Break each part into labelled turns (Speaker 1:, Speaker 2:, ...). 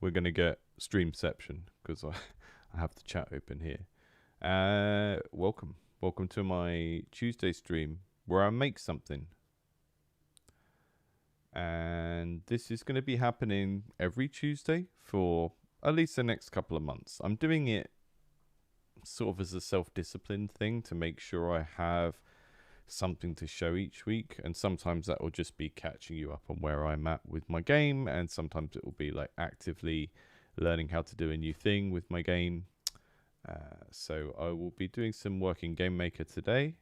Speaker 1: we're going to get Streamception because I have the chat open here. Welcome to my Tuesday stream where I make something. And this is going to be happening every Tuesday for at least the next couple of months. I'm doing it sort of as a self-discipline thing to make sure I have something to show each week, and sometimes that will just be catching you up on where I'm at with my game, and sometimes it will be like actively learning how to do a new thing with my game. So I will be doing some work in GameMaker today,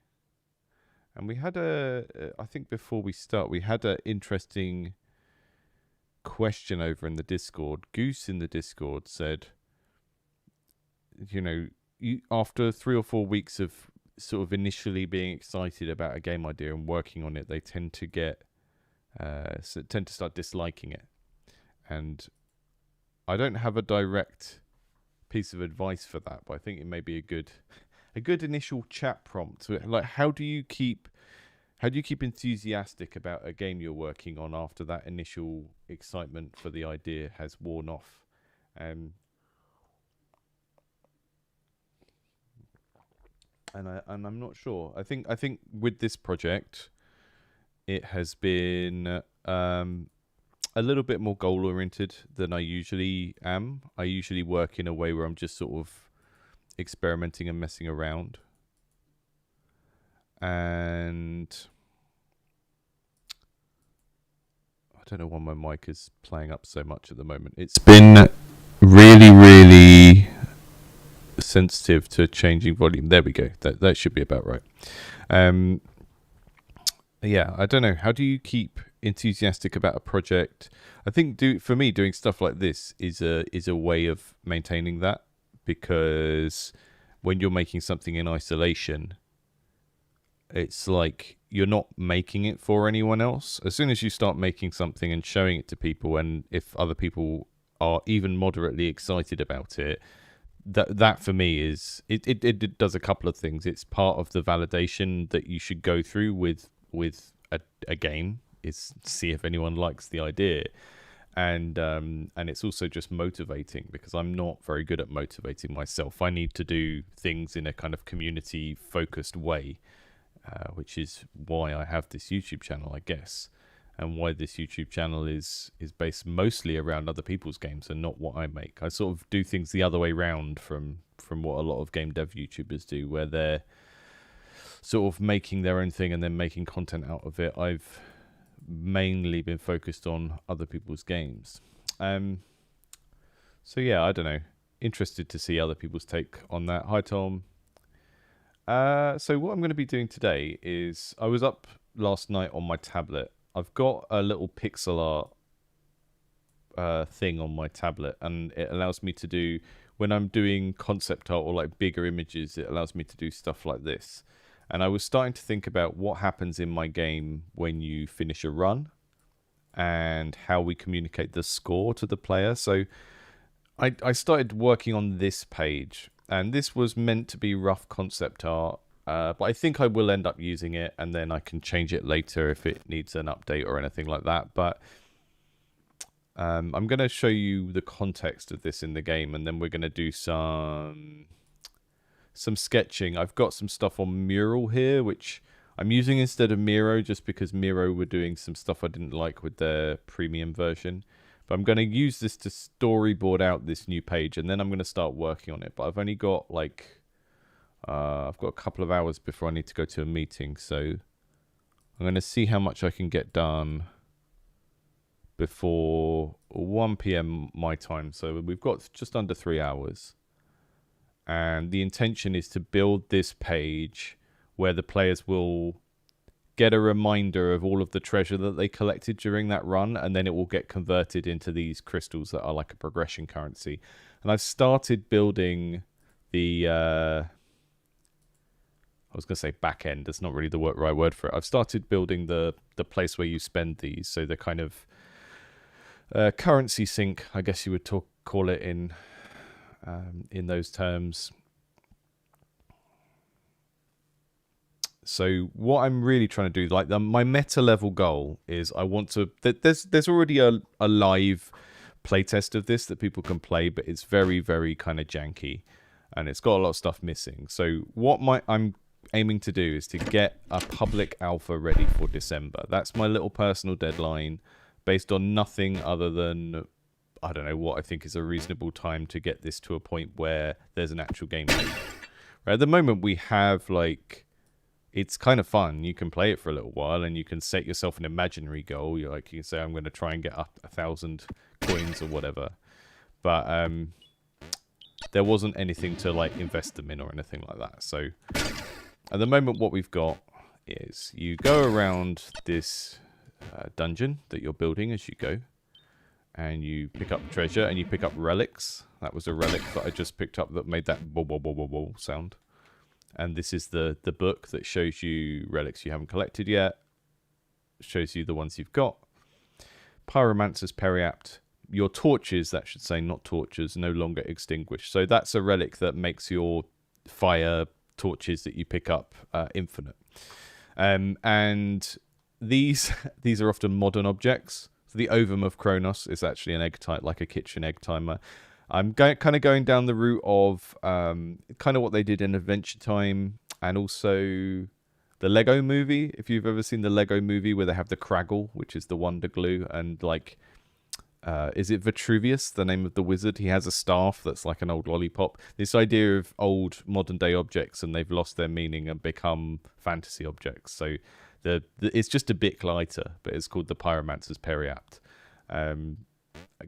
Speaker 1: and we had I think before we start, we had an interesting question over in the Discord. Goose in the Discord said, you know, after 3 or 4 weeks of sort of initially being excited about a game idea and working on it, they tend to start disliking it. And I don't have a direct piece of advice for that, but I think it may be a good initial chat prompt. Like, how do you keep enthusiastic about a game you're working on after that initial excitement for the idea has worn off? And I'm not sure. I think with this project, it has been a little bit more goal oriented than I usually am. I usually work in a way where I'm just sort of experimenting and messing around. And I don't know why my mic is playing up so much at the moment. It's been really, really sensitive to changing volume. There we go. That should be about right. Yeah, I don't know. How do you keep enthusiastic about a project? I think for me doing stuff like this is a way of maintaining that, because when you're making something in isolation, it's like you're not making it for anyone else. As soon as you start making something and showing it to people, and if other people are even moderately excited about it, that for me is it does a couple of things. It's part of the validation that you should go through with a game, is see if anyone likes the idea, and it's also just motivating, because I'm not very good at motivating myself. I need to do things in a kind of community focused way, which is why I have this YouTube channel, I guess. And why this YouTube channel is based mostly around other people's games and not what I make. I sort of do things the other way round from what a lot of game dev YouTubers do, where they're sort of making their own thing and then making content out of it. I've mainly been focused on other people's games. So yeah, I don't know. Interested to see other people's take on that. Hi, Tom. So what I'm going to be doing today is, I was up last night on my tablet. I've got a little pixel art thing on my tablet, and it allows me to do, when I'm doing concept art or like bigger images, it allows me to do stuff like this. And I was starting to think about what happens in my game when you finish a run, and how we communicate the score to the player. So I started working on this page, and this was meant to be rough concept art. But I think I will end up using it, and then I can change it later if it needs an update or anything like that. But I'm going to show you the context of this in the game, and then we're going to do some sketching. I've got some stuff on Mural here, which I'm using instead of Miro, just because Miro were doing some stuff I didn't like with their premium version. But I'm going to use this to storyboard out this new page, and then I'm going to start working on it. But I've only got I've got a couple of hours before I need to go to a meeting, so I'm going to see how much I can get done before 1 p.m. my time. So we've got just under 3 hours. And the intention is to build this page where the players will get a reminder of all of the treasure that they collected during that run, and then it will get converted into these crystals that are like a progression currency. And I've started building the... I was going to say back end. That's not really the right word for it. I've started building the place where you spend these. So the kind of currency sink, I guess you would call it in those terms. So what I'm really trying to do, my meta level goal is, I want to. There's already a live playtest of this that people can play, but it's very, very kind of janky, and it's got a lot of stuff missing. So what I'm aiming to do is to get a public alpha ready for December. That's my little personal deadline, based on nothing other than, I don't know, what I think is a reasonable time to get this to a point where there's an actual game mode. Right, at the moment we have, like, it's kind of fun. You can play it for a little while, and you can set yourself an imaginary goal. You can say, I'm going to try and get up 1,000 coins or whatever. But there wasn't anything to, like, invest them in or anything like that. So at the moment what we've got is you go around this dungeon that you're building as you go, and you pick up treasure, and you pick up relics. That was a relic that I just picked up that made that whoa, whoa, whoa, whoa, whoa sound. And this is the book that shows you relics you haven't collected yet. Shows you the ones you've got. Pyromancer's Periapt. Your torches, that should say, not torches, no longer extinguished. So that's a relic that makes your fire torches that you pick up infinite. And these are often modern objects. So the Ovum of Kronos is actually an egg type, like a kitchen egg timer. I'm kind of going down the route of kind of what they did in Adventure Time, and also the Lego movie. If you've ever seen the Lego movie where they have the Craggle, which is the Wonder Glue, and like, is it Vitruvius, the name of the wizard? He has a staff that's like an old lollipop. This idea of old modern day objects, and they've lost their meaning and become fantasy objects. So it's just a bit lighter, but it's called the Pyromancer's Periapt.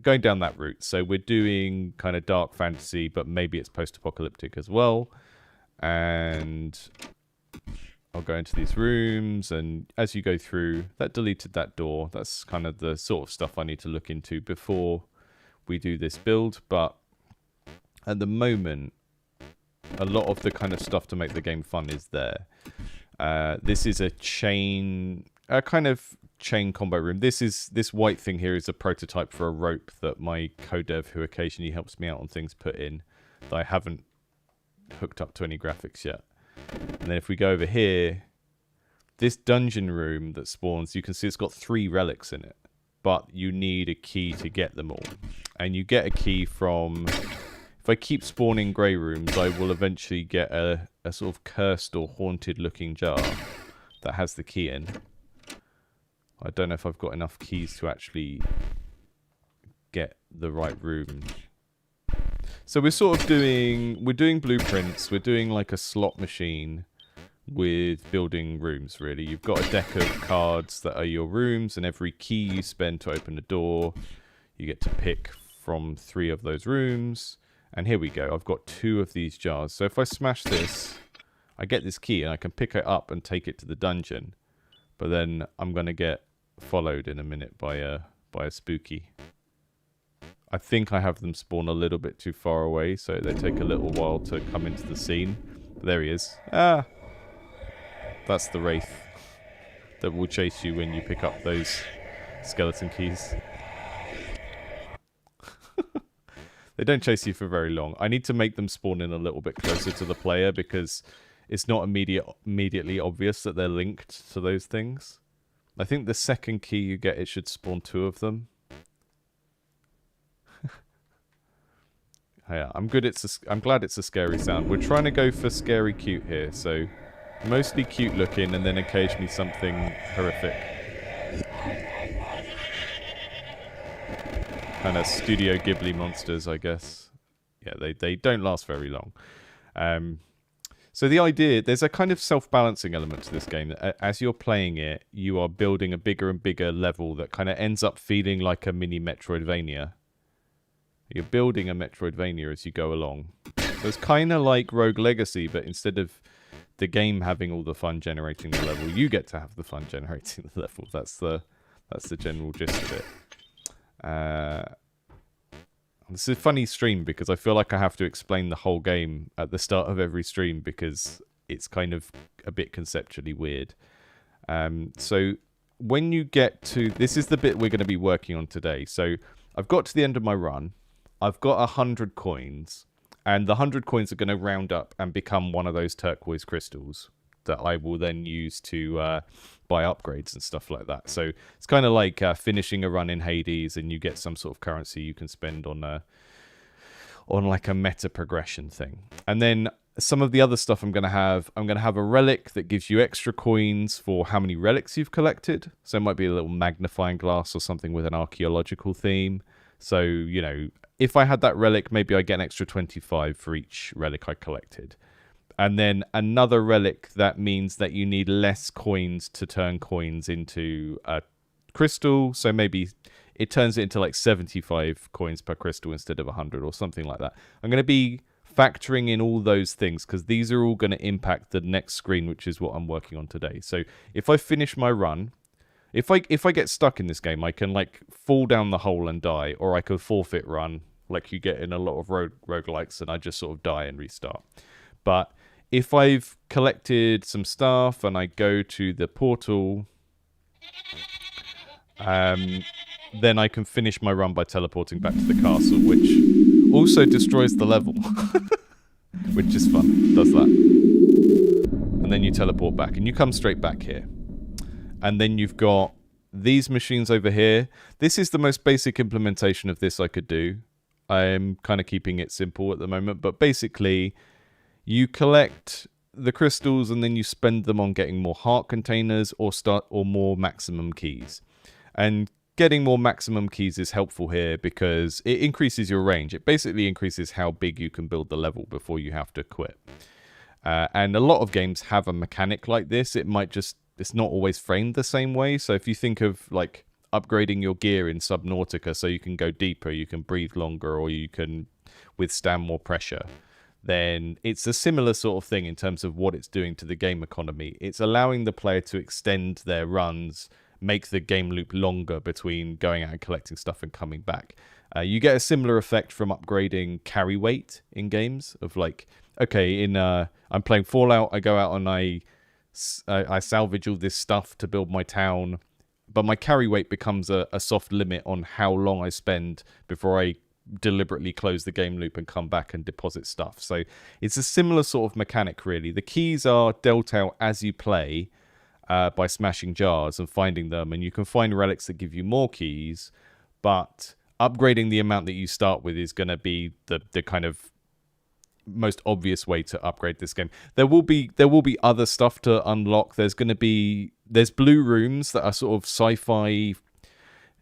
Speaker 1: Going down that route. So we're doing kind of dark fantasy, but maybe it's post-apocalyptic as well. And I'll go into these rooms, and as you go through, that deleted that door. That's kind of the sort of stuff I need to look into before we do this build. But at the moment, a lot of the kind of stuff to make the game fun is there. This is a kind of chain combo room. This white thing here is a prototype for a rope that my co-dev, who occasionally helps me out on things, put in, that I haven't hooked up to any graphics yet. And then if we go over here, this dungeon room that spawns, you can see it's got 3 relics in it, but you need a key to get them all. And you get a key from, if I keep spawning grey rooms, I will eventually get a sort of cursed or haunted looking jar that has the key in. I don't know if I've got enough keys to actually get the right room. So we're sort of doing blueprints. We're doing like a slot machine with building rooms, really. You've got a deck of cards that are your rooms, and every key you spend to open a door, you get to pick from 3 of those rooms. And here we go. I've got 2 of these jars. So if I smash this, I get this key, and I can pick it up and take it to the dungeon. But then I'm going to get followed in a minute by a spooky. I think I have them spawn a little bit too far away, so they take a little while to come into the scene. But there he is. Ah! That's the Wraith that will chase you when you pick up those skeleton keys. They don't chase you for very long. I need to make them spawn in a little bit closer to the player, because it's not immediately obvious that they're linked to those things. I think the second key you get, it should spawn 2 of them. Yeah, I'm glad it's a scary sound. We're trying to go for scary cute here, so mostly cute looking, and then occasionally something horrific. Kind of Studio Ghibli monsters, I guess. Yeah, they don't last very long. So the idea, there's a kind of self-balancing element to this game. As you're playing it, you are building a bigger and bigger level that kind of ends up feeling like a mini Metroidvania. You're building a Metroidvania as you go along. So it's kind of like Rogue Legacy, but instead of the game having all the fun generating the level, you get to have the fun generating the level. That's the general gist of it. This is a funny stream because I feel like I have to explain the whole game at the start of every stream because it's kind of a bit conceptually weird. So when you get to... This is the bit we're going to be working on today. So I've got to the end of my run. I've got 100 coins. And the 100 coins are going to round up and become one of those turquoise crystals. that I will then use to buy upgrades and stuff like that. So it's kind of like finishing a run in Hades, and you get some sort of currency you can spend on like a meta progression thing. And then some of the other stuff I'm going to have a relic that gives you extra coins for how many relics you've collected. So it might be a little magnifying glass or something with an archaeological theme. So, you know, if I had that relic, maybe I get an extra 25 for each relic I collected. And then another relic that means that you need less coins to turn coins into a crystal. So maybe it turns it into like 75 coins per crystal instead of 100 or something like that. I'm going to be factoring in all those things because these are all going to impact the next screen, which is what I'm working on today. So if I finish my run, if I get stuck in this game, I can like fall down the hole and die, or I could forfeit run like you get in a lot of roguelikes, and I just sort of die and restart. But if I've collected some stuff and I go to the portal, then I can finish my run by teleporting back to the castle, which also destroys the level, which is fun. Does that. And then you teleport back, and you come straight back here. And then you've got these machines over here. This is the most basic implementation of this I could do. I'm kind of keeping it simple at the moment, but basically you collect the crystals and then you spend them on getting more heart containers or more maximum keys. And getting more maximum keys is helpful here because it increases your range. It basically increases how big you can build the level before you have to quit. And a lot of games have a mechanic like this. It's not always framed the same way. So if you think of like upgrading your gear in Subnautica so you can go deeper, you can breathe longer, or you can withstand more pressure, then it's a similar sort of thing in terms of what it's doing to the game economy. It's allowing the player to extend their runs, make the game loop longer between going out and collecting stuff and coming back. You get a similar effect from upgrading carry weight in games of like, okay, I'm playing Fallout, I go out and I salvage all this stuff to build my town, but my carry weight becomes a soft limit on how long I spend before I deliberately close the game loop and come back and deposit stuff. So it's a similar sort of mechanic, really. The keys are dealt out as you play by smashing jars and finding them, and you can find relics that give you more keys, but upgrading the amount that you start with is going to be the kind of most obvious way to upgrade this game. There will be other stuff to unlock. There's blue rooms that are sort of sci-fi,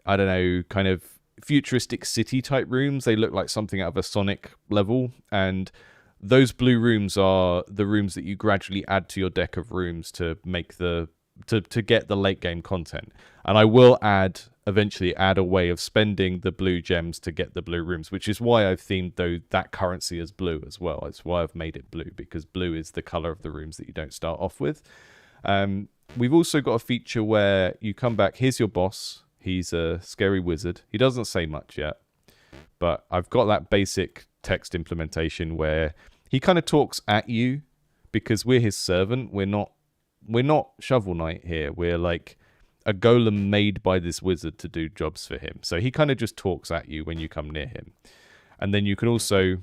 Speaker 1: I don't know, kind of futuristic city type rooms. They look like something out of a Sonic level, and those blue rooms are the rooms that you gradually add to your deck of rooms to make to get the late game content. And I will eventually add a way of spending the blue gems to get the blue rooms, which is why I've themed that currency as blue as well. It's why I've made it blue, because blue is the color of the rooms that you don't start off with. We've also got a feature where you come back. Here's your boss. He's a scary wizard. He doesn't say much yet, but I've got that basic text implementation where he kind of talks at you because we're his servant. We're not Shovel Knight here. We're like a golem made by this wizard to do jobs for him. So he kind of just talks at you when you come near him. And then you can also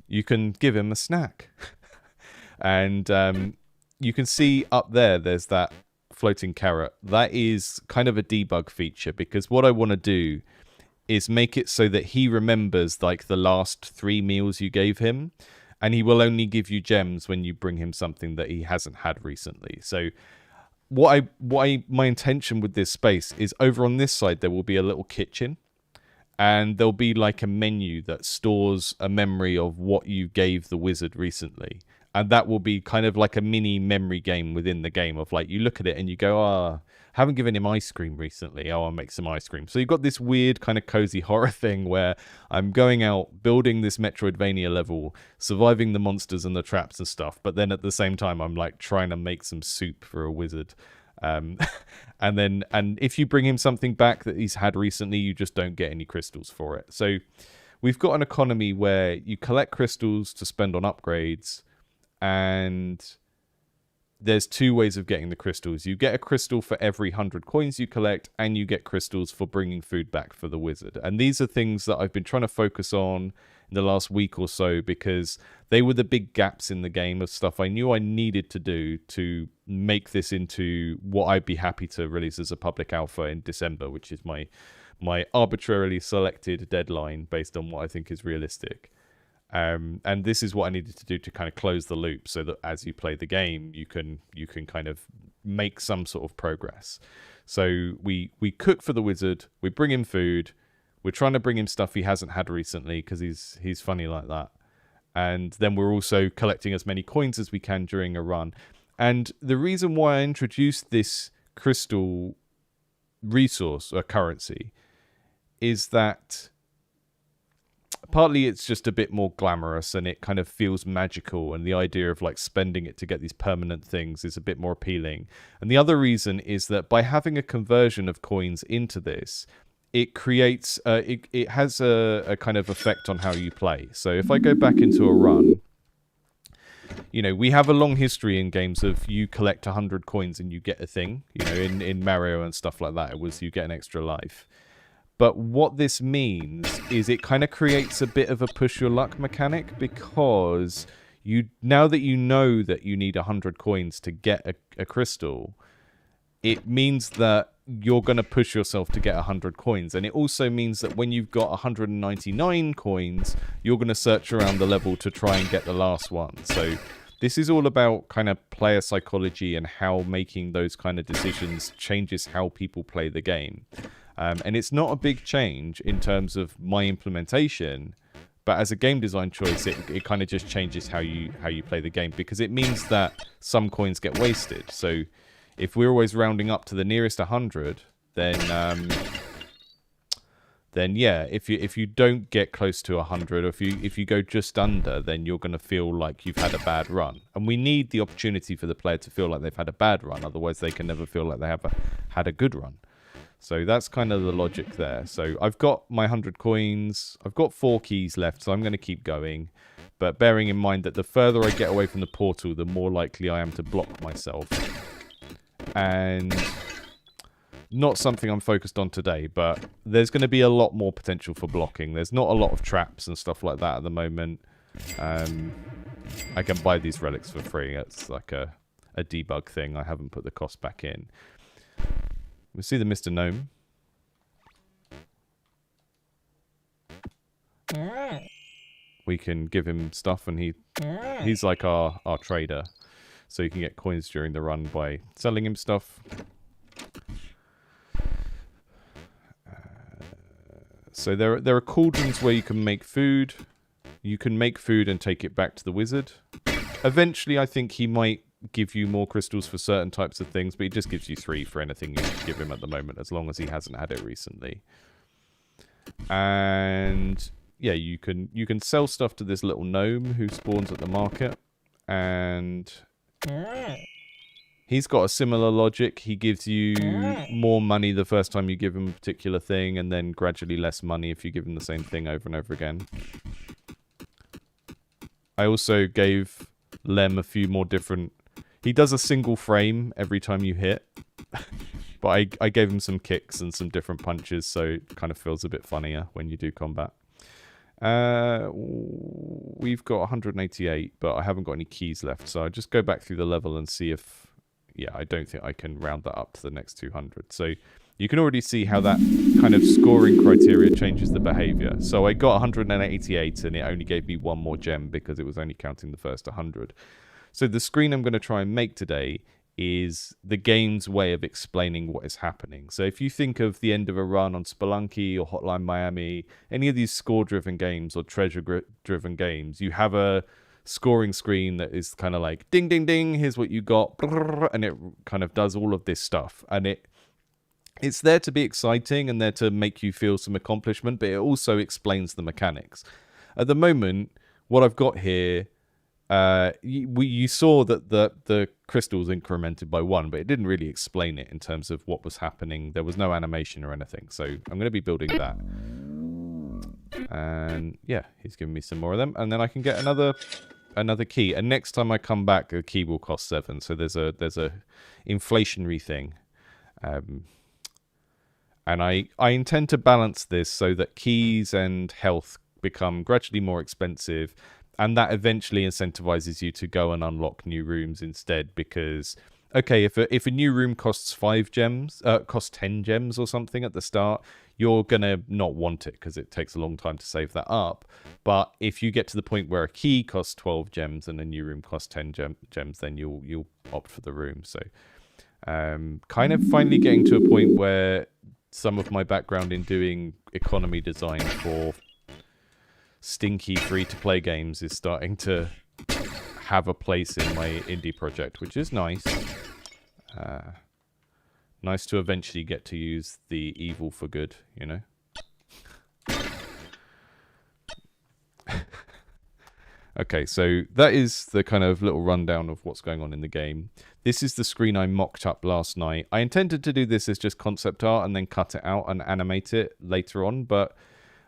Speaker 1: give him a snack. And you can see up there's that floating carrot. That is kind of a debug feature, because what I want to do is make it so that he remembers like the last 3 meals you gave him, and he will only give you gems when you bring him something that he hasn't had recently. So my intention with this space is, over on this side there will be a little kitchen, and there'll be like a menu that stores a memory of what you gave the wizard recently. And that will be kind of like a mini memory game within the game of like, you look at it and you go, haven't given him ice cream recently. I'll make some ice cream. So you've got this weird kind of cozy horror thing where I'm going out, building this Metroidvania level, surviving the monsters and the traps and stuff. But then at the same time, I'm like trying to make some soup for a wizard. And if you bring him something back that he's had recently, you just don't get any crystals for it. So we've got an economy where you collect crystals to spend on upgrades, and there's two ways of getting the crystals. You get a crystal for every 100 coins you collect, and you get crystals for bringing food back for the wizard. And these are things that I've been trying to focus on in the last week or so, because they were the big gaps in the game of stuff I knew I needed to do to make this into what I'd be happy to release as a public alpha in December, which is my arbitrarily selected deadline based on what I think is realistic. And this is what I needed to do to kind of close the loop, so that as you play the game, you can kind of make some sort of progress. So we cook for the wizard, we bring him food, we're trying to bring him stuff he hasn't had recently because he's funny like that. And then we're also collecting as many coins as we can during a run. And the reason why I introduced this crystal resource or currency is that partly it's just a bit more glamorous and it kind of feels magical, and the idea of like spending it to get these permanent things is a bit more appealing. And the other reason is that by having a conversion of coins into this, it creates it has a kind of effect on how you play. So if I go back into a run, you know, we have a long history in games of you collect 100 coins and you get a thing. You know, in Mario and stuff like that, it was you get an extra life. But what this means is it kind of creates a bit of a push your luck mechanic, because now that you know that you need 100 coins to get a crystal, it means that you're going to push yourself to get 100 coins. And it also means that when you've got 199 coins, you're going to search around the level to try and get the last one. So this is all about kind of player psychology and how making those kind of decisions changes how people play the game. And it's not a big change in terms of my implementation, but as a game design choice, it kind of just changes how you play the game, because it means that some coins get wasted. So if we're always rounding up to the nearest 100, then yeah, if you don't get close to 100, or if you go just under, then you're going to feel like you've had a bad run. And we need the opportunity for the player to feel like they've had a bad run, otherwise they can never feel like they have had a good run. So that's kind of the logic there. So I've got my 100 coins. I've got 4 keys left, so I'm going to keep going. But bearing in mind that the further I get away from the portal, the more likely I am to block myself. And not something I'm focused on today, but there's going to be a lot more potential for blocking. There's not a lot of traps and stuff like that at the moment. I can buy these relics for free. It's like a debug thing. I haven't put the cost back in. We see the Mr. Gnome. We can give him stuff, and he's like our trader. So you can get coins during the run by selling him stuff. So there are cauldrons where you can make food. You can make food and take it back to the wizard. Eventually, I think he might give you more crystals for certain types of things, but he just gives you 3 for anything you give him at the moment, as long as he hasn't had it recently. And yeah, you can sell stuff to this little gnome who spawns at the market, and he's got a similar logic. He gives you more money the first time you give him a particular thing, and then gradually less money if you give him the same thing over and over again. I also gave Lem a few more different... He does a single frame every time you hit. But I gave him some kicks and some different punches, so it kind of feels a bit funnier when you do combat. We've got 188, but I haven't got any keys left. So I just go back through the level and see if... Yeah, I don't think I can round that up to the next 200. So you can already see how that kind of scoring criteria changes the behavior. So I got 188, and it only gave me 1 more gem because it was only counting the first 100. So the screen I'm going to try and make today is the game's way of explaining what is happening. So if you think of the end of a run on Spelunky or Hotline Miami, any of these score-driven games or treasure-driven games, you have a scoring screen that is kind of like, ding, ding, ding, here's what you got, and it kind of does all of this stuff. And it's there to be exciting and there to make you feel some accomplishment, but it also explains the mechanics. At the moment, what I've got here... you saw that the crystals incremented by 1, but it didn't really explain it in terms of what was happening. There was no animation or anything, so I'm going to be building that. And yeah, he's giving me some more of them, and then I can get another another key, and next time I come back, the key will cost 7. So there's a inflationary thing, and I intend to balance this so that keys and health become gradually more expensive, and that eventually incentivizes you to go and unlock new rooms instead. Because okay, if a new room costs 5 gems, costs 10 gems or something at the start, you're gonna not want it because it takes a long time to save that up. But if you get to the point where a key costs 12 gems and a new room costs 10 gems, then you'll opt for the room. So kind of finally getting to a point where some of my background in doing economy design for stinky free-to-play games is starting to have a place in my indie project, which is nice. Nice to eventually get to use the evil for good, you know? Okay, so that is the kind of little rundown of what's going on in the game. This is the screen I mocked up last night. I intended to do this as just concept art and then cut it out and animate it later on, but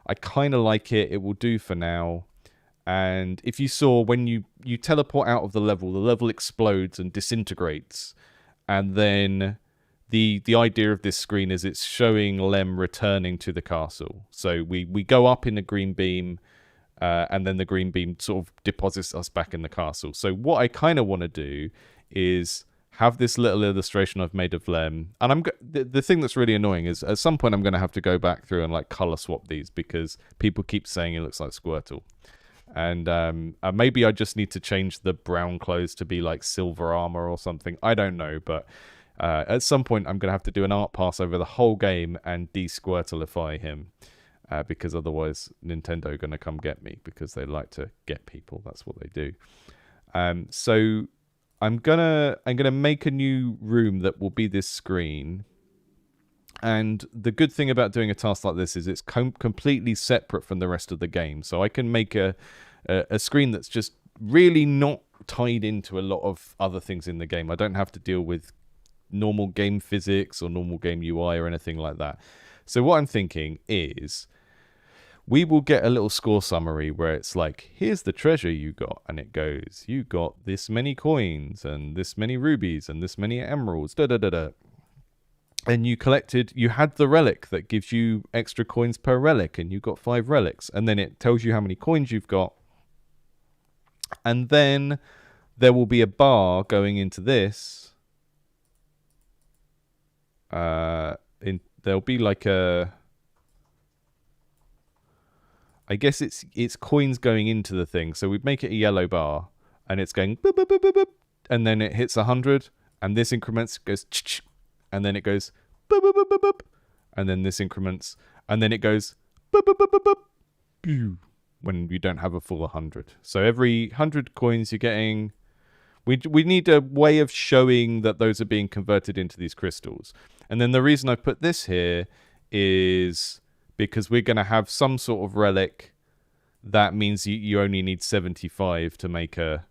Speaker 1: I kind of like it. It will do for now. And if you saw, when you teleport out of the level explodes and disintegrates. And then the idea of this screen is it's showing Lem returning to the castle. So we go up in the green beam, and then the green beam sort of deposits us back in the castle. So what I kind of want to do is have this little illustration I've made of Lem. And the thing that's really annoying is at some point I'm going to have to go back through and like color swap these because people keep saying it looks like Squirtle. And maybe I just need to change the brown clothes to be like silver armor or something. I don't know, but at some point I'm going to have to do an art pass over the whole game and de-Squirtlify him. Because otherwise Nintendo are going to come get me because they like to get people. That's what they do. So I'm gonna make a new room that will be this screen. And the good thing about doing a task like this is it's completely separate from the rest of the game. So I can make a screen that's just really not tied into a lot of other things in the game. I don't have to deal with normal game physics or normal game UI or anything like that. So what I'm thinking is we will get a little score summary where it's like, here's the treasure you got. And it goes, you got this many coins and this many rubies and this many emeralds, da-da-da-da. And you had the relic that gives you extra coins per relic, and you got 5 relics. And then it tells you how many coins you've got. And then there will be a bar going into this. There'll be like I guess it's coins going into the thing. So we'd make it a yellow bar, and it's going boop, boop, boop, boop, boop, and then it hits 100, and this increments, goes and then it goes boop, boop, boop, boop, boop, and then this increments, and then it goes boop, boop, boop, boop, boop, when you don't have a full 100. So every 100 coins you're getting, we need a way of showing that those are being converted into these crystals. And then the reason I put this here is because we're going to have some sort of relic that means you only need 75 to make a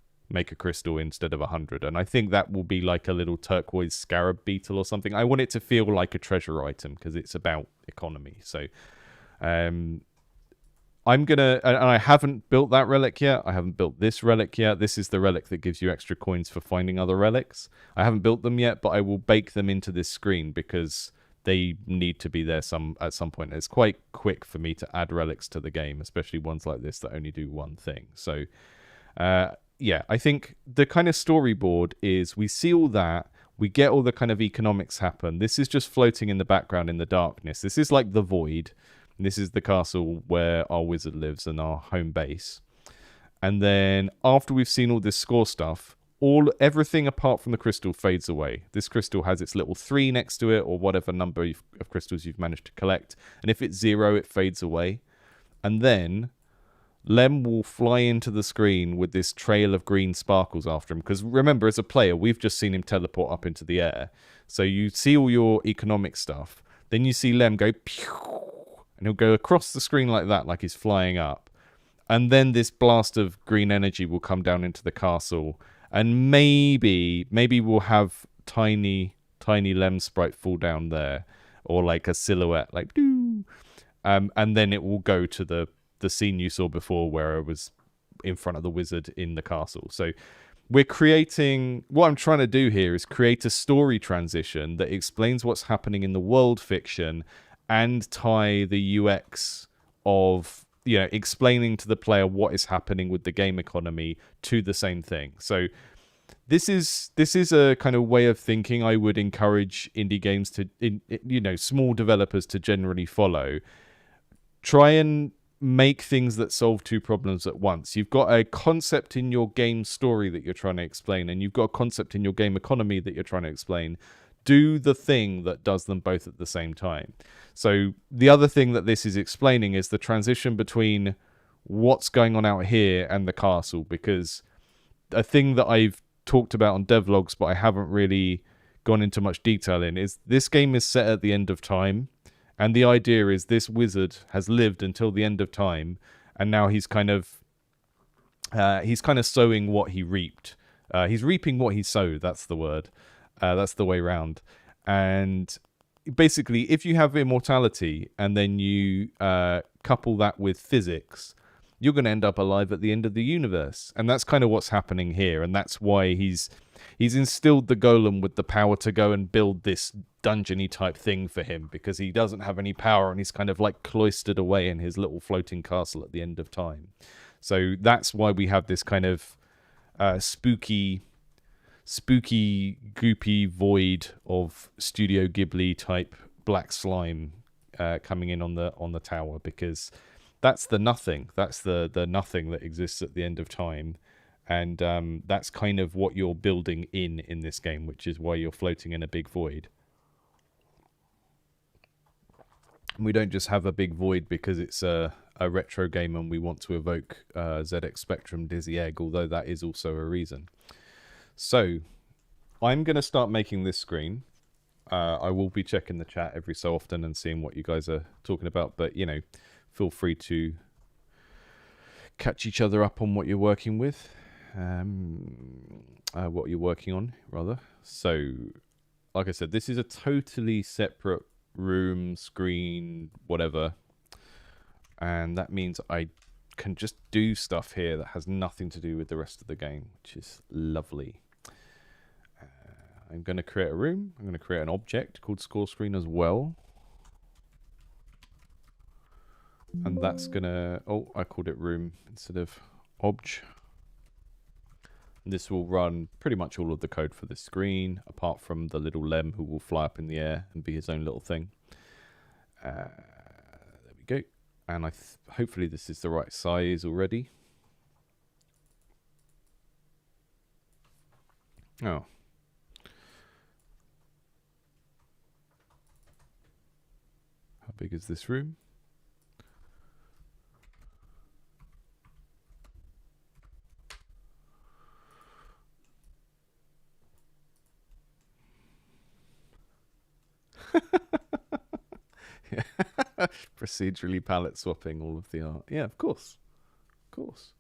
Speaker 1: crystal instead of 100. And I think that will be like a little turquoise scarab beetle or something. I want it to feel like a treasure item because it's about economy. So I'm going to... And I haven't built that relic yet. I haven't built this relic yet. This is the relic that gives you extra coins for finding other relics. I haven't built them yet, but I will bake them into this screen because they need to be there at some point. It's quite quick for me to add relics to the game, especially ones like this that only do one thing. So, yeah, I think the kind of storyboard is we see all that, we get all the kind of economics happen. This is just floating in the background in the darkness. This is like the void. This is the castle where our wizard lives and our home base. And then after we've seen all this score stuff, everything apart from the crystal fades away. This crystal has its little 3 next to it, or whatever number of crystals you've managed to collect. And if it's 0, it fades away. And then Lem will fly into the screen with this trail of green sparkles after him. Because remember, as a player, we've just seen him teleport up into the air. So you see all your economic stuff. Then you see Lem go pew, and he'll go across the screen like that, like he's flying up. And then this blast of green energy will come down into the castle. And maybe we'll have tiny Lem sprite fall down there, or like a silhouette, like doo. And then it will go to the scene you saw before, where I was in front of the wizard in the castle. So we're creating, what I'm trying to do here is create a story transition that explains what's happening in the world fiction and tie the UX of, you know, explaining to the player what is happening with the game economy to the same thing. So this is a kind of way of thinking I would encourage indie games to, you know, small developers to generally follow. Try and make things that solve two problems at once. You've got a concept in your game story that you're trying to explain, and you've got a concept in your game economy that you're trying to explain. Do the thing that does them both at the same time. So the other thing that this is explaining is the transition between what's going on out here and the castle, because a thing that I've talked about on devlogs but I haven't really gone into much detail in is this game is set at the end of time. And the idea is this wizard has lived until the end of time, and now he's kind of sowing what he reaped. He's reaping what he sowed. That's the word. That's the way round. And basically, if you have immortality and then you couple that with physics, you're going to end up alive at the end of the universe. And that's kind of what's happening here. And that's why he's instilled the golem with the power to go and build this dungeony type thing for him, because he doesn't have any power and he's kind of like cloistered away in his little floating castle at the end of time. So that's why we have this kind of spooky goopy void of Studio Ghibli type black slime coming in on the tower, because that's the nothing. That's the nothing that exists at the end of time. And that's kind of what you're building in this game, which is why you're floating in a big void. We don't just have a big void because it's a retro game and we want to evoke ZX Spectrum Dizzy Egg, although that is also a reason. So I'm going to start making this screen. I will be checking the chat every so often and seeing what you guys are talking about, but, you know, feel free to catch each other up on what you're working with. What you're working on, rather. So, like I said, this is a totally separate room, screen, whatever. And that means I can just do stuff here that has nothing to do with the rest of the game, which is lovely. I'm going to create a room. I'm going to create an object called score screen as well. And that's going to... Oh, I called it room instead of obj. This will run pretty much all of the code for this screen, apart from the little lem who will fly up in the air and be his own little thing. There we go. And hopefully this is the right size already. Oh. How big is this room? Procedurally palette swapping all of the art. Yeah, of course. Of course.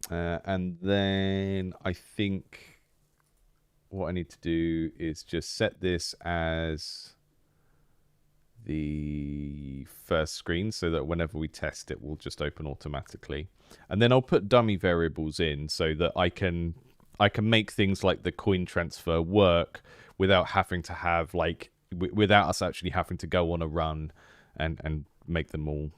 Speaker 1: And then I think what I need to do is just set this as the first screen so that whenever we test it will just open automatically. And then I'll put dummy variables in so that I can make things like the coin transfer work without having to have like without us actually having to go on a run and make them all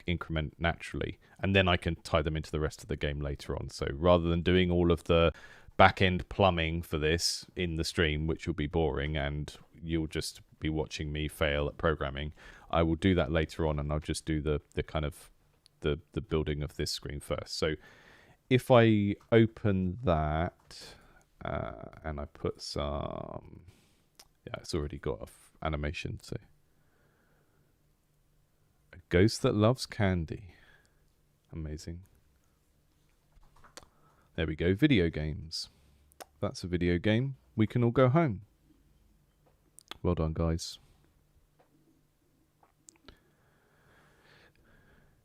Speaker 1: increment naturally. And then I can tie them into the rest of the game later on. So rather than doing all of the back-end plumbing for this in the stream, which will be boring and you'll just be watching me fail at programming, I will do that later on, and I'll just do the kind of the building of this screen first. So if I open that and I put some... Yeah, it's already got an animation, so... A ghost that loves candy. Amazing. There we go, video games. That's a video game. We can all go home. Well done, guys.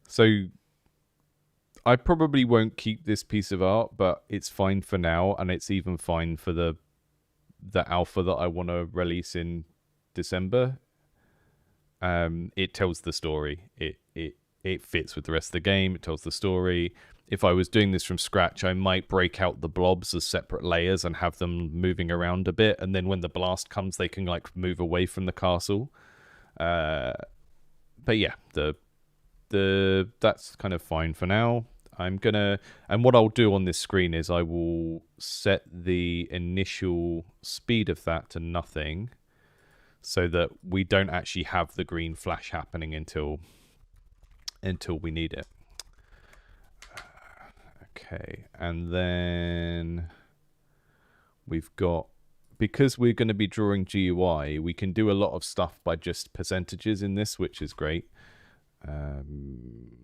Speaker 1: So, I probably won't keep this piece of art, but it's fine for now, and it's even fine for the alpha that I want to release in December. It tells the story. it fits with the rest of the game. It tells the story. If I was doing this from scratch, I might break out the blobs as separate layers and have them moving around a bit. And then when the blast comes, they can like move away from the castle. But yeah, that's kind of fine for now. And what I'll do on this screen is I will set the initial speed of that to nothing, so that we don't actually have the green flash happening until we need it. Okay, and then we've got, because we're going to be drawing GUI, we can do a lot of stuff by just percentages in this, which is great.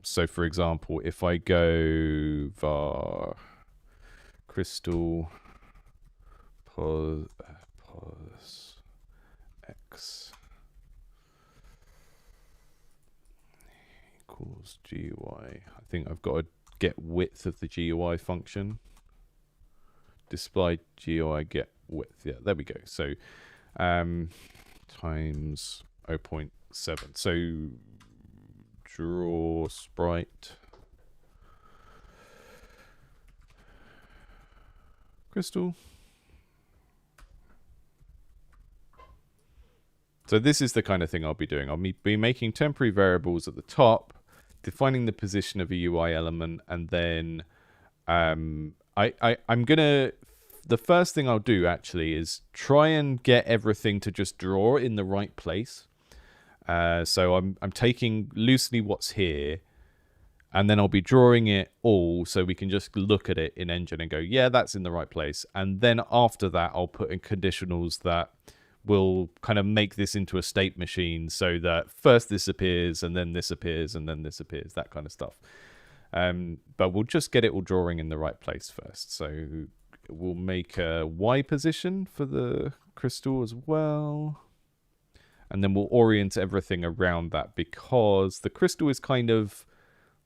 Speaker 1: So for example, if I go var crystal pos x equals GUI, I think I've got to get width of the GUI function. Display GUI get width. Yeah, there we go. So times 0.7. So draw sprite crystal. So this is the kind of thing I'll be doing. I'll be making temporary variables at the top, defining the position of a UI element, and then I'm gonna, the first thing I'll do actually is try and get everything to just draw in the right place. So I'm taking loosely what's here, and then I'll be drawing it all so we can just look at it in Engine and go, yeah, that's in the right place. And then after that, I'll put in conditionals that will kind of make this into a state machine, so that first this appears, and then this appears, and then this appears, that kind of stuff. But we'll just get it all drawing in the right place first. So we'll make a Y position for the crystal as well. And then we'll orient everything around that, because the crystal is kind of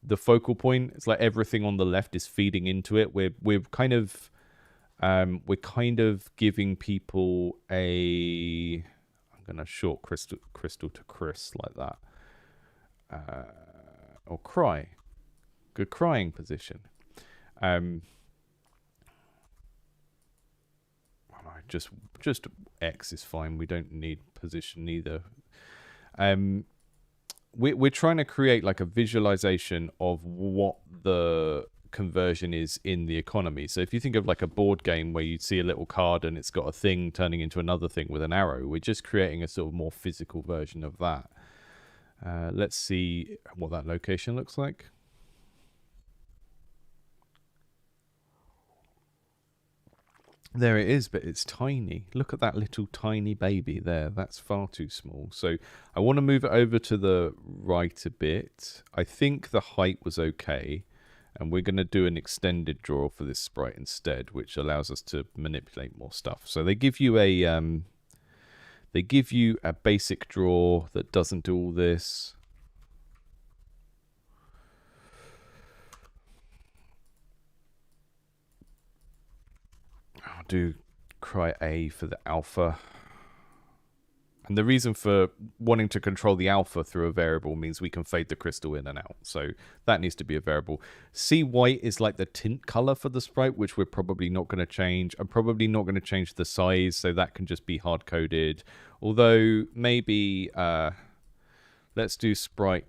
Speaker 1: the focal point. It's like everything on the left is feeding into it. We're kind of giving people a, I'm gonna short crystal to Chris like that, or cry, good crying position. Just X is fine. We don't need position either. We're trying to create like a visualization of what the conversion is in the economy. So if you think of like a board game where you see a little card and it's got a thing turning into another thing with an arrow, we're just creating a sort of more physical version of that. Let's see what that location looks like. There it is, but it's tiny. Look at that little tiny baby there. That's far too small. So I want to move it over to the right a bit. I think the height was okay. And we're going to do an extended draw for this sprite instead, which allows us to manipulate more stuff. So they give you a basic draw that doesn't do all this. I'll do cry A for the alpha. And the reason for wanting to control the alpha through a variable means we can fade the crystal in and out. So that needs to be a variable. C white is like the tint color for the sprite, which we're probably not going to change. I'm probably not going to change the size, so that can just be hard-coded. Although maybe let's do sprite.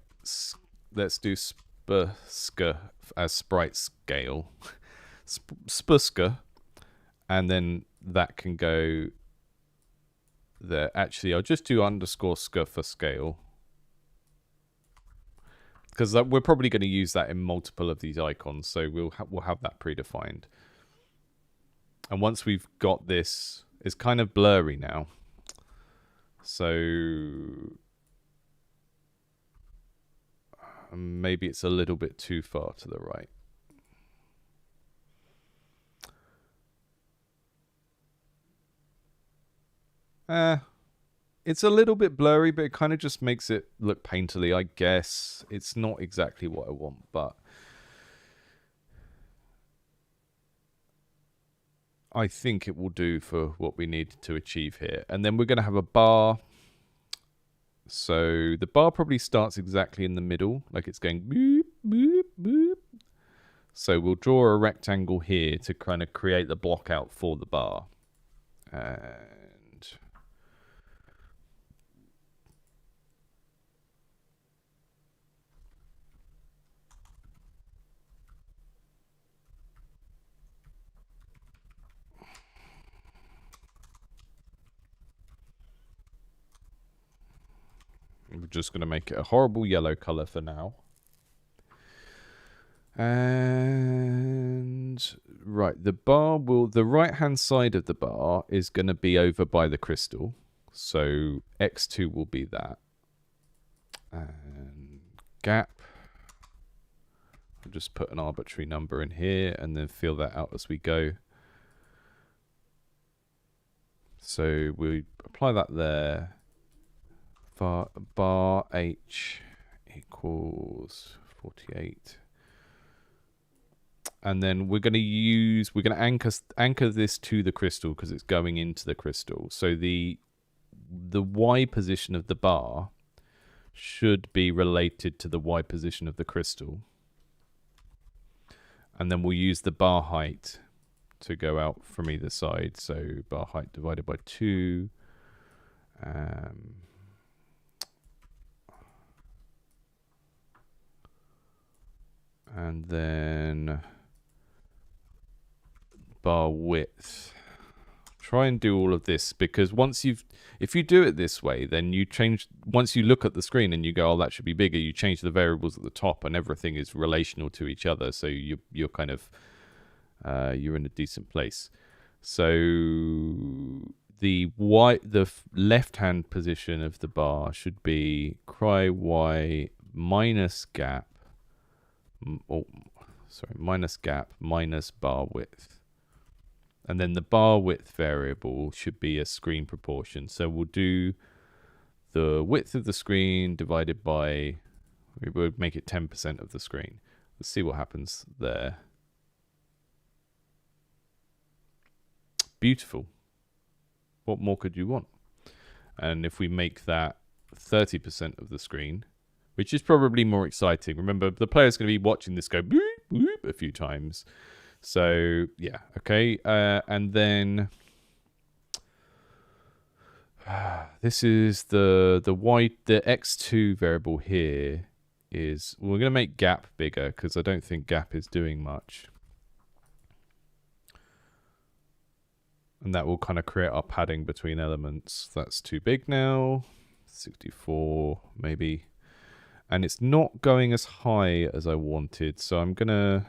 Speaker 1: Let's do spuska as sprite scale. Spuska. And then that can go there. Actually, I'll just do underscore sca for scale, because we're probably going to use that in multiple of these icons, so we'll have that predefined. And once we've got this, it's kind of blurry now, so maybe it's a little bit too far to the right. It's a little bit blurry, but it kind of just makes it look painterly, I guess. It's not exactly what I want, but I think it will do for what we need to achieve here. And then we're going to have a bar. So the bar probably starts exactly in the middle, like it's going boop, boop, boop. So we'll draw a rectangle here to kind of create the block out for the bar. And we're just going to make it a horrible yellow color for now. And right, the right hand side of the bar is going to be over by the crystal. So X2 will be that. And gap. I'll just put an arbitrary number in here and then fill that out as we go. So we apply that there. Bar H equals 48. And then we're going to anchor this to the crystal because it's going into the crystal. So the Y position of the bar should be related to the Y position of the crystal. And then we'll use the bar height to go out from either side. So bar height divided by 2. And then bar width. Try and do all of this because if you do it this way, then once you look at the screen and you go, oh, that should be bigger, you change the variables at the top and everything is relational to each other. So you're kind of, you're in a decent place. So the left-hand position of the bar should be cry Y minus gap, minus gap minus bar width. And then the bar width variable should be a screen proportion. So we'll do the width of the screen divided by, we would make it 10% of the screen. Let's see what happens there. Beautiful. What more could you want? And if we make that 30% of the screen, which is probably more exciting. Remember, the player's going to be watching this go boop, boop a few times. So, yeah, okay. And then this is the X2 variable here is, we're going to make gap bigger because I don't think gap is doing much. And that will kind of create our padding between elements. That's too big now. 64, maybe. And it's not going as high as I wanted. So I'm going to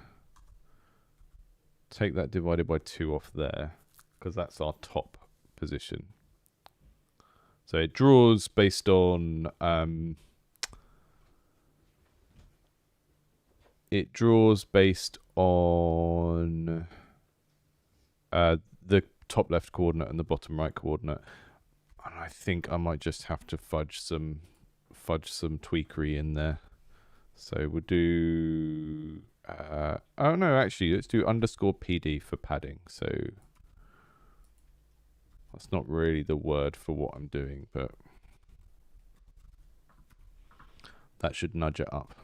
Speaker 1: take that divided by 2 off there. Because that's our top position. So it draws based on... it draws based on... the top left coordinate and the bottom right coordinate, and I think I might just have to fudge some tweakery in there. So we'll do oh no, actually let's do underscore PD for padding. So that's not really the word for what I'm doing, but that should nudge it up.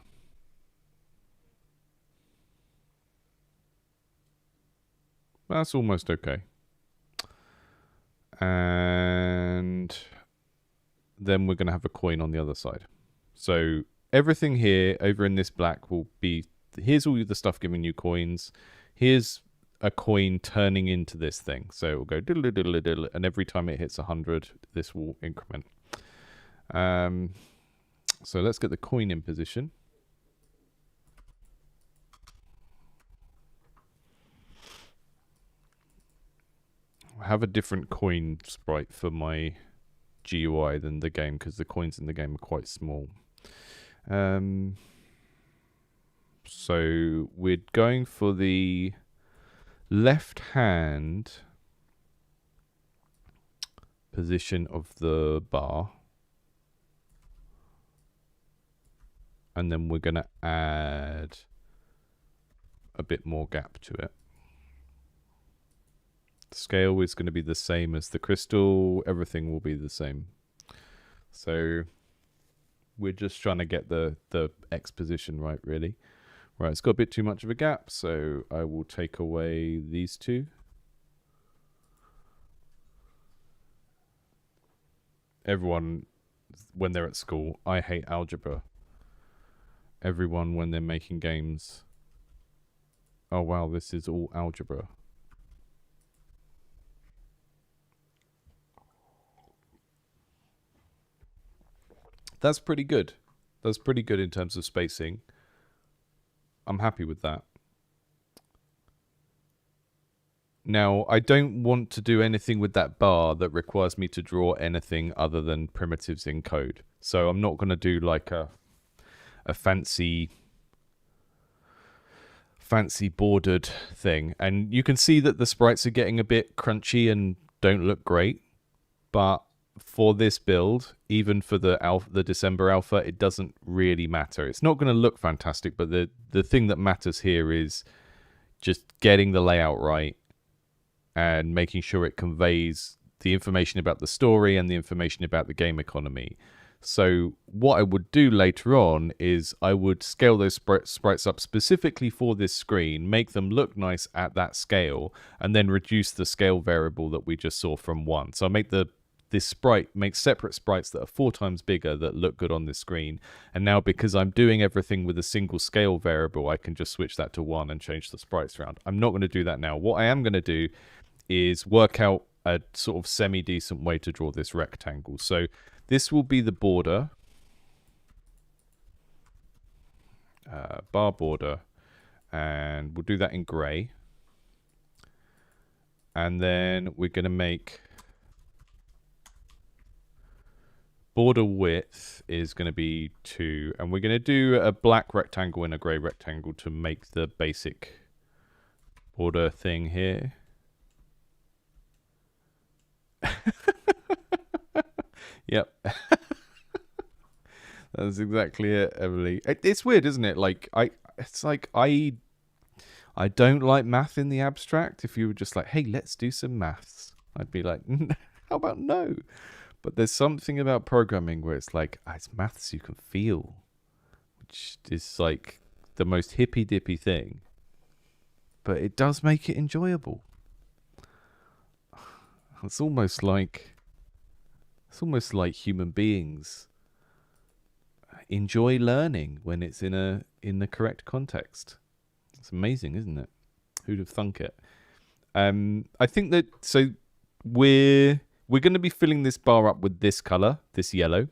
Speaker 1: That's almost okay. And then we're going to have a coin on the other side. So everything here over in this black will be, here's all the stuff giving you coins. Here's a coin turning into this thing. So it will go diddle diddle diddle, and every time it hits 100, this will increment. So let's get the coin in position. I have a different coin sprite for my GUI than the game because the coins in the game are quite small. So we're going for the left hand position of the bar. And then we're going to add a bit more gap to it. Scale is going to be the same as the crystal. Everything will be the same. So We're just trying to get the X position right, really. Right, it's got a bit too much of a gap, so I will take away these two. Everyone, when they're at school, I hate algebra. Everyone, when they're making games, oh wow, this is all algebra. That's pretty good. That's pretty good in terms of spacing. I'm happy with that. Now, I don't want to do anything with that bar that requires me to draw anything other than primitives in code. So I'm not going to do like a fancy bordered thing. And you can see that the sprites are getting a bit crunchy and don't look great. But for this build, even for the December alpha, it doesn't really matter. It's not going to look fantastic, but the thing that matters here is just getting the layout right and making sure it conveys the information about the story and the information about the game economy. So what I would do later on is I would scale those sprites up specifically for this screen, make them look nice at that scale, and then reduce the scale variable that we just saw from 1. So I make make separate sprites that are 4 times bigger that look good on this screen. And now because I'm doing everything with a single scale variable, I can just switch that to 1 and change the sprites around. I'm not going to do that now. What I am going to do is work out a sort of semi-decent way to draw this rectangle. So this will be the border, bar border, and we'll do that in gray. And then we're going to make border width is going to be 2, and we're going to do a black rectangle and a gray rectangle to make the basic border thing here. Yep. That's exactly it, Emily. It's weird, isn't it? Like I don't like math in the abstract. If you were just like, hey, let's do some maths, I'd be like, how about no? But there's something about programming where it's like, it's maths you can feel, which is like the most hippy dippy thing. But it does make it enjoyable. It's almost like human beings enjoy learning when it's in the correct context. It's amazing, isn't it? Who'd have thunk it? I think that so we're going to be filling this bar up with this color, this yellow.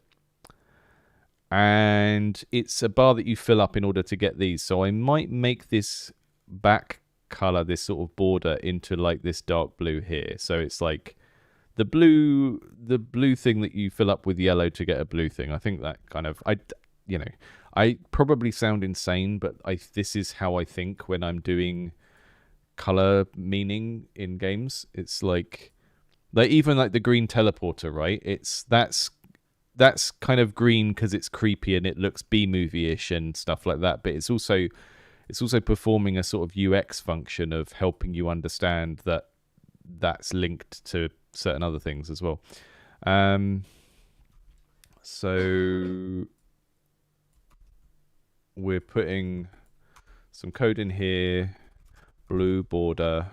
Speaker 1: And it's a bar that you fill up in order to get these. So I might make this back color, this sort of border, into like this dark blue here. So it's like the blue thing that you fill up with yellow to get a blue thing. I think that kind of, I probably sound insane, but this is how I think when I'm doing color meaning in games. It's like even like the green teleporter, right? That's kind of green because it's creepy and it looks B-movie-ish and stuff like that. But it's also performing a sort of UX function of helping you understand that that's linked to certain other things as well. So we're putting some code in here, blue border,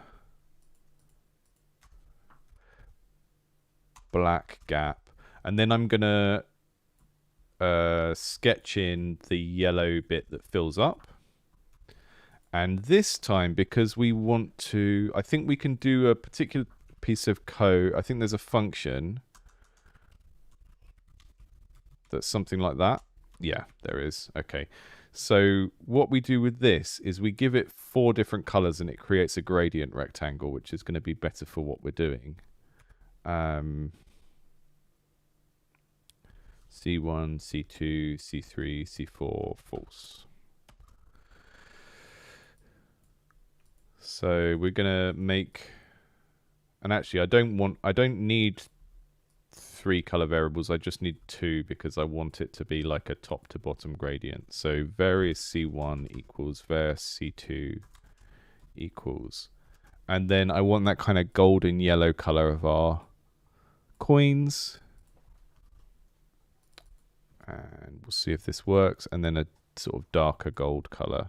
Speaker 1: black gap, and then I'm gonna sketch in the yellow bit that fills up. And this time, because we want to, I think we can do a particular piece of code. I think there's a function that's something like that. Yeah, there is. Okay. So what we do with this is we give it 4 different colors and it creates a gradient rectangle, which is going to be better for what we're doing. C1, C2, C3, C4, false. So we're gonna make, and actually I don't need 3 color variables. I just need 2 because I want it to be like a top to bottom gradient. So various C1 equals var C2 equals, and then I want that kind of golden yellow color of our coins. And we'll see if this works. And then a sort of darker gold color.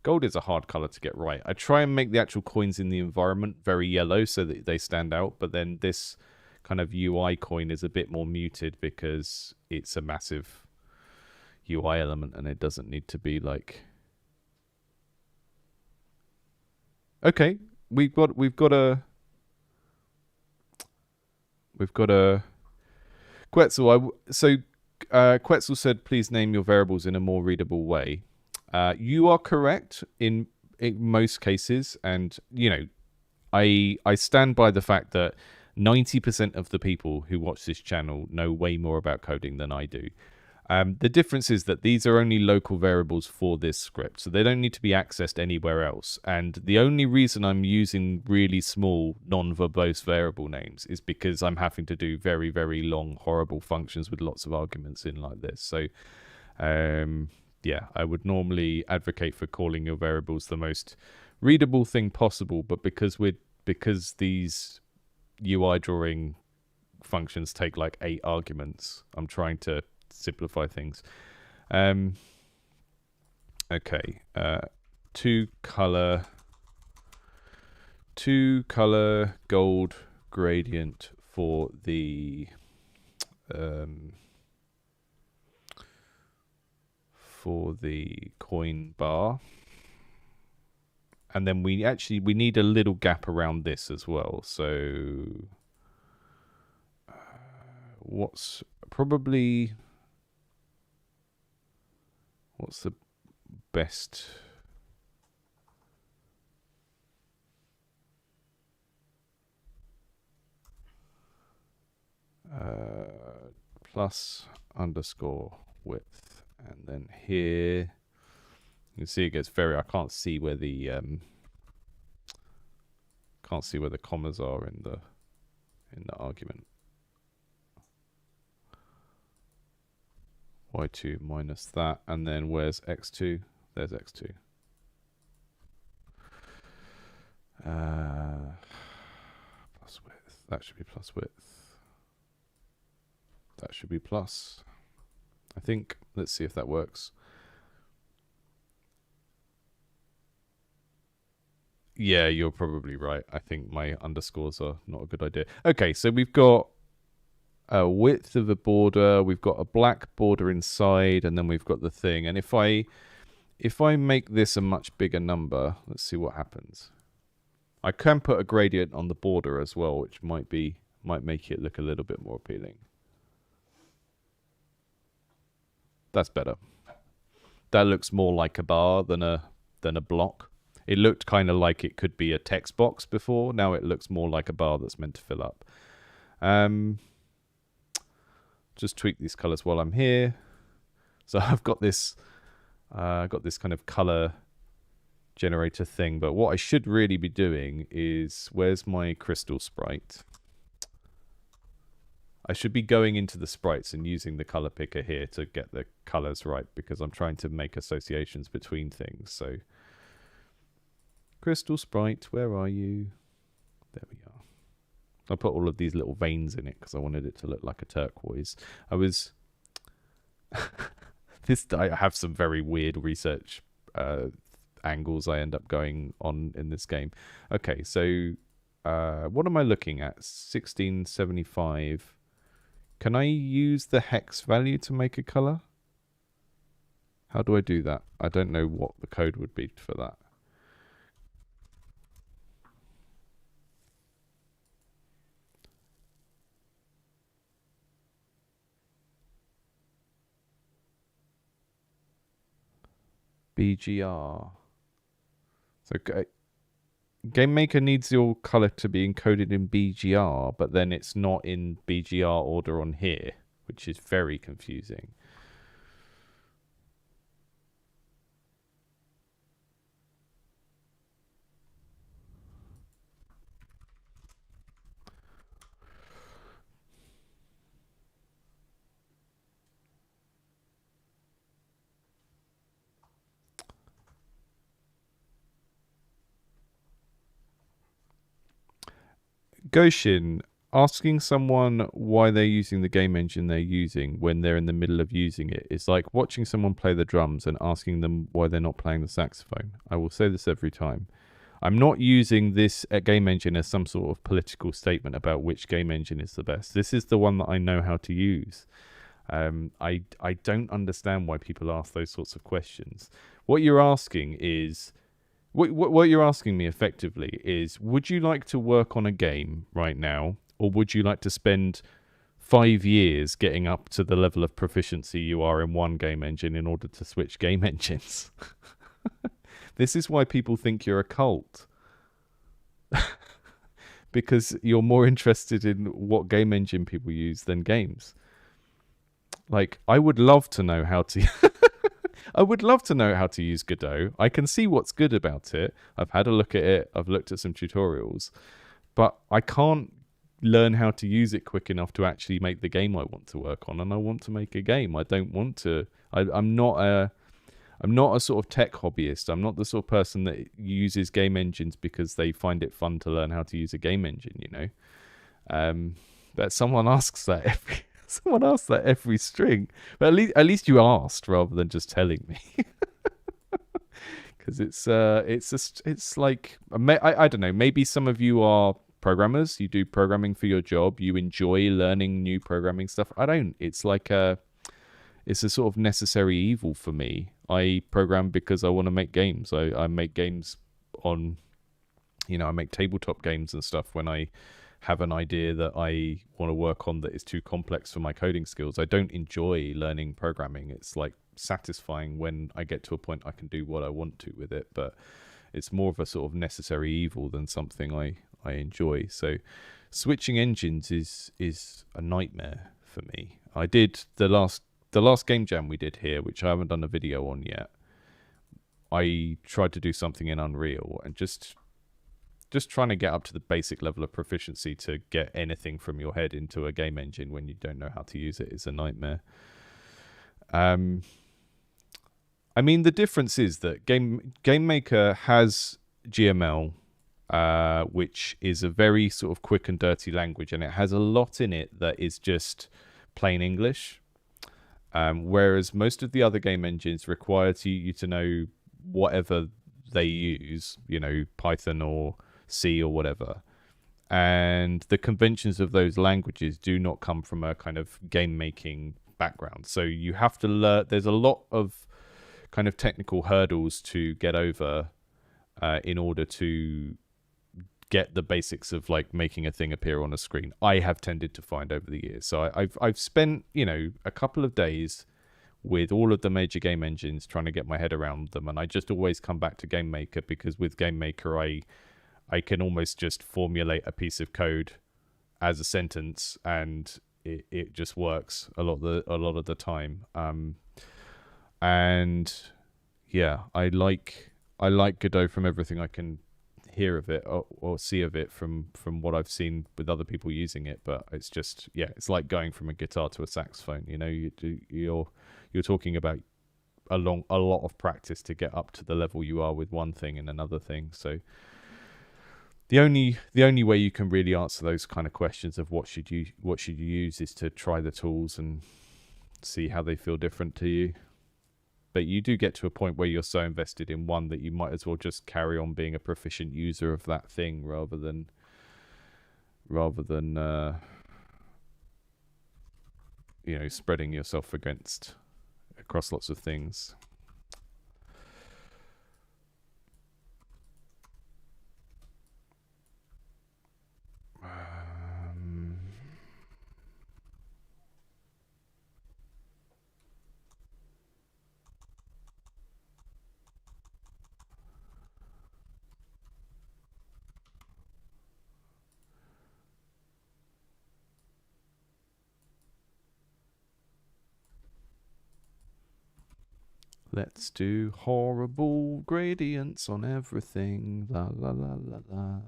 Speaker 1: Gold is a hard color to get right. I try and make the actual coins in the environment very yellow so that they stand out. But then this kind of UI coin is a bit more muted because it's a massive UI element and it doesn't need to be like... Okay, we've got a Quetzal. Quetzal said, please name your variables in a more readable way. You are correct in most cases, and you know, I stand by the fact that 90% of the people who watch this channel know way more about coding than I do. The difference is that these are only local variables for this script, so they don't need to be accessed anywhere else. And the only reason I'm using really small, non-verbose variable names is because I'm having to do very, very long, horrible functions with lots of arguments in like this. So, yeah, I would normally advocate for calling your variables the most readable thing possible, but because these UI drawing functions take like 8 arguments, I'm trying to simplify things. Okay, two color gold gradient for the coin bar, and then we need a little gap around this as well. So what's the best? Plus underscore width, and then here you can see it gets very... I can't see where the commas are in the argument. Y2 minus that, and then where's x2? There's x2. Plus width. That should be plus width. That should be plus, I think. Let's see if that works. Yeah, you're probably right. I think my underscores are not a good idea. Okay, so we've got a width of a border, we've got a black border inside, and then we've got the thing. And if I make this a much bigger number, let's see what happens. I can put a gradient on the border as well, which might make it look a little bit more appealing. That's better. That looks more like a bar than a block. It looked kind of like it could be a text box before. Now it looks more like a bar that's meant to fill up. Just tweak these colors while I'm here. So I've got this kind of color generator thing, but what I should really be doing is, where's my crystal sprite? I should be going into the sprites and using the color picker here to get the colors right, because I'm trying to make associations between things. So crystal sprite, where are you? There we are. I put all of these little veins in it because I wanted it to look like a turquoise. I have some very weird research angles I end up going on in this game. Okay, so what am I looking at? 1675. Can I use the hex value to make a color? How do I do that? I don't know what the code would be for that. BGR. So GameMaker needs your color to be encoded in BGR, but then it's not in BGR order on here, which is very confusing. Goshin, asking someone why they're using the game engine they're using when they're in the middle of using it is like watching someone play the drums and asking them why they're not playing the saxophone. I will say this every time. I'm not using this game engine as some sort of political statement about which game engine is the best. This is the one that I know how to use. I don't understand why people ask those sorts of questions. What you're asking is what you're asking me effectively is, would you like to work on a game right now, or would you like to spend 5 years getting up to the level of proficiency you are in one game engine in order to switch game engines? This is why people think you're a cult. Because you're more interested in what game engine people use than games. Like, I would love to know how to I would love to know how to use Godot. I can see what's good about it. I've had a look at it. I've looked at some tutorials, but I can't learn how to use it quick enough to actually make the game I want to work on. And I want to make a game. I don't want to. I'm not a sort of tech hobbyist. I'm not the sort of person that uses game engines because they find it fun to learn how to use a game engine. You know, but someone asks that every string. But at least you asked rather than just telling me. Because it's like I don't know. Maybe some of you are programmers. You do programming for your job. You enjoy learning new programming stuff. I don't. It's a sort of necessary evil for me. I program because I want to make games. I make games on, I make tabletop games and stuff when I have an idea that I want to work on that is too complex for my coding skills. I don't enjoy learning programming. It's like satisfying when I get to a point I can do what I want to with it, but it's more of a sort of necessary evil than something I enjoy. So switching engines is a nightmare for me. I did the last game jam we did here, which I haven't done a video on yet. I tried to do something in Unreal and just trying to get up to the basic level of proficiency to get anything from your head into a game engine when you don't know how to use it is a nightmare. I mean, the difference is that GameMaker has GML, which is a very sort of quick and dirty language, and it has a lot in it that is just plain English. Whereas most of the other game engines require you to know whatever they use, Python or C or whatever. And the conventions of those languages do not come from a kind of game making background. So you have to learn, there's a lot of kind of technical hurdles to get over in order to get the basics of like making a thing appear on a screen. I have tended to find over the years. So I've spent, a couple of days with all of the major game engines trying to get my head around them, and I just always come back to GameMaker because with GameMaker I can almost just formulate a piece of code as a sentence and it just works a lot of the time. And yeah, I like Godot from everything I can hear of it or see of it from what I've seen with other people using it. But it's just, it's like going from a guitar to a saxophone. You're talking about a lot of practice to get up to the level you are with one thing and another thing. So the only way you can really answer those kind of questions of what should you use is to try the tools and see how they feel different to you. But you do get to a point where you're so invested in one that you might as well just carry on being a proficient user of that thing rather than spreading yourself across lots of things. Let's do horrible gradients on everything. La la la la la.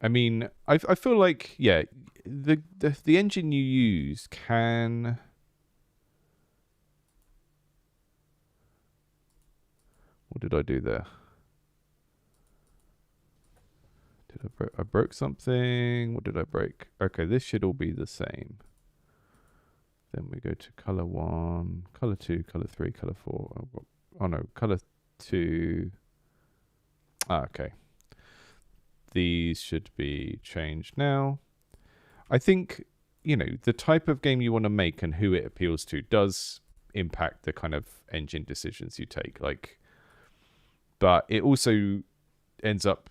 Speaker 1: I mean, I feel like the engine you use can What did I do there? I broke something. What did I break? Okay, this should all be the same. Then we go to color 1, color 2, color 3, color 4. Oh no, color 2. Okay. These should be changed now. I think, the type of game you want to make and who it appeals to does impact the kind of engine decisions you take. But it also ends up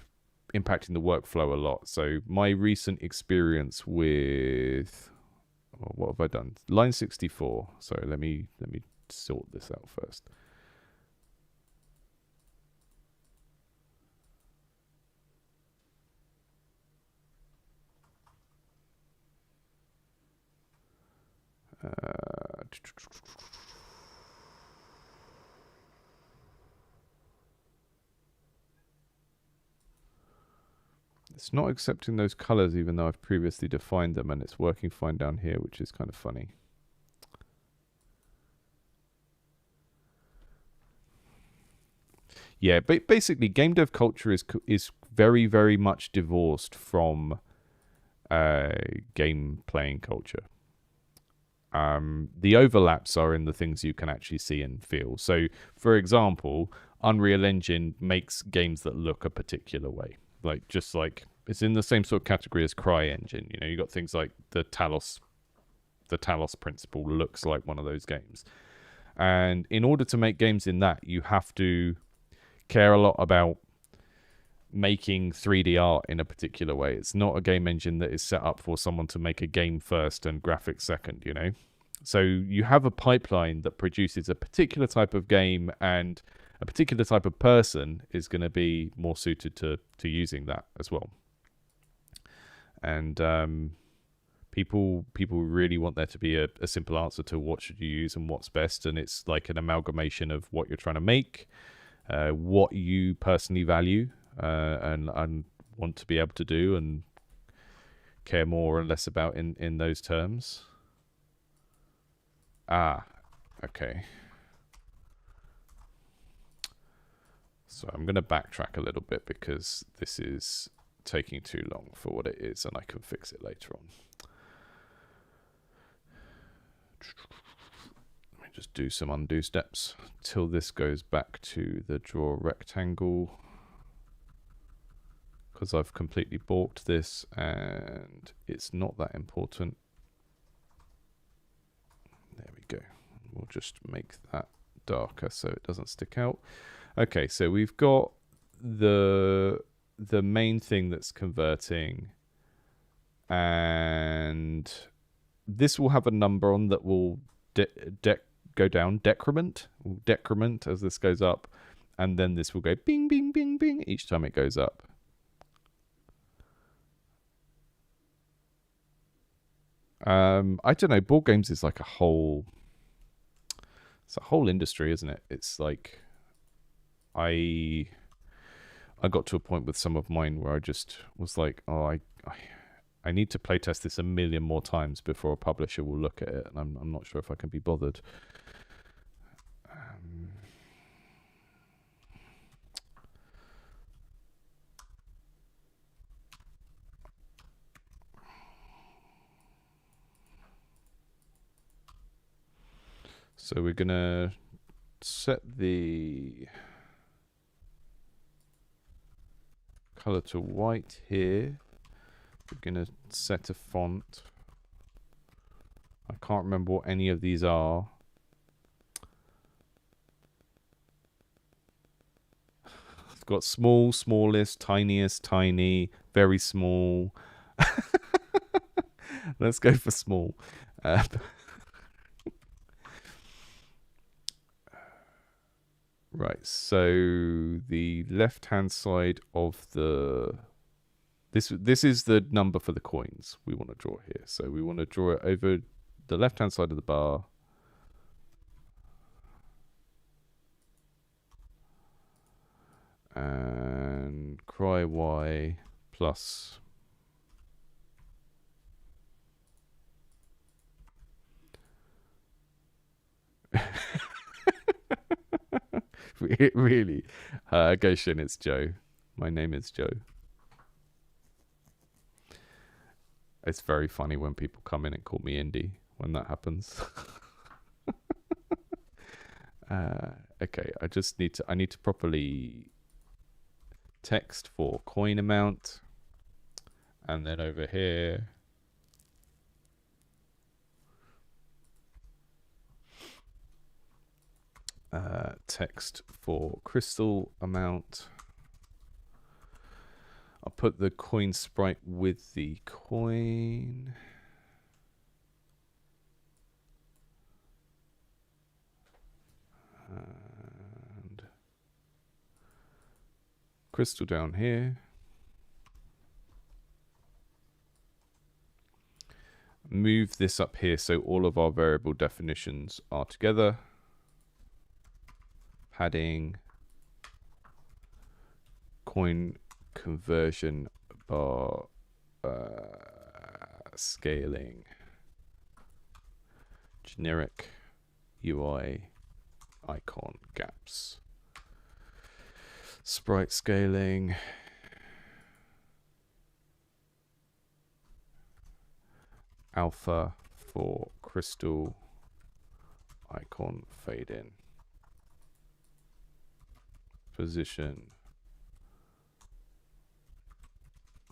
Speaker 1: impacting the workflow a lot. So my recent experience with, what have I done? Line 64. Sorry, let me sort this out first. It's not accepting those colors even though I've previously defined them, and it's working fine down here, which is kind of funny. Yeah, but basically game dev culture is very, very much divorced from game playing culture. The overlaps are in the things you can actually see and feel. So, for example, Unreal Engine makes games that look a particular way. Just like it's in the same sort of category as CryEngine. You got things like the Talos principle looks like one of those games. And in order to make games in that, you have to care a lot about making 3D art in a particular way. It's not a game engine that is set up for someone to make a game first and graphics second, So you have a pipeline that produces a particular type of game, and a particular type of person is going to be more suited to using that as well. And people really want there to be a simple answer to what should you use and what's best, and it's like an amalgamation of what you're trying to make, what you personally value, and want to be able to do and care more or less about in those terms. Okay. So I'm going to backtrack a little bit because this is taking too long for what it is, and I can fix it later on. Let me just do some undo steps till this goes back to the draw rectangle, because I've completely balked this and it's not that important. There we go. We'll just make that darker so it doesn't stick out. Okay, so we've got the main thing that's converting, and this will have a number on that will go down, decrement as this goes up, and then this will go bing, bing, bing, bing each time it goes up. I don't know, board games is like it's a whole industry, isn't it? It's like I got to a point with some of mine where I just was like, oh, I need to playtest this a million more times before a publisher will look at it, and I'm not sure if I can be bothered. So we're gonna set the color to white here. We're gonna set a font. I can't remember what any of these are. I've got small, smallest, tiniest, tiny, very small. Let's go for small. Right, so the left-hand side of this is the number for the coins we want to draw here. So we want to draw it over the left-hand side of the bar. And cry Y plus Really. Goshen, it's Joe. My name is Joe. It's very funny when people come in and call me Indy when that happens. Okay, I need to properly text for coin amount, and then over here text for crystal amount. I'll put the coin sprite with the coin. And crystal down here. Move this up here so all of our variable definitions are together. Padding, coin conversion bar, scaling, generic UI icon gaps, sprite scaling, alpha for crystal icon fade in, position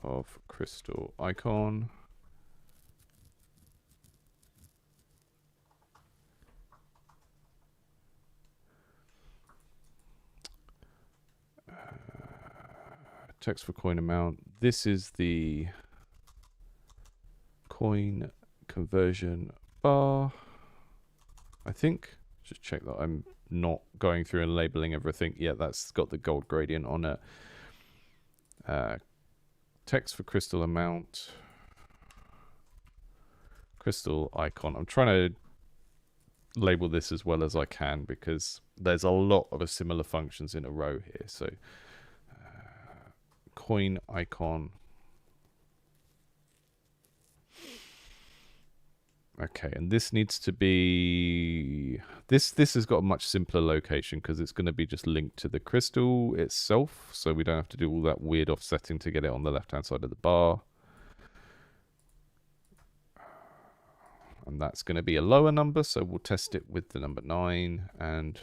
Speaker 1: of crystal icon, text for coin amount. This is the coin conversion bar. I think, just check that I'm not going through and labeling everything. Yeah, that's got the gold gradient on it. Text for crystal amount, crystal icon. I'm trying to label this as well as I can because there's a lot of similar functions in a row here. So coin icon. Okay, and this needs to be this has got a much simpler location because it's going to be just linked to the crystal itself, so we don't have to do all that weird offsetting to get it on the left hand side of the bar. And that's going to be a lower number, so we'll test it with the number 9, and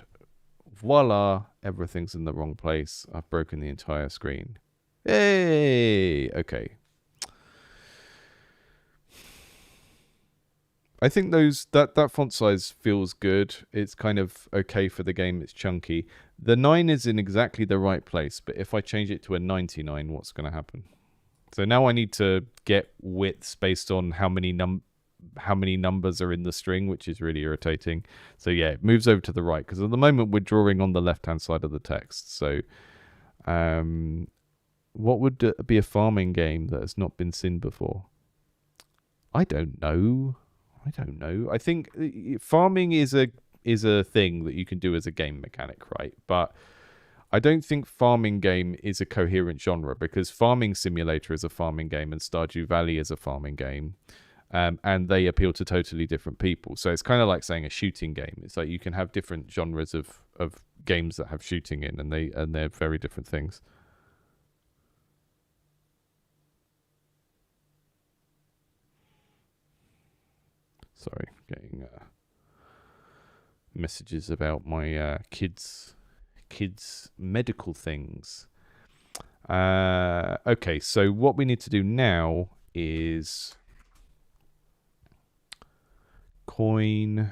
Speaker 1: voila, everything's in the wrong place. I've broken the entire screen. Hey, okay. I think that font size feels good. It's kind of okay for the game. It's chunky. The 9 is in exactly the right place, but if I change it to a 99, what's going to happen? So now I need to get widths based on how many numbers are in the string, which is really irritating. So yeah, it moves over to the right because at the moment we're drawing on the left-hand side of the text. So what would be a farming game that has not been seen before? I don't know. I think farming is a thing that you can do as a game mechanic, right? But I don't think farming game is a coherent genre because Farming Simulator is a farming game and Stardew Valley is a farming game, and they appeal to totally different people. So it's kind of like saying a shooting game. It's like you can have different genres of games that have shooting in, and they're very different things. Sorry, getting messages about my kids' medical things. Okay, so what we need to do now is coin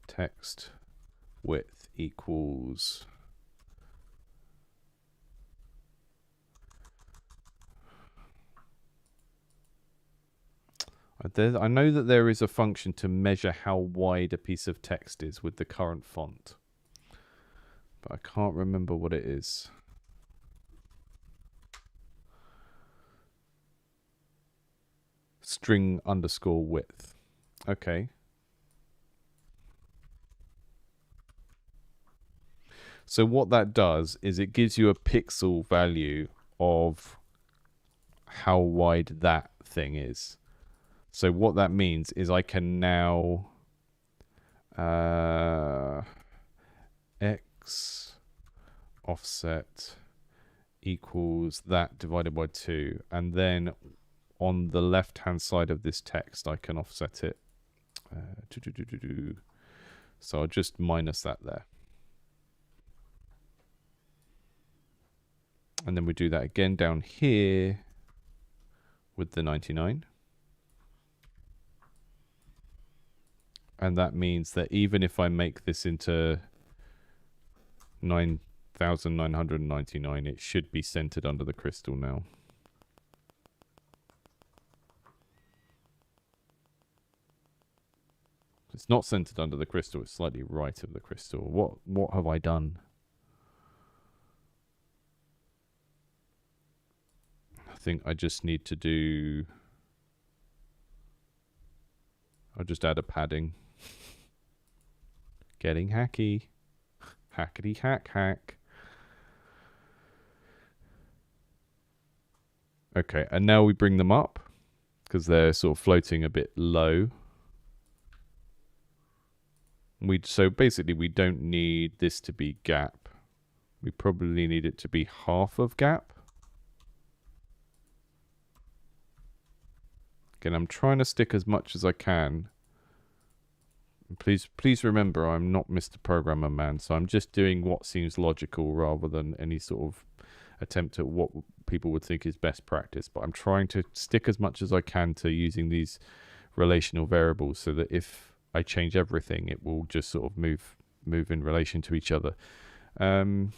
Speaker 1: text width equals I know that there is a function to measure how wide a piece of text is with the current font, but I can't remember what it is. String underscore width. Okay. So what that does is it gives you a pixel value of how wide that thing is. So what that means is I can now x offset equals that divided by 2, and then on the left hand side of this text I can offset it. So I'll just minus that there. And then we do that again down here with the 99. And that means that even if I make this into 9,999, it should be centered under the crystal now. It's not centered under the crystal, it's slightly right of the crystal. What have I done? I think I just need to do... I'll just add a padding. Getting hacky. Hackety hack hack. Okay, and now we bring them up because they're sort of floating a bit low. So basically we don't need this to be gap. We probably need it to be half of gap. Again, I'm trying to stick as much as I can. Please remember, I'm not Mr. Programmer Man, so I'm just doing what seems logical rather than any sort of attempt at what people would think is best practice. But I'm trying to stick as much as I can to using these relational variables so that if I change everything, it will just sort of move in relation to each other. Hang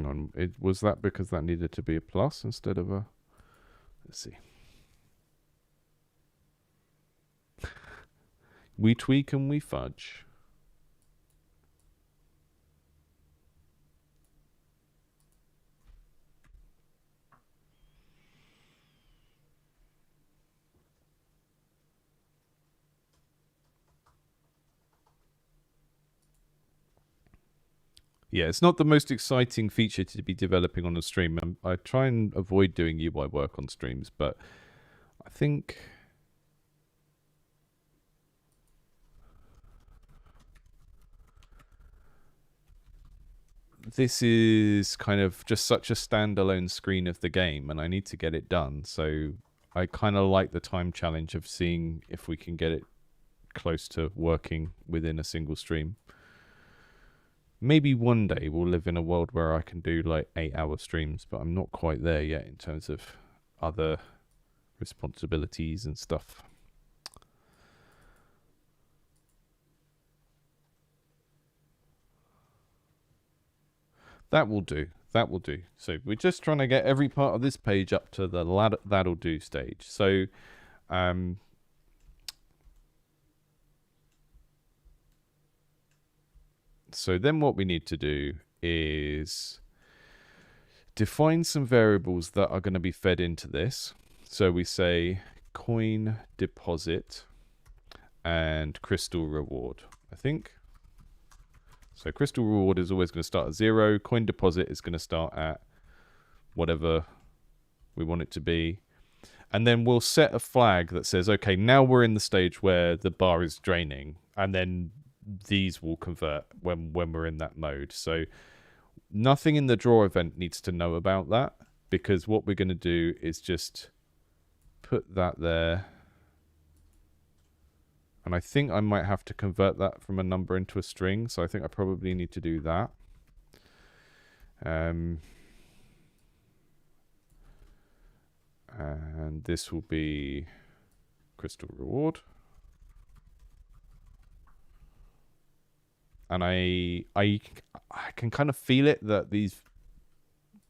Speaker 1: on, was that because that needed to be a plus instead of a... Let's see. We tweak and we fudge. Yeah, it's not the most exciting feature to be developing on a stream. I try and avoid doing UI work on streams, but I think this is kind of just such a standalone screen of the game, and I need to get it done. So I kind of like the time challenge of seeing if we can get it close to working within a single stream. Maybe one day we'll live in a world where I can do like 8-hour streams, but I'm not quite there yet in terms of other responsibilities and stuff. That will do. That will do. So we're just trying to get every part of this page up to the that'll do stage. So so then what we need to do is define some variables that are going to be fed into this. So we say coin deposit and crystal reward, I think. So crystal reward is always going to start at 0. Coin deposit is going to start at whatever we want it to be. And then we'll set a flag that says, okay, now we're in the stage where the bar is draining. And then these will convert when we're in that mode. So nothing in the draw event needs to know about that, because what we're going to do is just put that there. And I think I might have to convert that from a number into a string, so I think I probably need to do that. And this will be crystal reward. And I can kind of feel it that these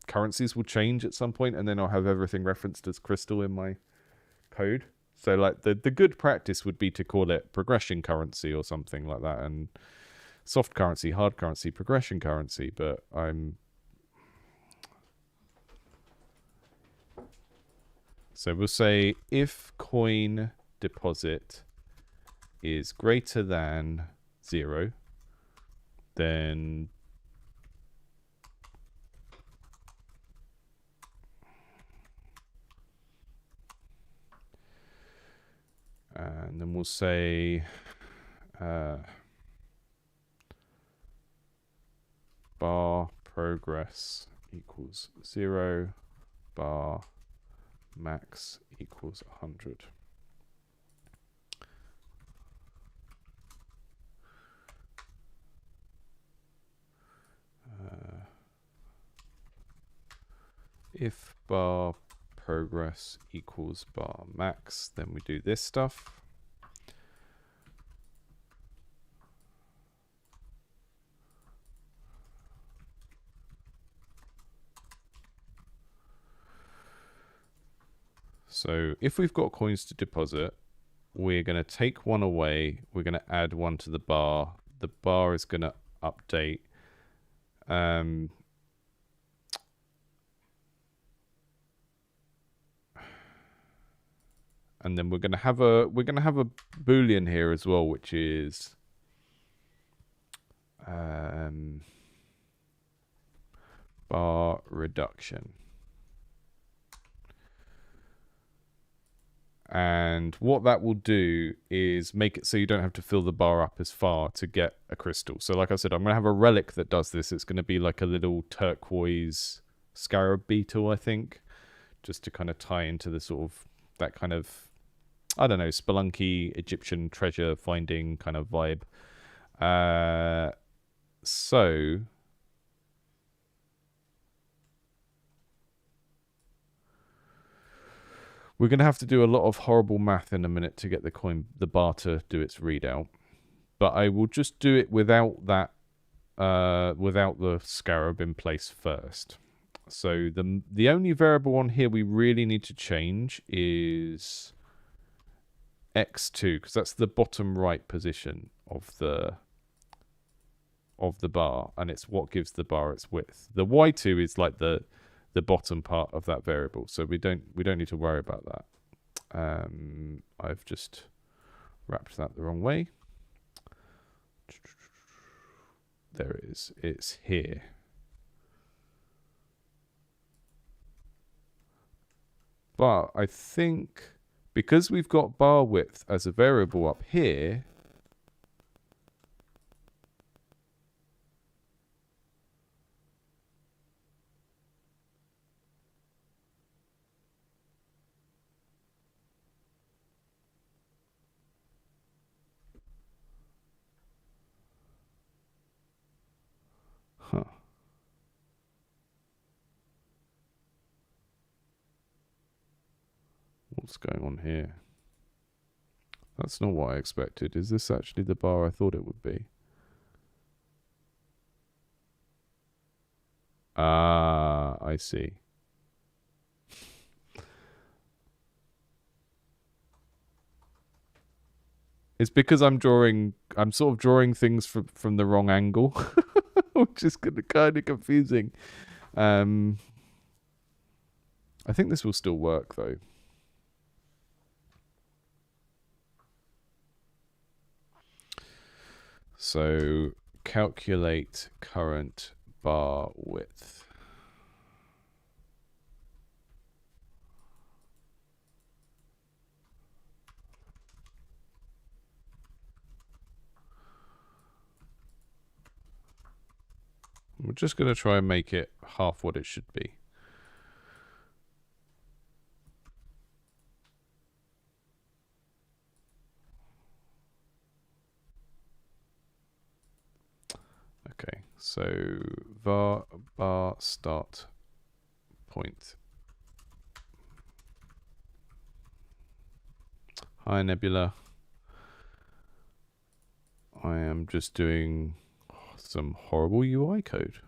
Speaker 1: currencies will change at some point, and then I'll have everything referenced as crystal in my code. So like the good practice would be to call it progression currency or something like that, and soft currency, hard currency, progression currency. But so we'll say if coin deposit is greater than 0, then And then we'll say bar progress equals 0, bar max equals 100. If bar progress equals bar max, then we do this stuff. So if we've got coins to deposit, we're going to take one away. We're going to add one to the bar. The bar is going to update. And then we're going to have a boolean here as well, which is bar reduction. And what that will do is make it so you don't have to fill the bar up as far to get a crystal. So like I said, I'm going to have a relic that does this. It's going to be like a little turquoise scarab beetle, I think, just to kind of tie into the sort of that kind of, I don't know, spelunky Egyptian treasure finding kind of vibe. So we're going to have to do a lot of horrible math in a minute to get the bar to do its readout. But I will just do it without that, without the scarab in place first. So the only variable on here we really need to change is x2, because that's the bottom right position of the bar, and it's what gives the bar its width. The y2 is like the bottom part of that variable, so we don't need to worry about that. I've just wrapped that the wrong way. There it is. It's here. But I think because we've got bar width as a variable up here, huh. What's going on here? That's not what I expected. Is this actually the bar I thought it would be? Ah, I see. It's because I'm sort of drawing things from the wrong angle, which is kind of confusing. I think this will still work though. So calculate current bar width. We're just going to try and make it half what it should be. Okay, so var bar start point. Hi Nebula. I am just doing some horrible UI code.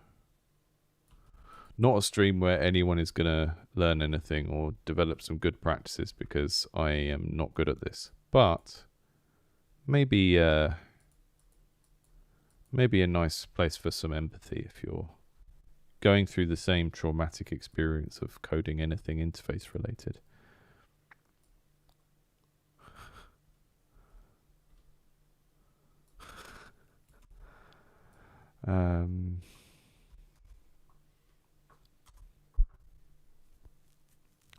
Speaker 1: Not a stream where anyone is going to learn anything or develop some good practices, because I am not good at this. But maybe maybe a nice place for some empathy if you're going through the same traumatic experience of coding anything interface related.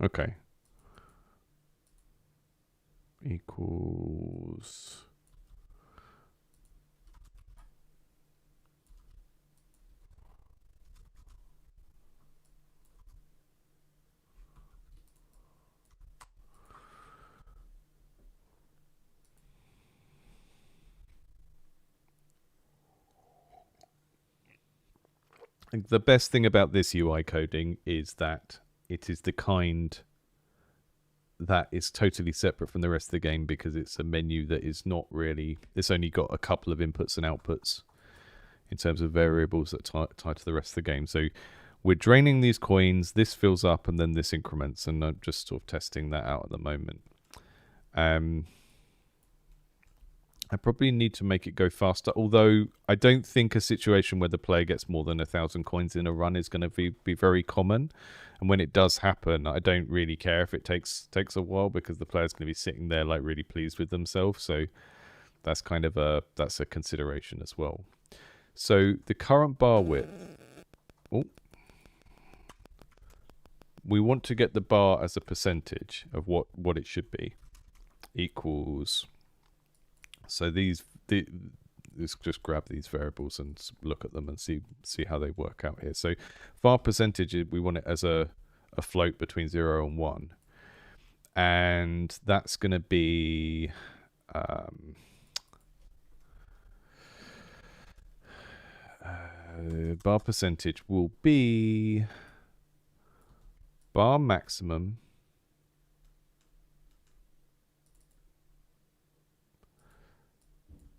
Speaker 1: Okay. equals the best thing about this UI coding is that it is the kind that is totally separate from the rest of the game, because it's a menu that is not really, it's only got a couple of inputs and outputs in terms of variables that tie to the rest of the game. So we're draining these coins, this fills up, and then this increments, and I'm just sort of testing that out at the moment. I probably need to make it go faster, although I don't think a situation where the player gets more than 1,000 coins in a run is going to be very common. And when it does happen, I don't really care if it takes a while, because the player's going to be sitting there like really pleased with themselves. So that's kind of that's a consideration as well. So the current bar width, we want to get the bar as a percentage of what it should be, equals. So let's just grab these variables and look at them and see how they work out here. So var percentage, we want it as a float between 0 and 1. And that's going to be bar percentage will be bar maximum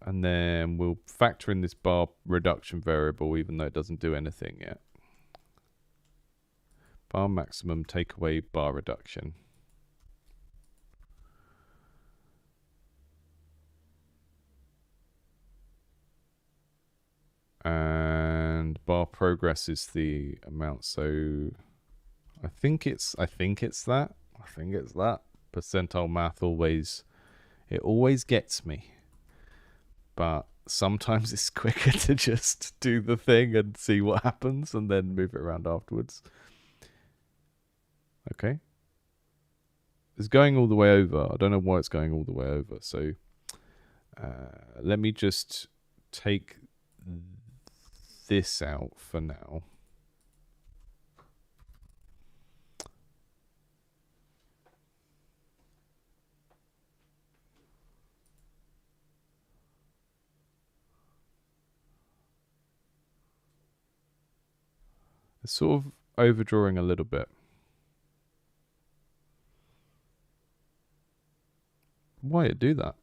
Speaker 1: and then we'll factor in this bar reduction variable, even though it doesn't do anything yet. Bar maximum, take away bar reduction. And bar progress is the amount. So I think it's that. I think it's that. Percentile math always gets me. But sometimes it's quicker to just do the thing and see what happens and then move it around afterwards. Okay. It's going all the way over. I don't know why it's going all the way over. So let me just take this out for now. It's sort of overdrawing a little bit. Why it do that?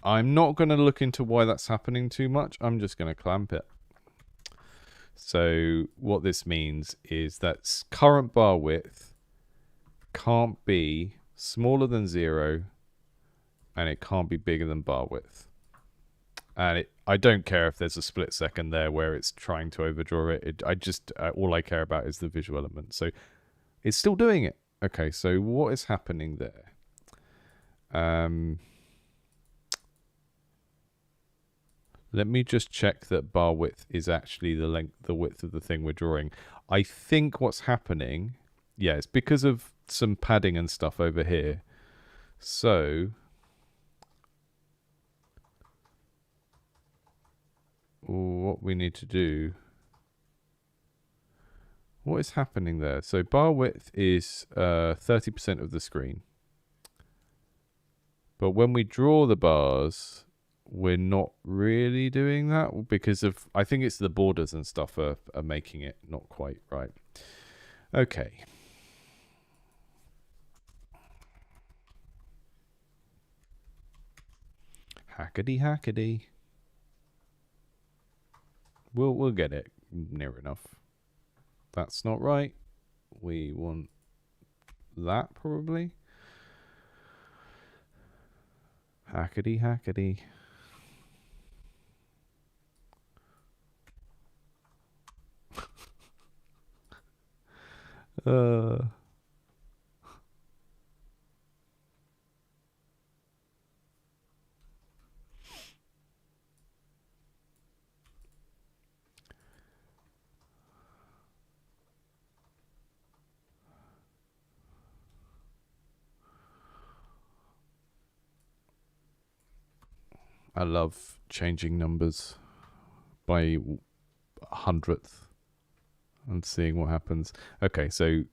Speaker 1: I'm not going to look into why that's happening too much. I'm just going to clamp it. So what this means is that current bar width can't be smaller than 0, and it can't be bigger than bar width. And I don't care if there's a split second there where it's trying to overdraw it. I just all I care about is the visual element. So it's still doing it. Okay, so what is happening there? Let me just check that bar width is actually the width of the thing we're drawing. I think what's happening, yeah, it's because of some padding and stuff over here. So what we need to do, what is happening there? So bar width is 30% of the screen. But when we draw the bars, we're not really doing that because of, I think it's the borders and stuff are making it not quite right. Okay. Hackety. We'll get it near enough. That's not right. We want that probably. Hackety. I love changing numbers by hundredth and seeing what happens. Okay, so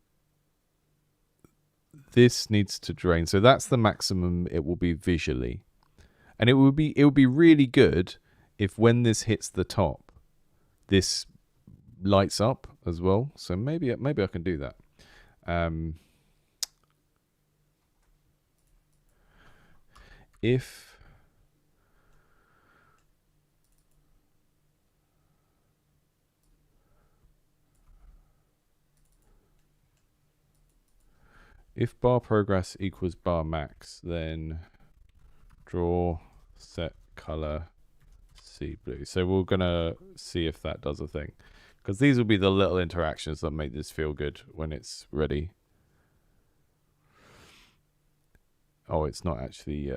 Speaker 1: this needs to drain. So that's the maximum it will be visually. And it would be really good if when this hits the top, this lights up as well. So maybe I can do that. If bar progress equals bar max, then draw set color C blue. So we're gonna see if that does a thing, because these will be the little interactions that make this feel good when it's ready. Oh, it's not actually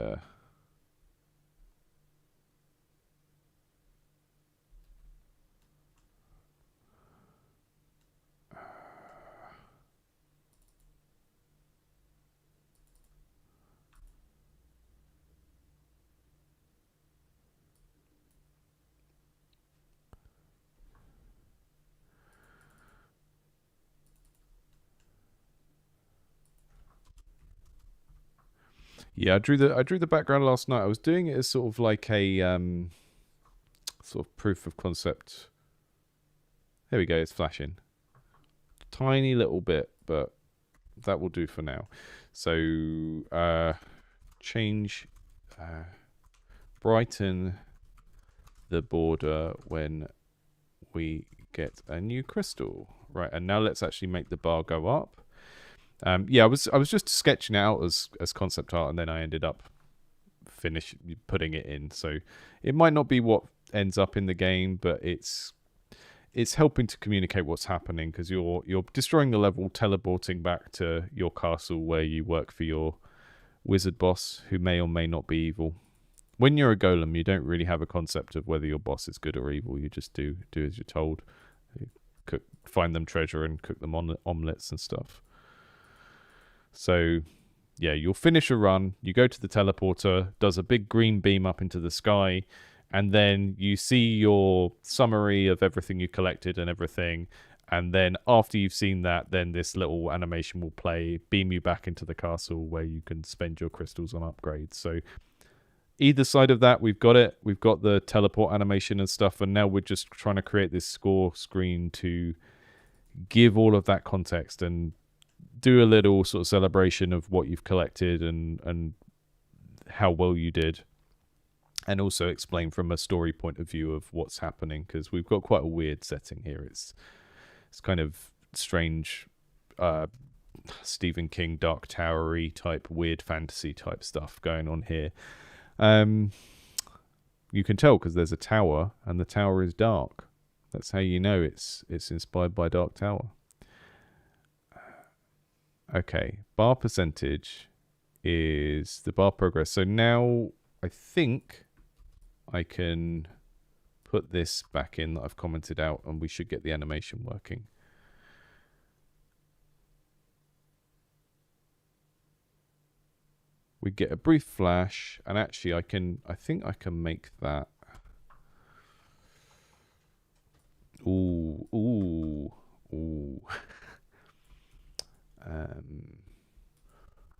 Speaker 1: yeah, I drew the background last night. I was doing it as sort of like a sort of proof of concept. There we go, it's flashing. Tiny little bit, but that will do for now. So change brighten the border when we get a new crystal. Right, and now let's actually make the bar go up. Yeah, I was just sketching it out as concept art, and then I ended up putting it in. So it might not be what ends up in the game, but it's helping to communicate what's happening, because you're destroying the level, teleporting back to your castle where you work for your wizard boss, who may or may not be evil. When you're a golem, you don't really have a concept of whether your boss is good or evil. You just do as you're told. You find them treasure and cook them on omelets and stuff. So, yeah, you'll finish a run, you go to the teleporter, does a big green beam up into the sky, and then you see your summary of everything you collected and everything, and then after you've seen that, then this little animation will play, beam you back into the castle where you can spend your crystals on upgrades. So either side of that, we've got it. We've got the teleport animation and stuff, and now we're just trying to create this score screen to give all of that context and do a little sort of celebration of what you've collected and how well you did, and also explain from a story point of view of what's happening, because we've got quite a weird setting here. It's kind of strange, Stephen King Dark Tower-y type weird fantasy type stuff going on here. You can tell because there's a tower and the tower is dark. That's how you know it's inspired by Dark Tower. Okay, bar percentage is the bar progress. So now I think I can put this back in that I've commented out, and we should get the animation working. We get a brief flash, and actually I think I can make that. Ooh.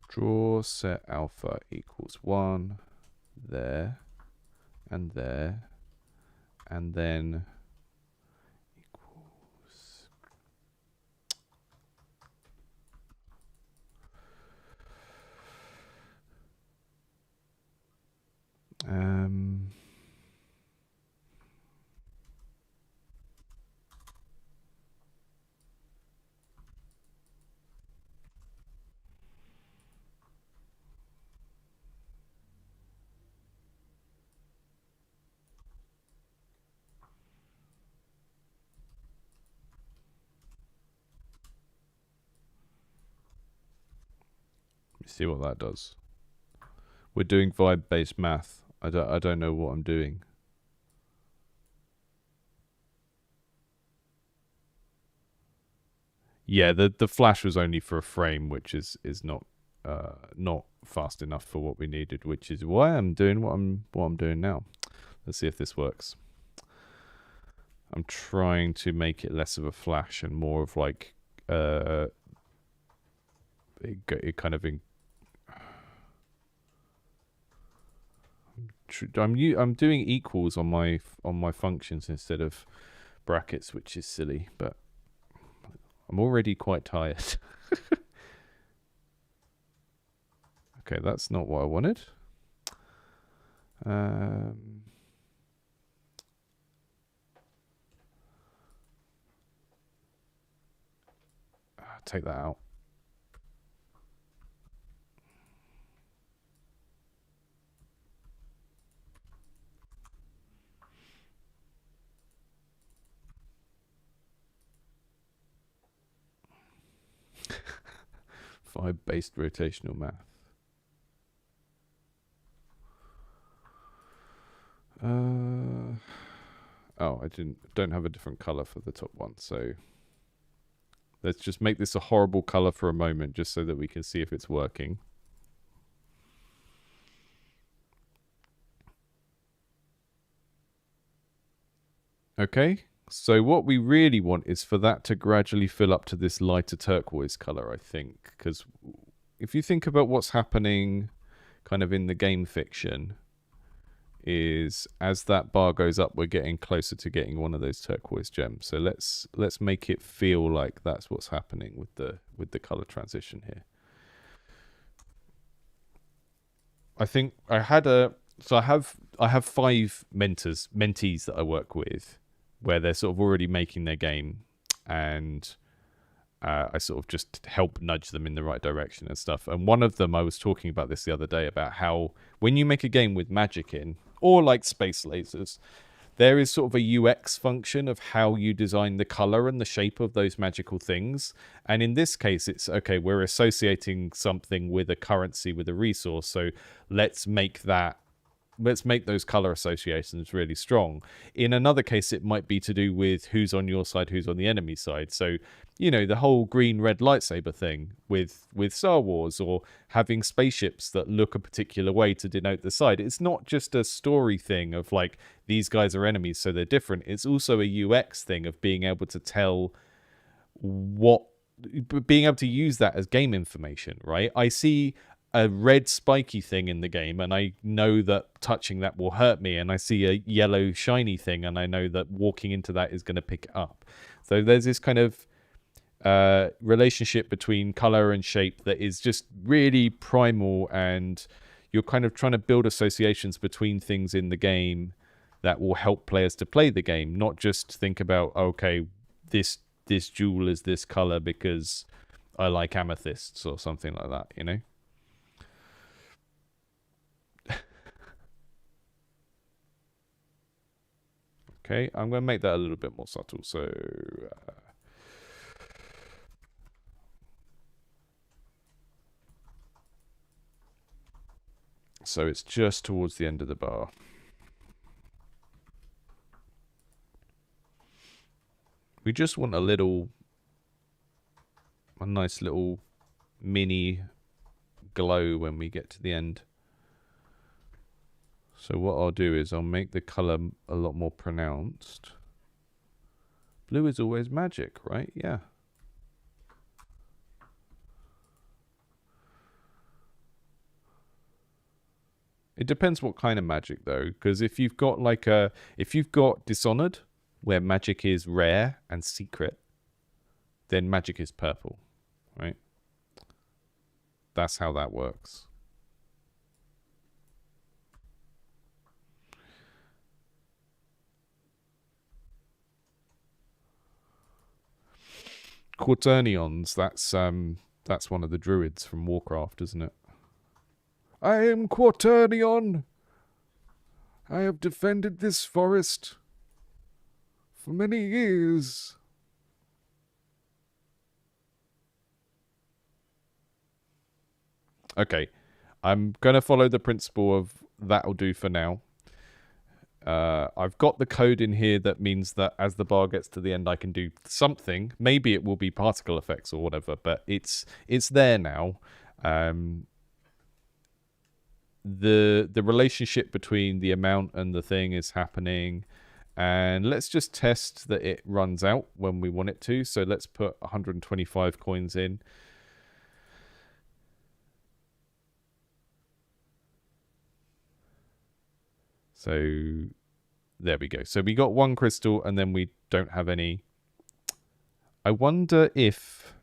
Speaker 1: Draw set alpha equals 1 there and there, and then equals see what that does. We're doing vibe-based math. I don't know what I'm doing. Yeah, the flash was only for a frame, which is not fast enough for what we needed, which is why I'm doing what I'm doing now. Let's see if this works. I'm trying to make it less of a flash and more of like it kind of I'm doing equals on my functions instead of brackets, which is silly, but I'm already quite tired. Okay, that's not what I wanted. Take that out. Phi-based rotational math. Oh, I don't have a different color for the top one, so let's just make this a horrible color for a moment just so that we can see if it's working. Okay, so what we really want is for that to gradually fill up to this lighter turquoise color, I think, because if you think about what's happening kind of in the game fiction, is as that bar goes up, we're getting closer to getting one of those turquoise gems. So let's make it feel like that's what's happening with the color transition here. I think I have 5 mentees that I work with, where they're sort of already making their game, and I sort of just help nudge them in the right direction and stuff. And one of them, I was talking about this the other day, about how when you make a game with magic in, or like space lasers, there is sort of a UX function of how you design the color and the shape of those magical things. And in this case, it's okay, we're associating something with a currency, with a resource. So let's make those color associations really strong. In another case, it might be to do with who's on your side, who's on the enemy side. So, you know, the whole green-red lightsaber thing with Star Wars, or having spaceships that look a particular way to denote the side. It's not just a story thing of like, these guys are enemies, so they're different. It's also a UX thing of being able to tell being able to use that as game information, right? I see a red spiky thing in the game, and I know that touching that will hurt me, and I see a yellow shiny thing, and I know that walking into that is going to pick it up. So there's this kind of relationship between color and shape that is just really primal, and you're kind of trying to build associations between things in the game that will help players to play the game, not just think about, okay, this jewel is this color because I like amethysts or something like that, you know? Okay, I'm going to make that a little bit more subtle. So it's just towards the end of the bar. We just want a nice little mini glow when we get to the end. So what I'll do is I'll make the color a lot more pronounced. Blue is always magic, right? Yeah. It depends what kind of magic though, because if you've got Dishonored, where magic is rare and secret, then magic is purple, right? That's how that works. Quaternions, that's one of the druids from Warcraft, isn't it? I am Quaternion. I have defended this forest for many years. Okay, I'm going to follow the principle of that'll do for now. I've got the code in here that means that as the bar gets to the end, I can do something. Maybe it will be particle effects or whatever, but it's there now. the relationship between the amount and the thing is happening. And let's just test that it runs out when we want it to. So let's put 125 coins in. So there we go. So we got one crystal and then we don't have any. I wonder if...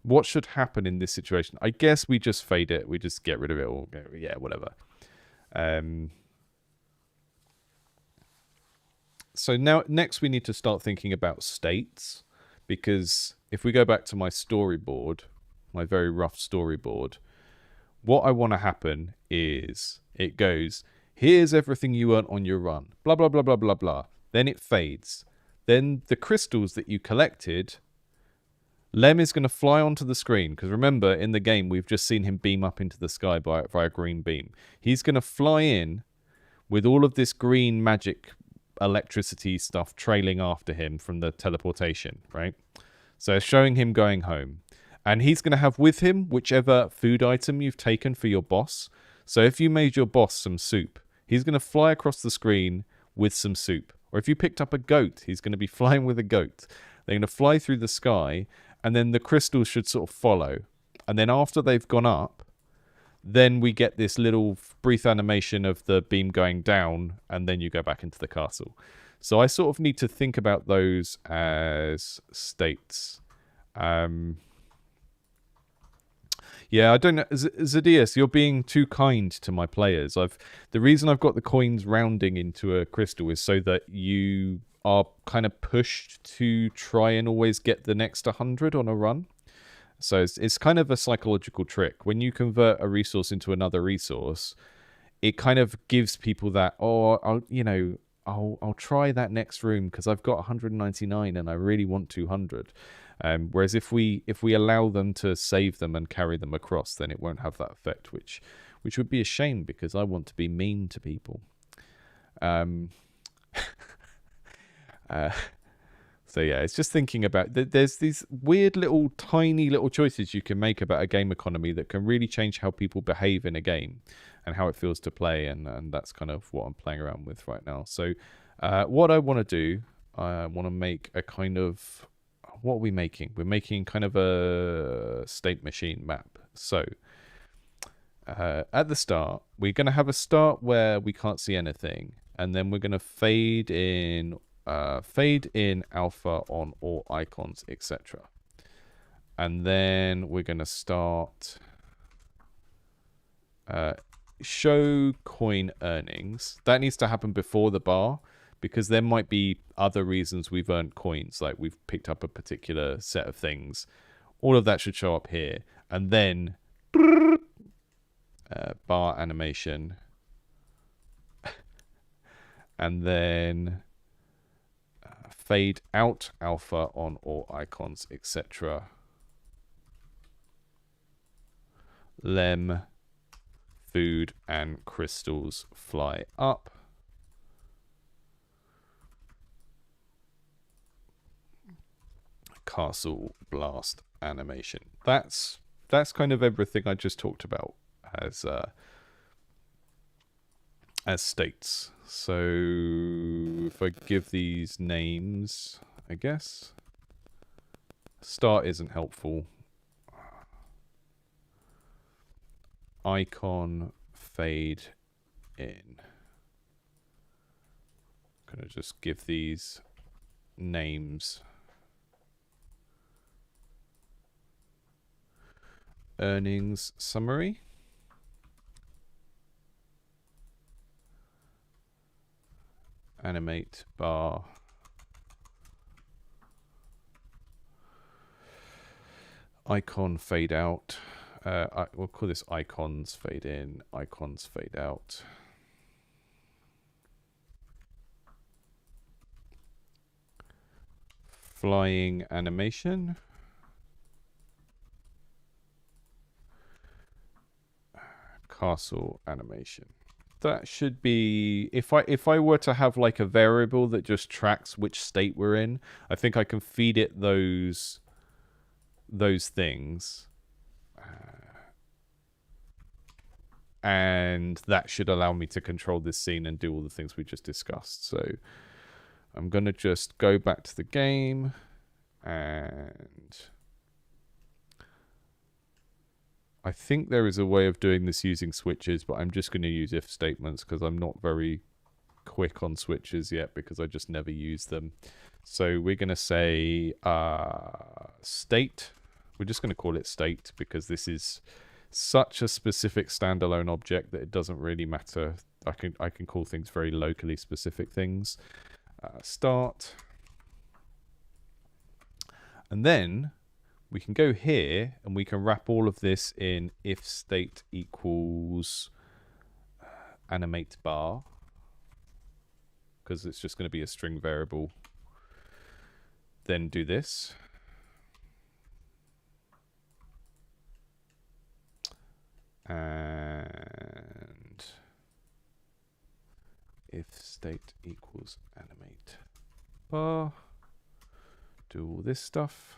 Speaker 1: what should happen in this situation? I guess we just fade it. We just get rid of it or go, yeah, whatever. So now, next we need to start thinking about states, because if we go back to my storyboard, my very rough storyboard, what I want to happen is it goes, here's everything you earned on your run, blah, blah, blah, blah, blah, blah. Then it fades. Then the crystals that you collected, Lem is going to fly onto the screen, because remember, in the game, we've just seen him beam up into the sky via green beam. He's going to fly in with all of this green magic electricity stuff trailing after him from the teleportation, right? So showing him going home. And he's going to have with him whichever food item you've taken for your boss. So if you made your boss some soup, he's going to fly across the screen with some soup. Or if you picked up a goat, he's going to be flying with a goat. They're going to fly through the sky, and then the crystals should sort of follow. And then after they've gone up, then we get this little brief animation of the beam going down, and then you go back into the castle. So I sort of need to think about those as states. Yeah, I don't know. Zadius, you're being too kind to my players. The reason I've got the coins rounding into a crystal is so that you are kind of pushed to try and always get the next 100 on a run. So it's kind of a psychological trick. When you convert a resource into another resource, it kind of gives people that, oh, I'll try that next room because I've got 199 and I really want 200. Whereas if we allow them to save them and carry them across, then it won't have that effect, which would be a shame because I want to be mean to people. So yeah, it's just thinking about, there's these weird little tiny little choices you can make about a game economy that can really change how people behave in a game and how it feels to play, and that's kind of what I'm playing around with right now. So what I want to do, I want to make a kind of, what are we making? We're making kind of a state machine map. So at the start, we're going to have a start where we can't see anything, and then we're going to fade in alpha on all icons, etc. And then we're going to start show coin earnings. That needs to happen before the bar, because there might be other reasons we've earned coins, like we've picked up a particular set of things. All of that should show up here. And then bar animation. And then fade out alpha on all icons, etc. Lem, food, and crystals fly up. Castle blast animation. That's kind of everything I just talked about as states. So if I give these names, I guess start isn't helpful. Icon fade in. I'm gonna just give these names. Earnings summary. Animate bar. Icon fade out. We'll call this icons fade in, icons fade out. Flying animation. Castle animation. That should be, if I were to have like a variable that just tracks which state we're in, I think I can feed it those things. and that should allow me to control this scene and do all the things we just discussed. So I'm going to just go back to the game, and I think there is a way of doing this using switches, but I'm just going to use if statements because I'm not very quick on switches yet because I just never use them. So we're going to say state. We're just going to call it state because this is such a specific standalone object that it doesn't really matter. I can call things very locally specific things. Start. And then we can go here and we can wrap all of this in if state equals animate bar, because it's just going to be a string variable. Then do this. And if state equals animate bar, do all this stuff.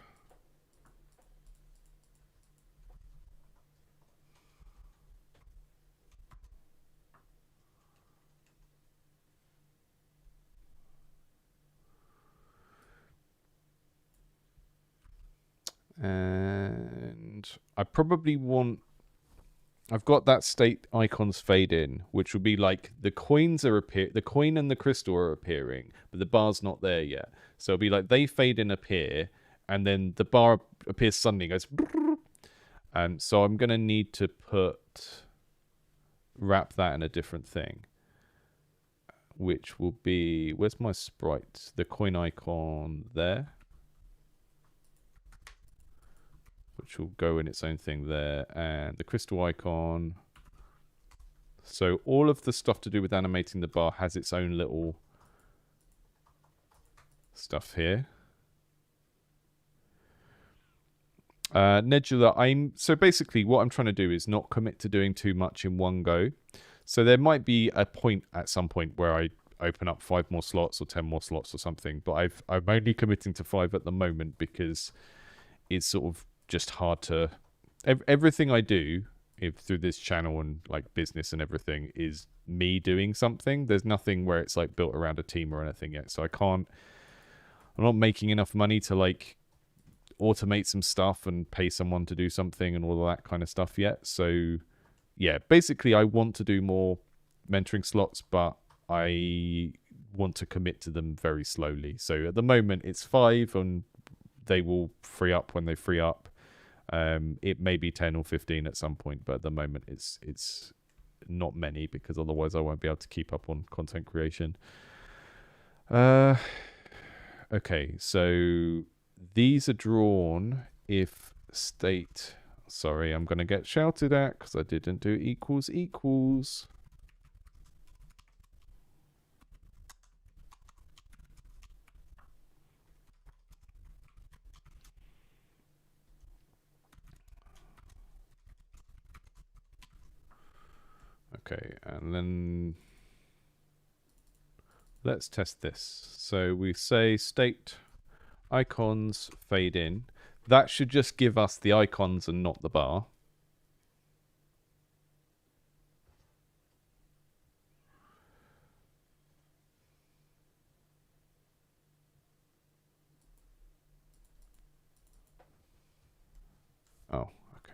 Speaker 1: And I probably want, I've got that state icons fade in, which would be like the coins are the coin and the crystal are appearing, but the bar's not there yet. So it'll be like they fade in, appear, and then the bar appears suddenly, goes, and so I'm gonna need to wrap that in a different thing, which will be, where's my sprite? The coin icon there, which will go in its own thing there, and the crystal icon. So all of the stuff to do with animating the bar has its own little stuff here. Nebula, so basically what I'm trying to do is not commit to doing too much in one go. So there might be a point at some point where I open up 5 more slots or 10 more slots or something, but I'm only committing to 5 at the moment because it's sort of just hard to, everything I do through this channel and like business and everything is me doing something. There's nothing where it's like built around a team or anything yet, so I'm not making enough money to like automate some stuff and pay someone to do something and all of that kind of stuff yet. So yeah, basically I want to do more mentoring slots, but I want to commit to them very slowly. So at the moment it's 5 and they will free up when they free up. It may be 10 or 15 at some point, but at the moment it's not many because otherwise I won't be able to keep up on content creation. Okay, so these are drawn if state, sorry, I'm going to get shouted at because I didn't do equals equals. Okay, and then let's test this. So we say state icons fade in. That should just give us the icons and not the bar. Oh, okay.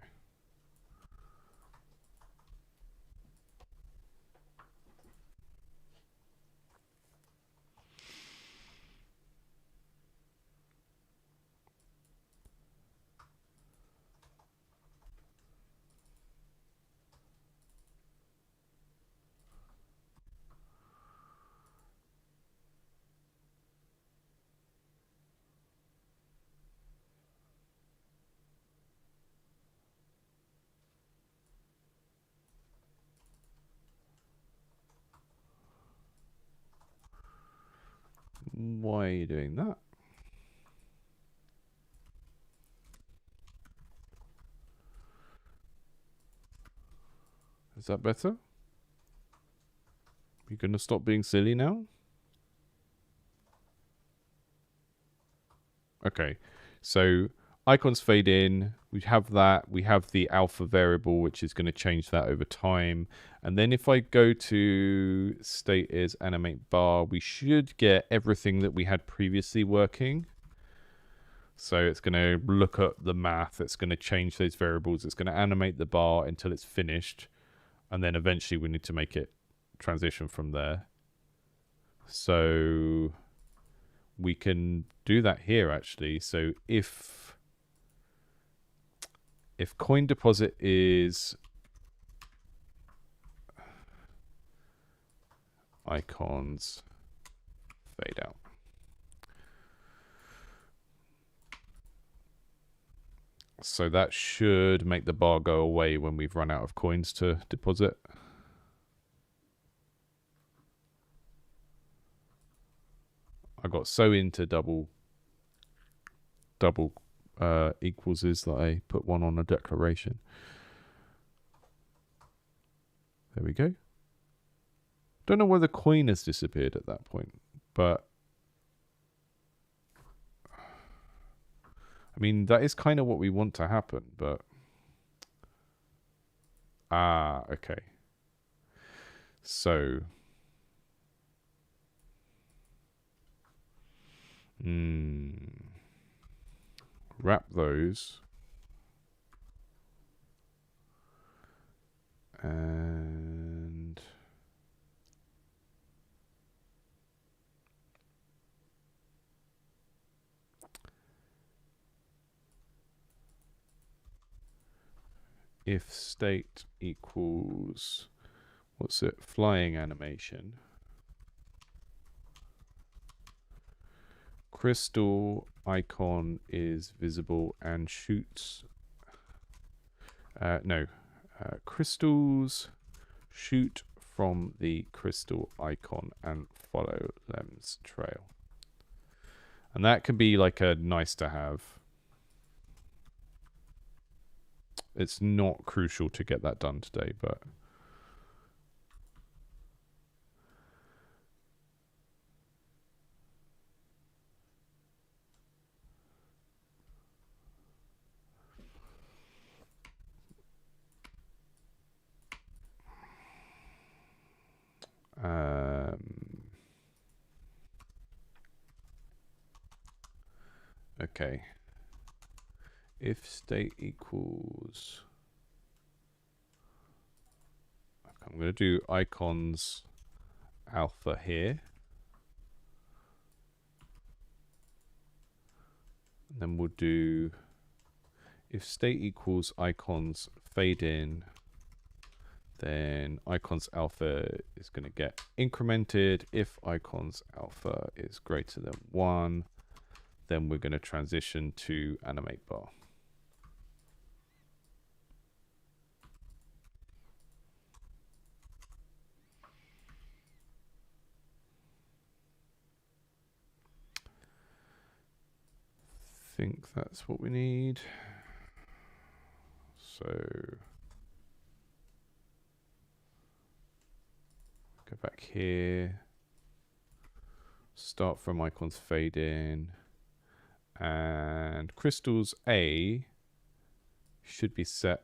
Speaker 1: Why are you doing that? Is that better? You gonna stop being silly now? Okay, so icons fade in. We have that. We have the alpha variable, which is going to change that over time. And then if I go to state is animate bar, we should get everything that we had previously working. So it's going to look at the math. It's going to change those variables. It's going to animate the bar until it's finished. And then eventually we need to make it transition from there. So we can do that here actually. So if coin deposit is icons fade out. So that should make the bar go away when we've run out of coins to deposit. I got so into double equals is that I put one on a declaration. There we go. Don't know why the coin has disappeared at that point, but I mean, that is kind of what we want to happen, but okay. So wrap those and if state equals, what's it, flying animation, crystal icon is visible and shoots, crystals shoot from the crystal icon and follow Lem's trail. And that can be like a nice to have. It's not crucial to get that done today, but okay. If state equals, I'm going to do icons alpha here. And then we'll do if state equals icons fade in, then icons alpha is going to get incremented. If icons alpha is greater than 1, then we're going to transition to animate bar. I think that's what we need. So go back here, start from icons fade in, and crystals A should be set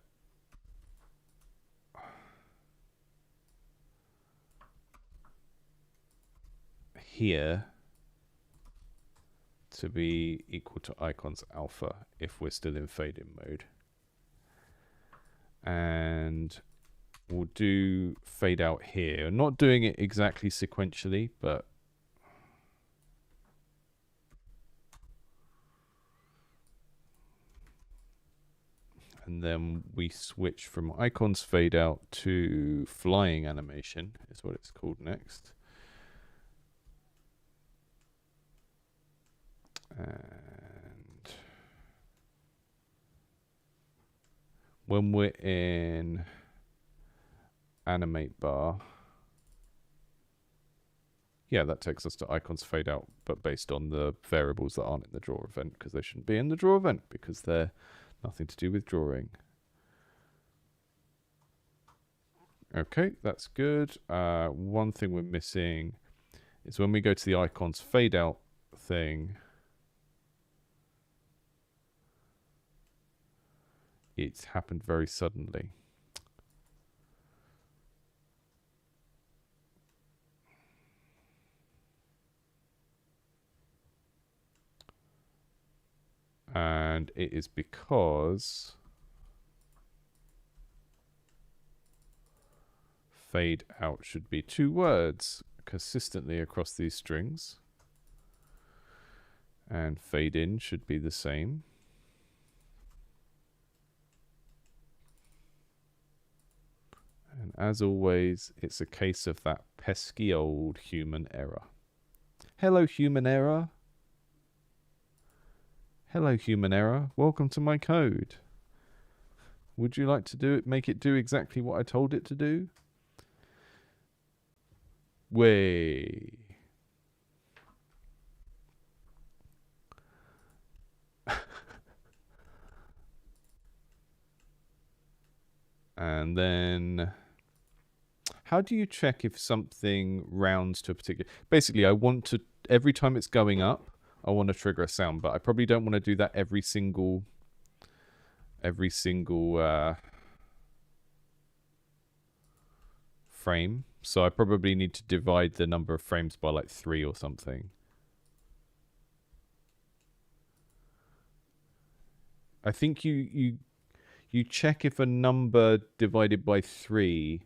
Speaker 1: here to be equal to icons alpha if we're still in fade in mode. And we'll do fade out here. I'm not doing it exactly sequentially, but and then we switch from icons fade out to flying animation is what it's called next. And when we're in animate bar, yeah, that takes us to icons fade out, but based on the variables that aren't in the draw event, because they shouldn't be in the draw event because they're nothing to do with drawing. Okay, that's good. One thing we're missing is when we go to the icons fade out thing, it's happened very suddenly. And it is because fade out should be 2 words consistently across these strings. And fade in should be the same. And as always, it's a case of that pesky old human error. Hello, human error. Hello, human error. Welcome to my code. Would you like to make it do exactly what I told it to do? Way. And then how do you check if something rounds to a particular... Basically, I want to, every time it's going up, I want to trigger a sound, but I probably don't want to do that every single frame. So I probably need to divide the number of frames by like 3 or something. I think you check if a number divided by 3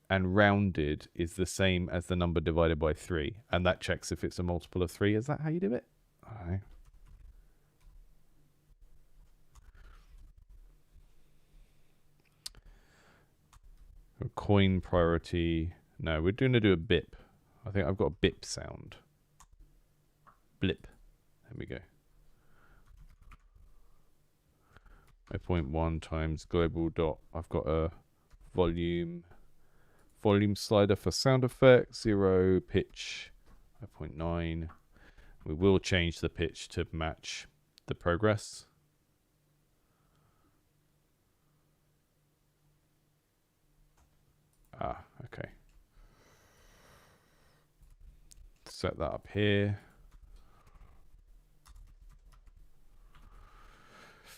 Speaker 1: and rounded is the same as the number divided by 3, and that checks if it's a multiple of 3. Is that how you do it? All right. A coin priority. No, we're going to do a bip. I think I've got a bip sound. Blip. There we go. 0.1 times global dot. I've got a volume slider for sound effects. 0 pitch 0.9. We will change the pitch to match the progress. Ah, okay. Set that up here.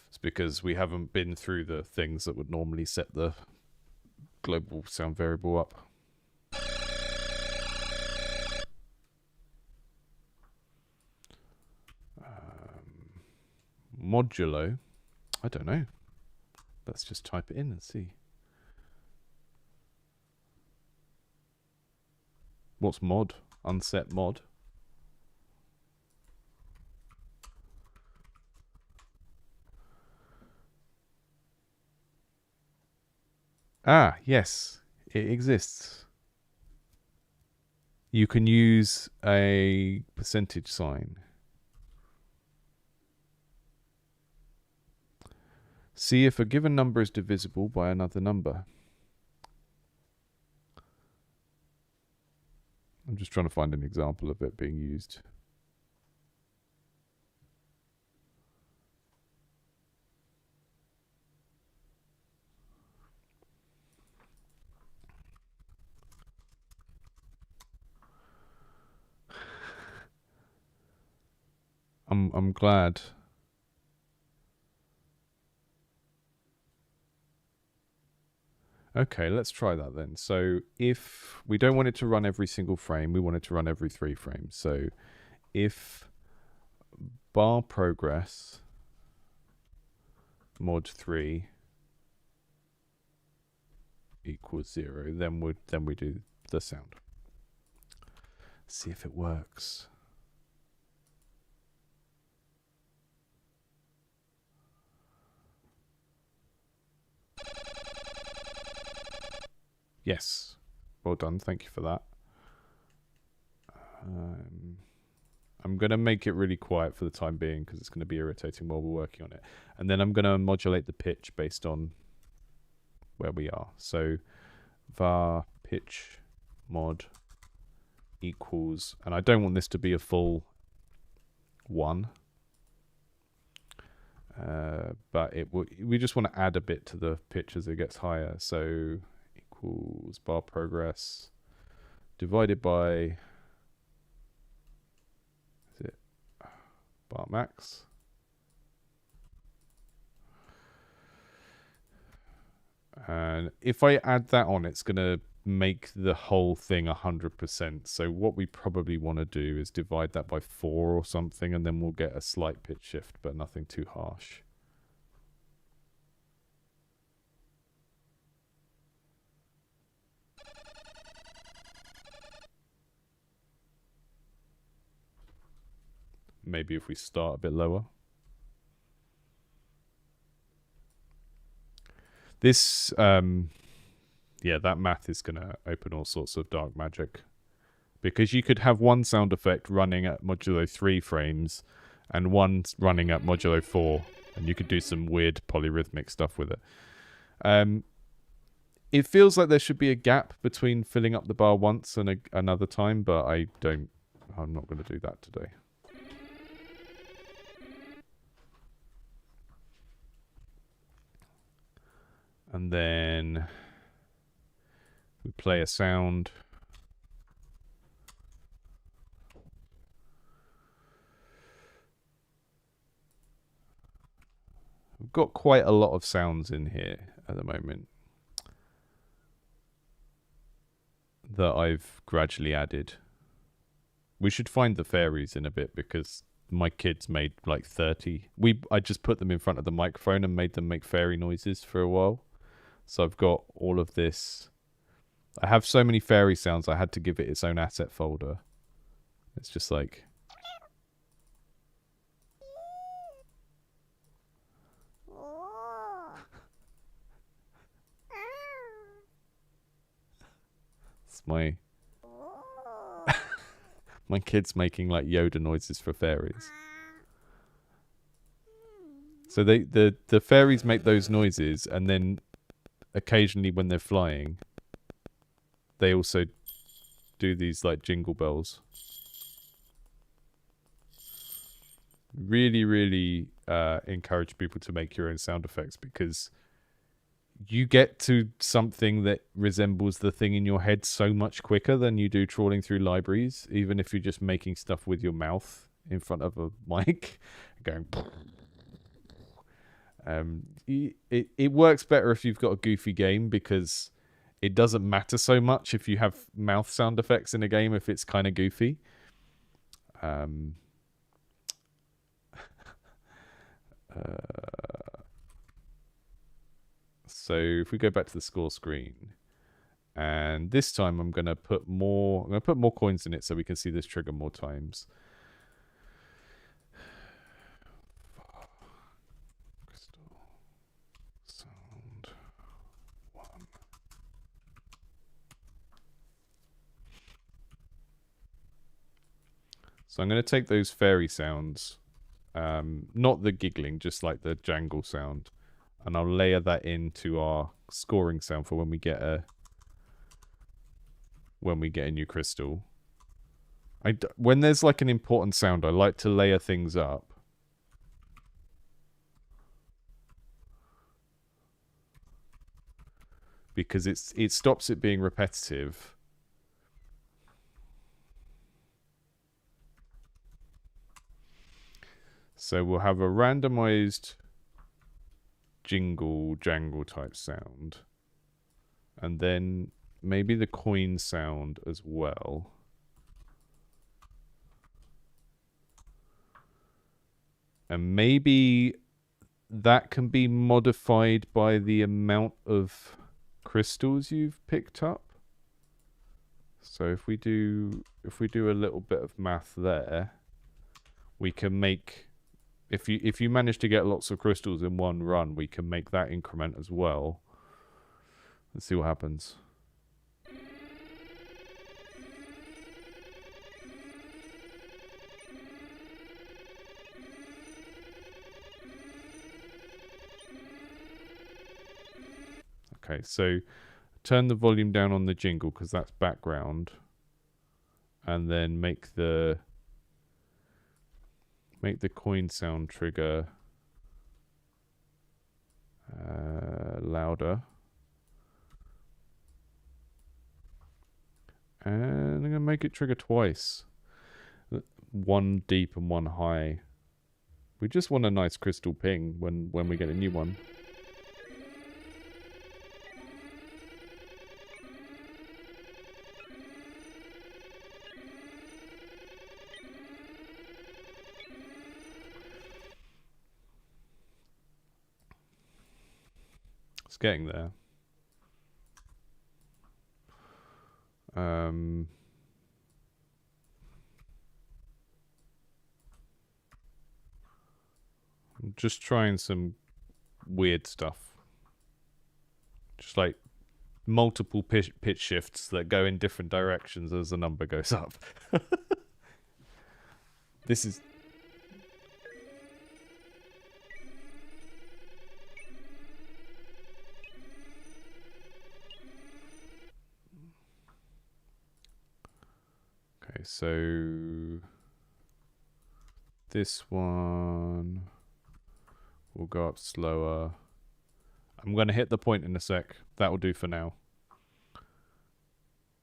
Speaker 1: It's because we haven't been through the things that would normally set the global sound variable up. Modulo. I don't know. Let's just type it in and see. What's mod? Unset mod. Ah, yes, it exists. You can use a percentage sign. See if a given number is divisible by another number. I'm just trying to find an example of it being used. I'm glad. Okay, let's try that then. So if we don't want it to run every single frame, we want it to run every 3 frames. So if bar progress mod 3 equals 0, then we do the sound. See if it works. Yes. Well done. Thank you for that. I'm going to make it really quiet for the time being because it's going to be irritating while we're working on it. And then I'm going to modulate the pitch based on where we are. So var pitch mod equals, and I don't want this to be a full 1. But we just want to add a bit to the pitch as it gets higher. So equals bar progress divided by, is it bar max? And if I add that on, it's going to make the whole thing 100%. So what we probably want to do is divide that by 4 or something, and then we'll get a slight pitch shift, but nothing too harsh. Maybe if we start a bit lower. This, yeah, that math is going to open all sorts of dark magic. Because you could have one sound effect running at modulo 3 frames and one running at modulo 4. And you could do some weird polyrhythmic stuff with it. It feels like there should be a gap between filling up the bar once and another time, but I'm not going to do that today. And then we play a sound. We've got quite a lot of sounds in here at the moment that I've gradually added. We should find the fairies in a bit because my kids made like 30. I just put them in front of the microphone and made them make fairy noises for a while. So I've got all of this. I have so many fairy sounds, I had to give it its own asset folder. It's just like... It's my... my kids making like Yoda noises for fairies. So the fairies make those noises, and then occasionally when they're flying, they also do these like jingle bells. Really, really encourage people to make your own sound effects, because you get to something that resembles the thing in your head so much quicker than you do trawling through libraries, even if you're just making stuff with your mouth in front of a mic, going... It works better if you've got a goofy game, because it doesn't matter so much if you have mouth sound effects in a game if it's kind of goofy. So if we go back to the score screen, and this time I'm gonna put more coins in it so we can see this trigger more times. So I'm going to take those fairy sounds, not the giggling, just like the jangle sound, and I'll layer that into our scoring sound for when we get a new crystal. When there's like an important sound, I like to layer things up. Because it stops it being repetitive. So we'll have a randomized jingle jangle type sound, and then maybe the coin sound as well. And maybe that can be modified by the amount of crystals you've picked up. So if we do a little bit of math there, we can make... If you manage to get lots of crystals in one run, we can make that increment as well. Let's see what happens. Okay, so turn the volume down on the jingle because that's background, and then make the coin sound trigger louder. And I'm going to make it trigger twice. One deep and one high. We just want a nice crystal ping when we get a new one. It's getting there. I'm just trying some weird stuff. Just like multiple pitch shifts that go in different directions as the number goes up. This is... Okay, so this one will go up slower. I'm going to hit the point in a sec. That will do for now.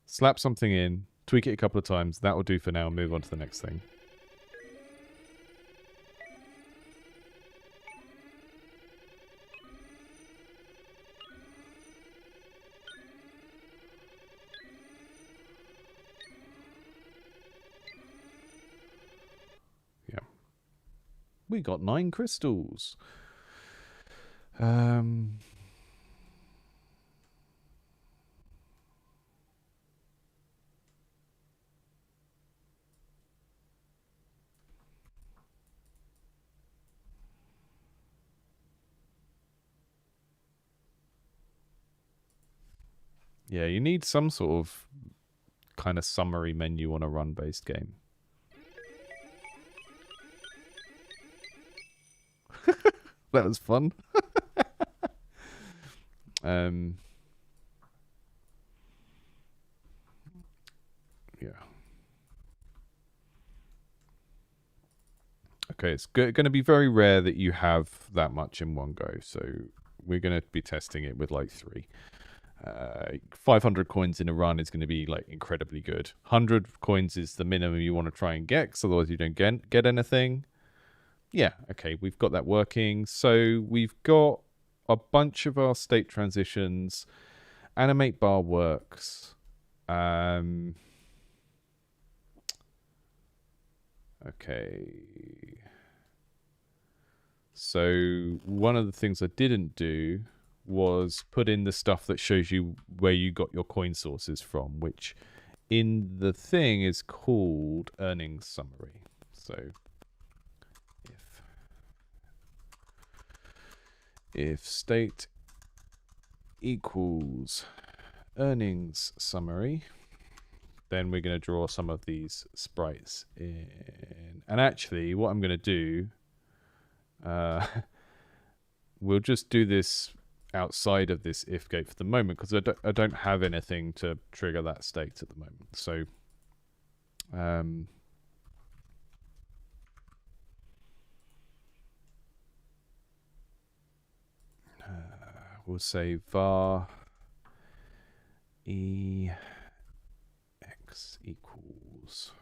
Speaker 1: Slap something in, tweak it a couple of times. That will do for now. Move on to the next thing. Yeah. We got 9 crystals. Yeah, you need some sort of kind of summary menu on a run-based game. That was fun. Yeah. Okay, it's going to be very rare that you have that much in one go, so we're going to be testing it with like 3. 500 coins in a run is going to be like incredibly good. 100 coins is the minimum you want to try and get, because otherwise you don't get anything. Yeah, okay, we've got that working. So we've got a bunch of our state transitions. Animate bar works. Okay. So one of the things I didn't do was put in the stuff that shows you where you got your coin sources from, which in the thing is called earnings summary. So if state equals earnings summary, then we're going to draw some of these sprites in. And actually, what I'm going to do, we'll just do this outside of this if gate for the moment, because I don't have anything to trigger that state at the moment. So we'll say var e x equals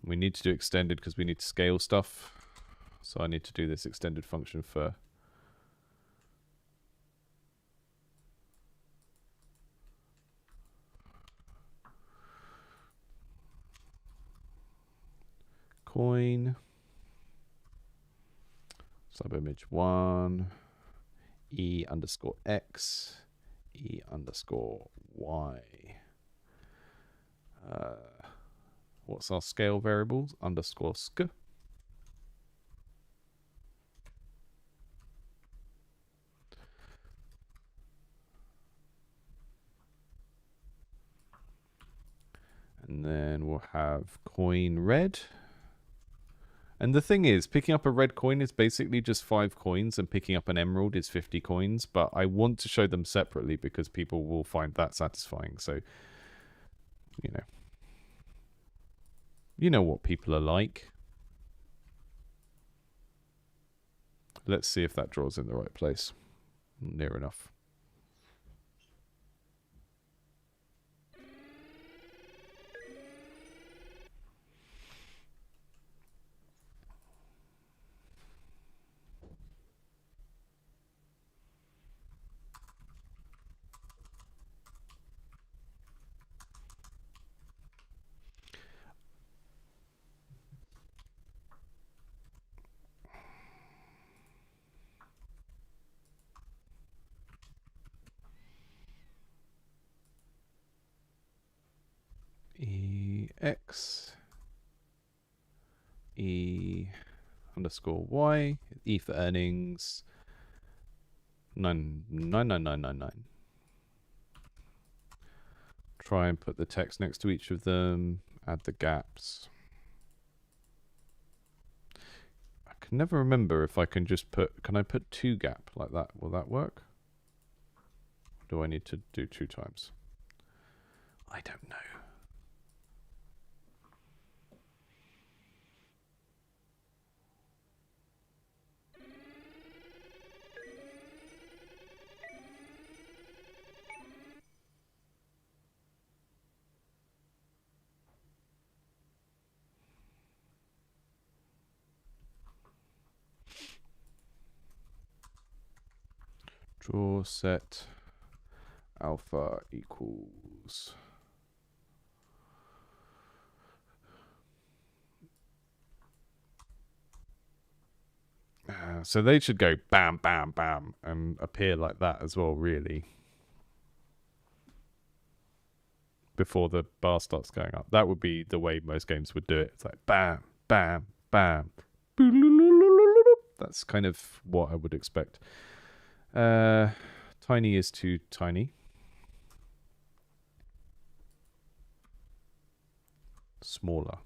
Speaker 1: we need to do extended because we need to scale stuff. So I need to do this extended function for coin subimage 1 e underscore x e underscore y. What's our scale variables? Underscore sc. And then we'll have coin red. And the thing is, picking up a red coin is basically just 5 coins, and picking up an emerald is 50 coins. But I want to show them separately because people will find that satisfying. So, you know what people are like. Let's see if that draws in the right place. Near enough. X E underscore Y, E for earnings, 99999. Try and put the text next to each of them, add the gaps. I can never remember if I can just put, can I put 2 gap like that? Will that work? Or do I need to do 2 times? I don't know. Draw set alpha equals so they should go bam, bam, bam, and appear like that as well, really, before the bar starts going up. That would be the way most games would do it. It's like bam, bam, bam. That's kind of what I would expect. Tiny is too tiny. Smaller.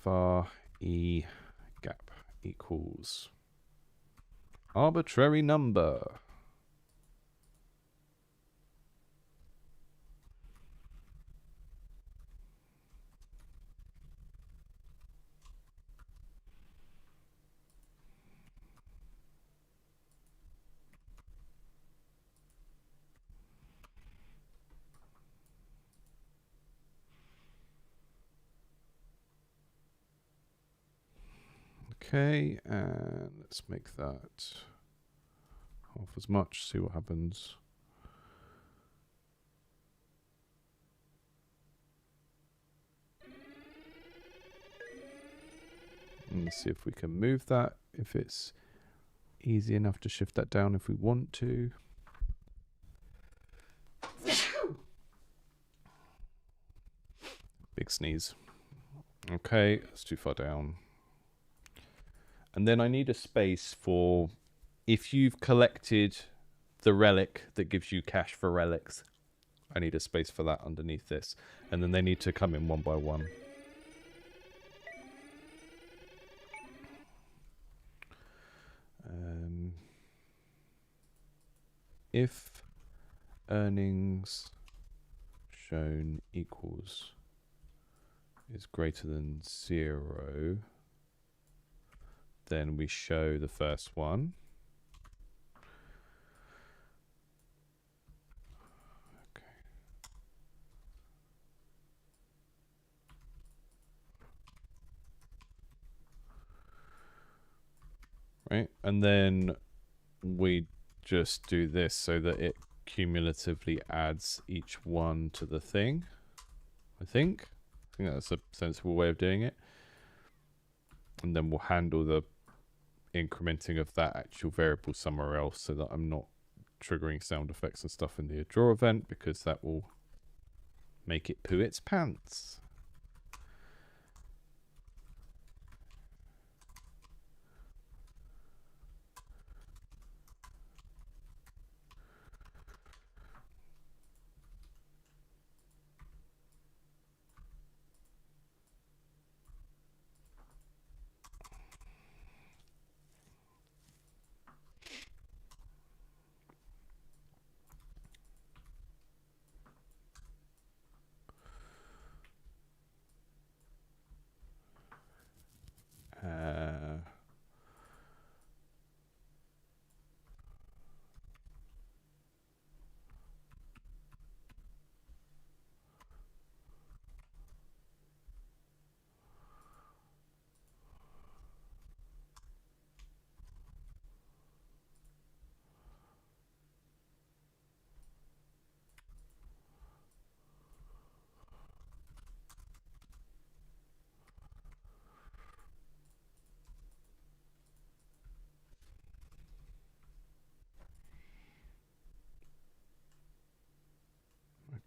Speaker 1: Var E gap equals arbitrary number. Okay, and let's make that half as much, see what happens. And let's see if we can move that, if it's easy enough to shift that down if we want to. Big sneeze. Okay, that's too far down. And then I need a space for if you've collected the relic that gives you cash for relics. I need a space for that underneath this. And then they need to come in one by one. If earnings shown equals is greater than 0, then we show the first one. Okay. Right, and then we just do this so that it cumulatively adds each one to the thing. I think that's a sensible way of doing it. And then we'll handle the incrementing of that actual variable somewhere else so that I'm not triggering sound effects and stuff in the draw event, because that will make it poo its pants.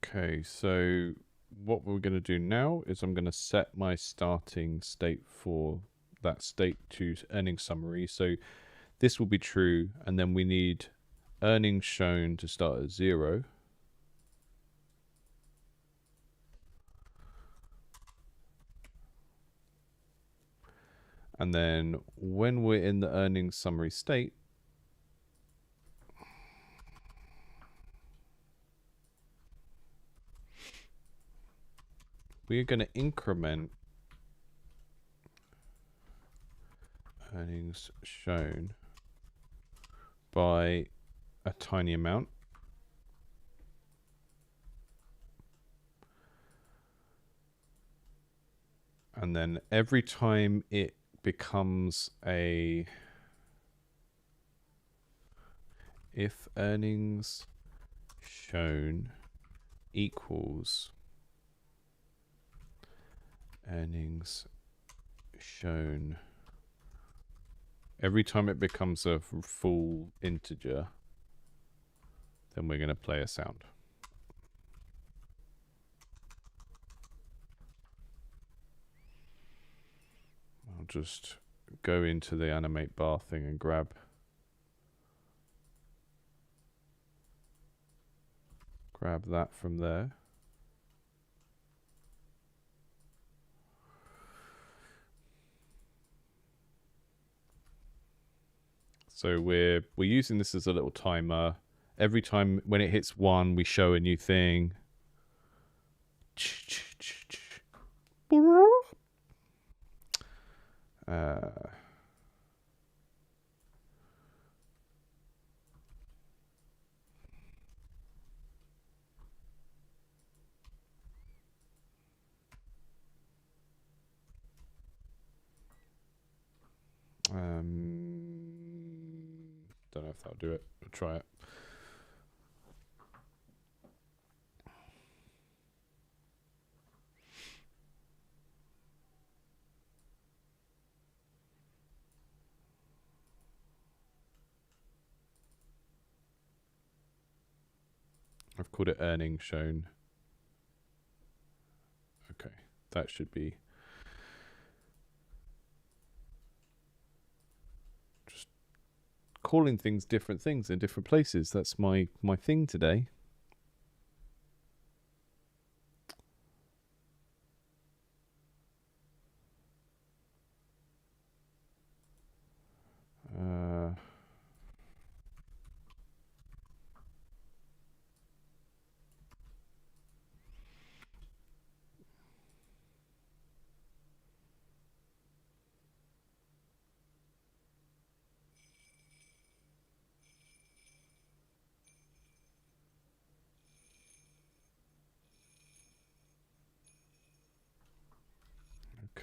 Speaker 1: Okay, so what we're going to do now is I'm going to set my starting state for that state to earnings summary. So this will be true, and then we need earnings shown to start at 0. And then when we're in the earnings summary state, we're going to increment earnings shown by a tiny amount. And then every time it becomes a, if earnings shown equals earnings shown, every time it becomes a full integer, then we're going to play a sound. I'll just go into the animate bar thing and grab that from there. So we're using this as a little timer. Every time when it hits 1, we show a new thing. Don't know if that'll do it. We'll try it. I've called it earnings shown. Okay, that should be just calling things different things in different places. That's my thing today.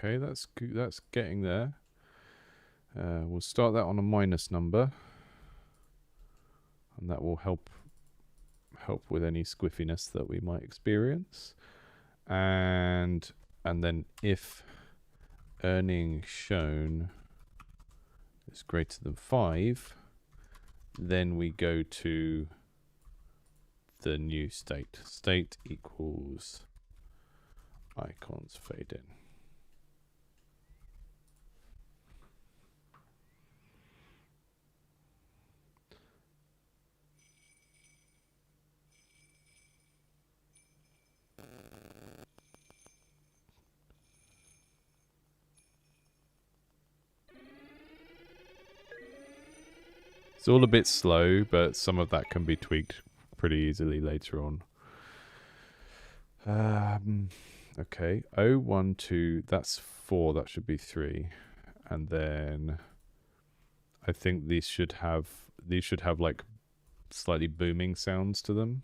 Speaker 1: Okay, that's good. That's getting there. We'll start that on a minus number, and that will help with any squiffiness that we might experience. And then if earnings shown is greater than 5, then we go to the new state. State equals icons fade in. It's all a bit slow, but some of that can be tweaked pretty easily later on. Okay, 0, 1, 2, that's 4, that should be 3. And then I think these should have like slightly booming sounds to them.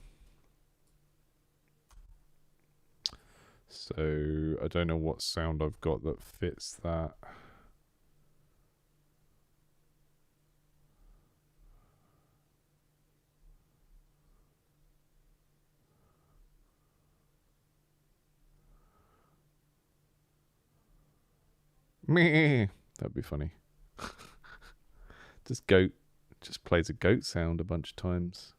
Speaker 1: So I don't know what sound I've got that fits that. Meh. That'd be funny. Just plays a goat sound a bunch of times.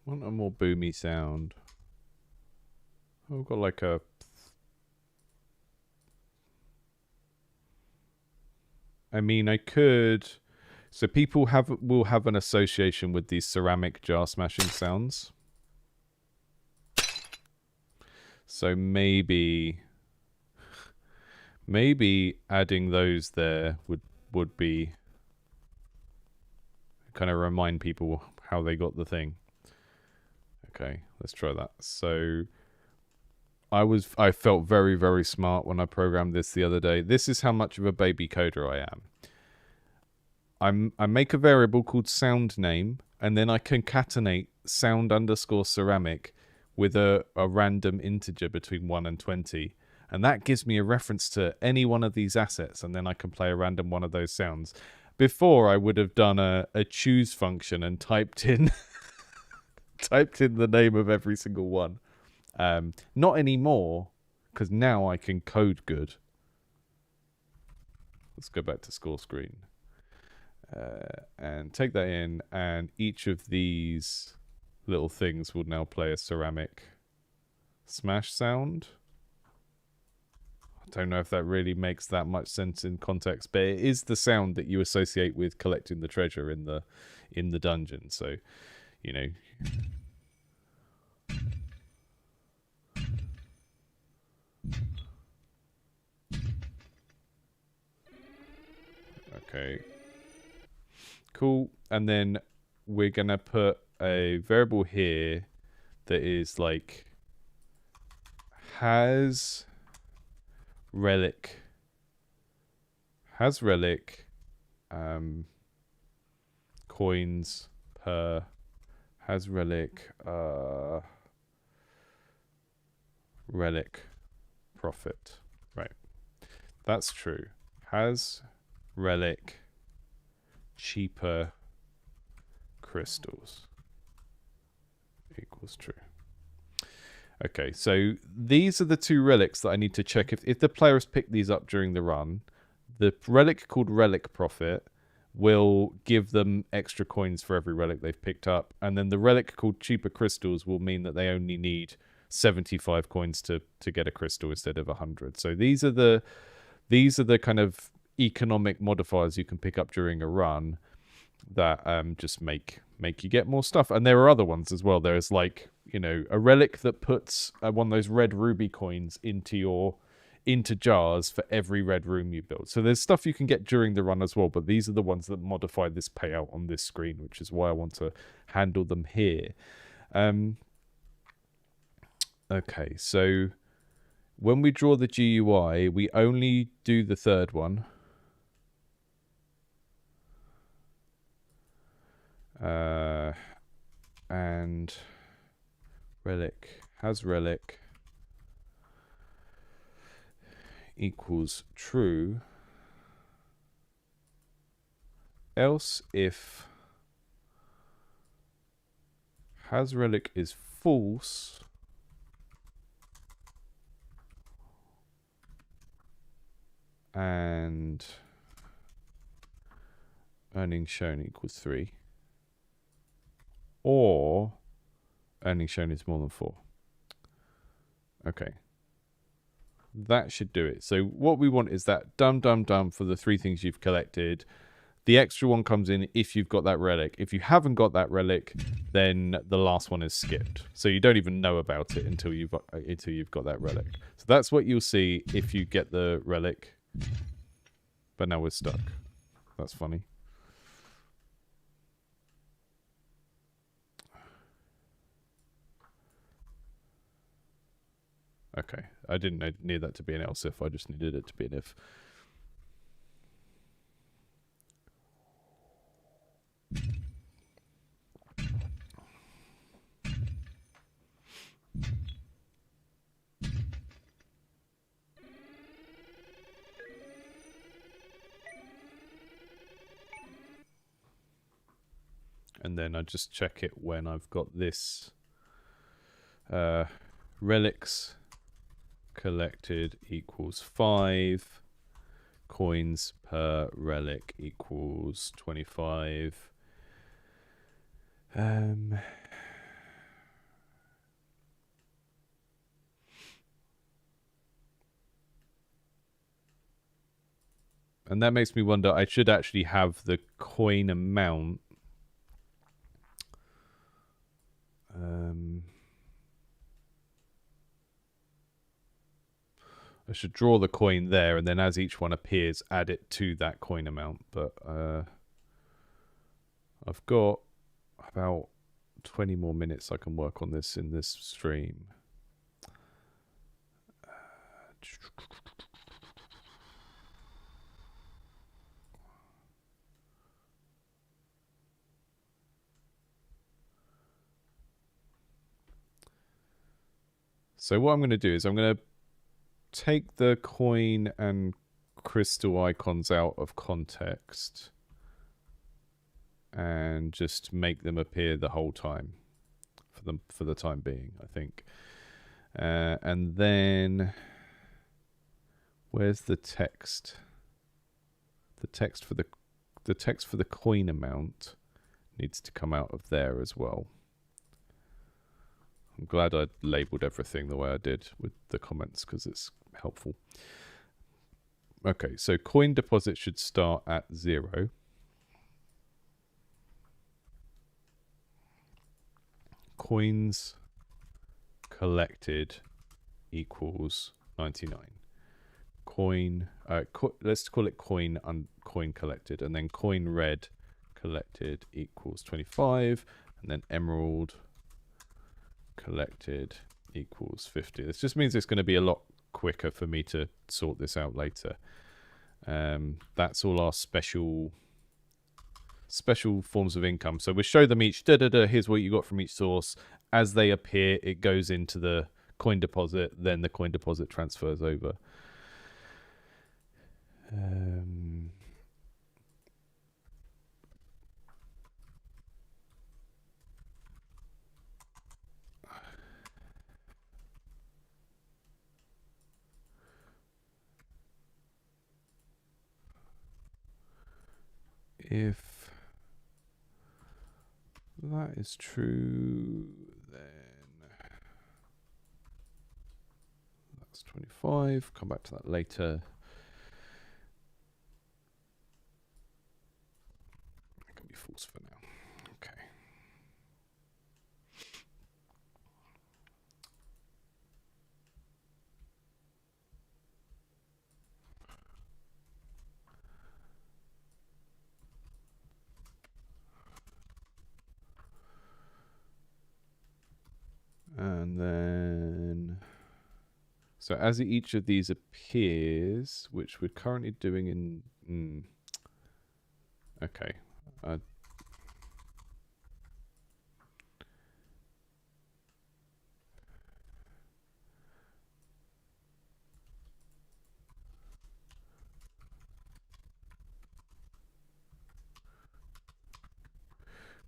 Speaker 1: Want a more boomy sound. I've got like a... I mean, I could... So people will have an association with these ceramic jar smashing sounds. So maybe adding those there would be kind of remind people how they got the thing. Okay, let's try that. So I felt very, very smart when I programmed this the other day. This is how much of a baby coder I am. I make a variable called sound name, and then I concatenate sound underscore ceramic with a random integer between 1 and 20. And that gives me a reference to any one of these assets, and then I can play a random one of those sounds. Before, I would have done a choose function and typed in the name of every single one. Not anymore, because now I can code good. Let's go back to score screen. And take that in, and each of these little things will now play a ceramic smash sound. I don't know if that really makes that much sense in context, but it is the sound that you associate with collecting the treasure in the dungeon. So, you know. Okay. Cool. And then we're gonna put a variable here that is like has relic coins per has relic profit. Right, that's true. Has relic cheaper crystals equals true. Okay, so these are the two relics that I need to check if the player has picked these up during the run. The relic called relic profit will give them extra coins for every relic they've picked up, and then the relic called cheaper crystals will mean that they only need 75 coins to get a crystal instead of 100. So these are the kind of economic modifiers you can pick up during a run that just make you get more stuff. And there are other ones as well. There's like, you know, a relic that puts one of those red ruby coins into jars for every red room you build. So there's stuff you can get during the run as well, but these are the ones that modify this payout on this screen, which is why I want to handle them here. Okay, so when we draw the GUI, we only do the third one. And relic has relic equals true, else if has relic is false, and earnings shown equals 3, or earnings shown is more than 4. Okay. That should do it. So what we want is that dum for the 3 things you've collected. The extra one comes in if you've got that relic. If you haven't got that relic, then the last one is skipped. So you don't even know about it until you've got that relic. So that's what you'll see if you get the relic. But now we're stuck. That's funny. Okay, I didn't need that to be an else if, I just needed it to be an if. And then I just check it when I've got this relics collected equals 5, coins per relic equals 25, And that makes me wonder, I should actually have the coin amount. I should draw the coin there, and then as each one appears, add it to that coin amount. But I've got about 20 more minutes I can work on this in this stream. So what I'm going to do is I'm going to take the coin and crystal icons out of context and just make them appear the whole time for the time being, I think. And then where's the text? The text for the coin amount needs to come out of there as well. I'm glad I labeled everything the way I did with the comments because it's helpful. Okay, so coin deposit should start at 0. Coins collected equals 99. Let's call it coin collected, and then coin red collected equals 25, and then emerald collected equals 50. This just means it's going to be a lot quicker for me to sort this out later. That's all our special forms of income. So we'll show them each. Here's what you got from each source. As they appear, it goes into the coin deposit. Then the coin deposit transfers over. If that is true, then that's 25. Come back to that later. That can be false for now. Okay. And then, so as each of these appears, which we're currently doing in, okay.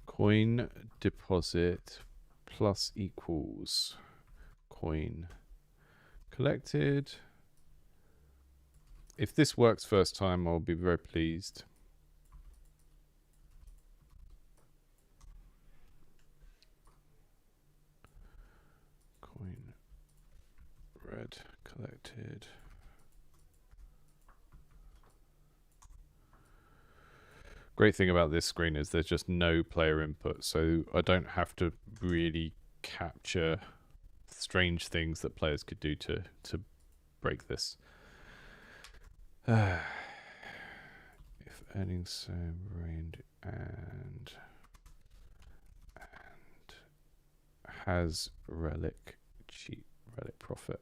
Speaker 1: Coin deposit plus equals coin collected. If this works first time, I'll be very pleased. Coin red collected. Great thing about this screen is there's just no player input, so I don't have to really capture strange things that players could do to break this. If earnings so reigned and has relic profit.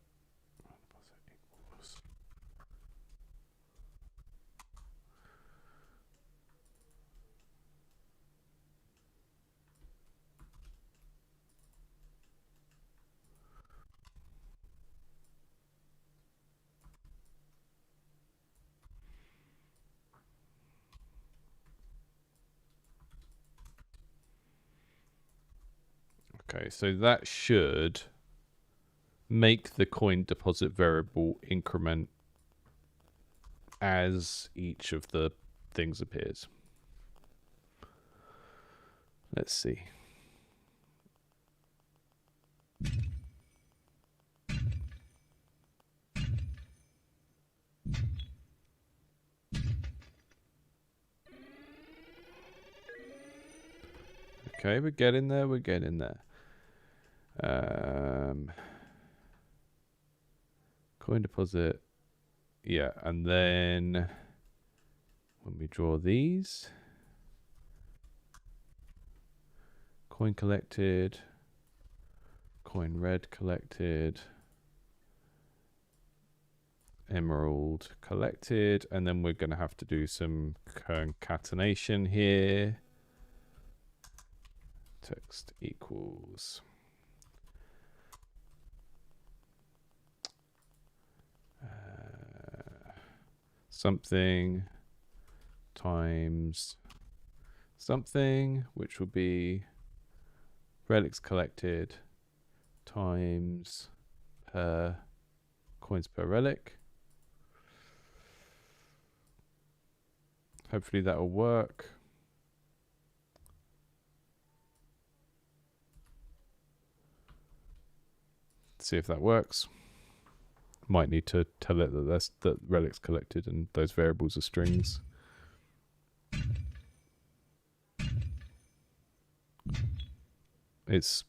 Speaker 1: Okay, so that should make the coin deposit variable increment as each of the things appears. Let's see. Okay, we're getting there. We're getting there. Coin deposit. Yeah, and then when we draw these, coin collected, coin red collected, emerald collected, and then we're going to have to do some concatenation here. Text equals something times something, which will be relics collected times per coins per relic. Hopefully that will work. See if that works. Might need to tell it that relics collected and those variables are strings. It's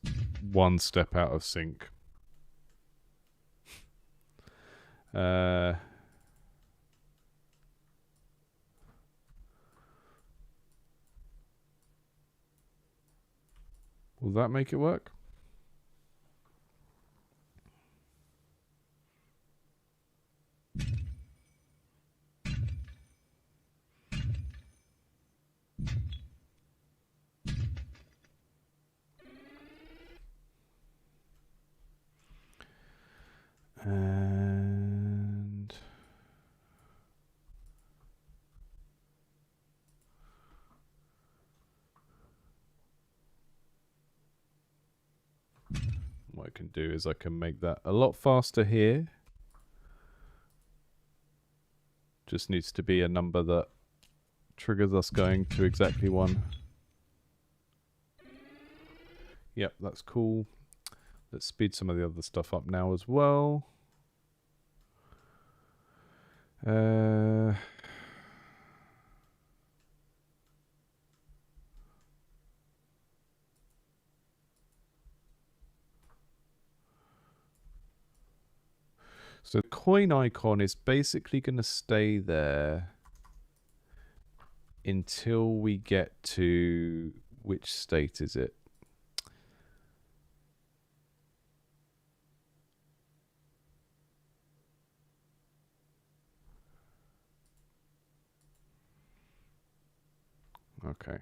Speaker 1: one step out of sync. Will that make it work? And what I can do is I can make that a lot faster here. Just needs to be a number that triggers us going to exactly 1. Yep, that's cool. Let's speed some of the other stuff up now as well. So the coin icon is basically going to stay there until we get to, which state is it? Okay.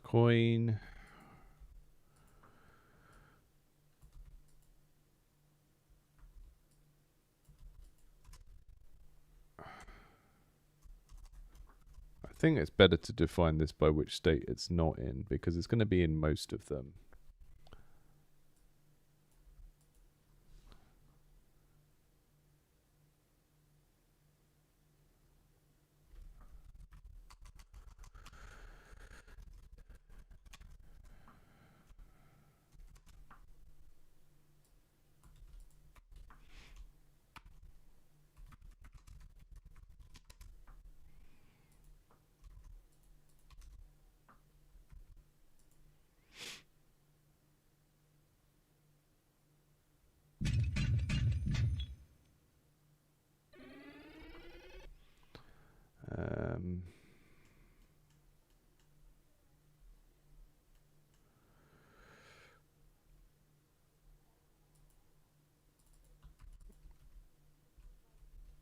Speaker 1: Coin. I think it's better to define this by which state it's not in, because it's going to be in most of them.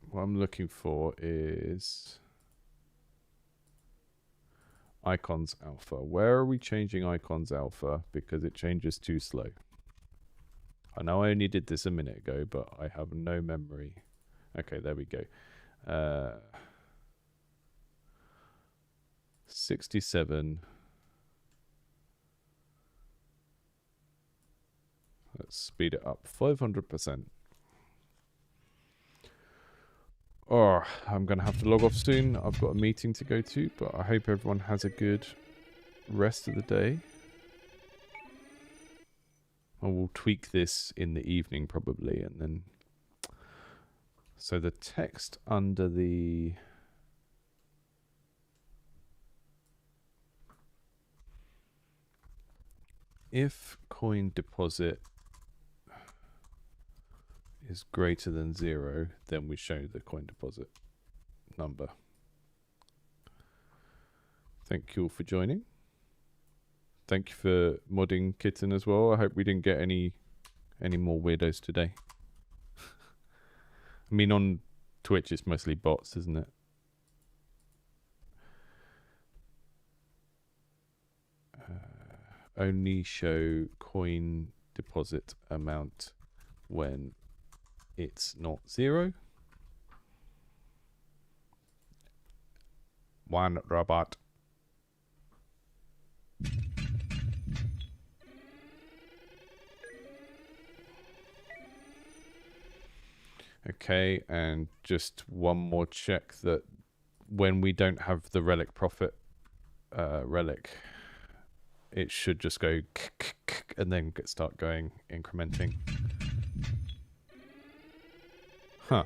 Speaker 1: What I'm looking for is icons alpha. Where are we changing icons alpha? Because it changes too slow. I know I only did this a minute ago, but I have no memory. Okay, there we go. 67. Let's speed it up 500%. Oh, I'm going to have to log off soon. I've got a meeting to go to, but I hope everyone has a good rest of the day. I will tweak this in the evening probably, and then So the text under the if coin deposit is greater than 0, then we show the coin deposit number. Thank you all for joining. Thank you for modding Kitten as well. I hope we didn't get any more weirdos today. I mean, on Twitch it's mostly bots, isn't it? Only show coin deposit amount when it's not 0. One robot. Okay, and just one more check that when we don't have the relic profit relic, it should just go and then start going incrementing. Huh.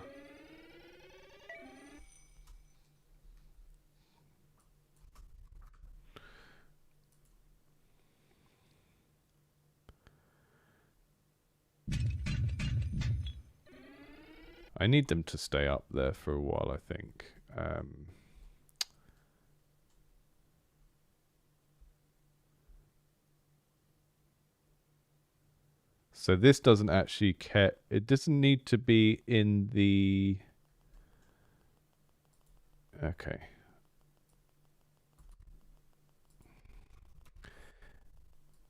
Speaker 1: I need them to stay up there for a while, I think. So this doesn't actually care. It doesn't need to be in the... Okay.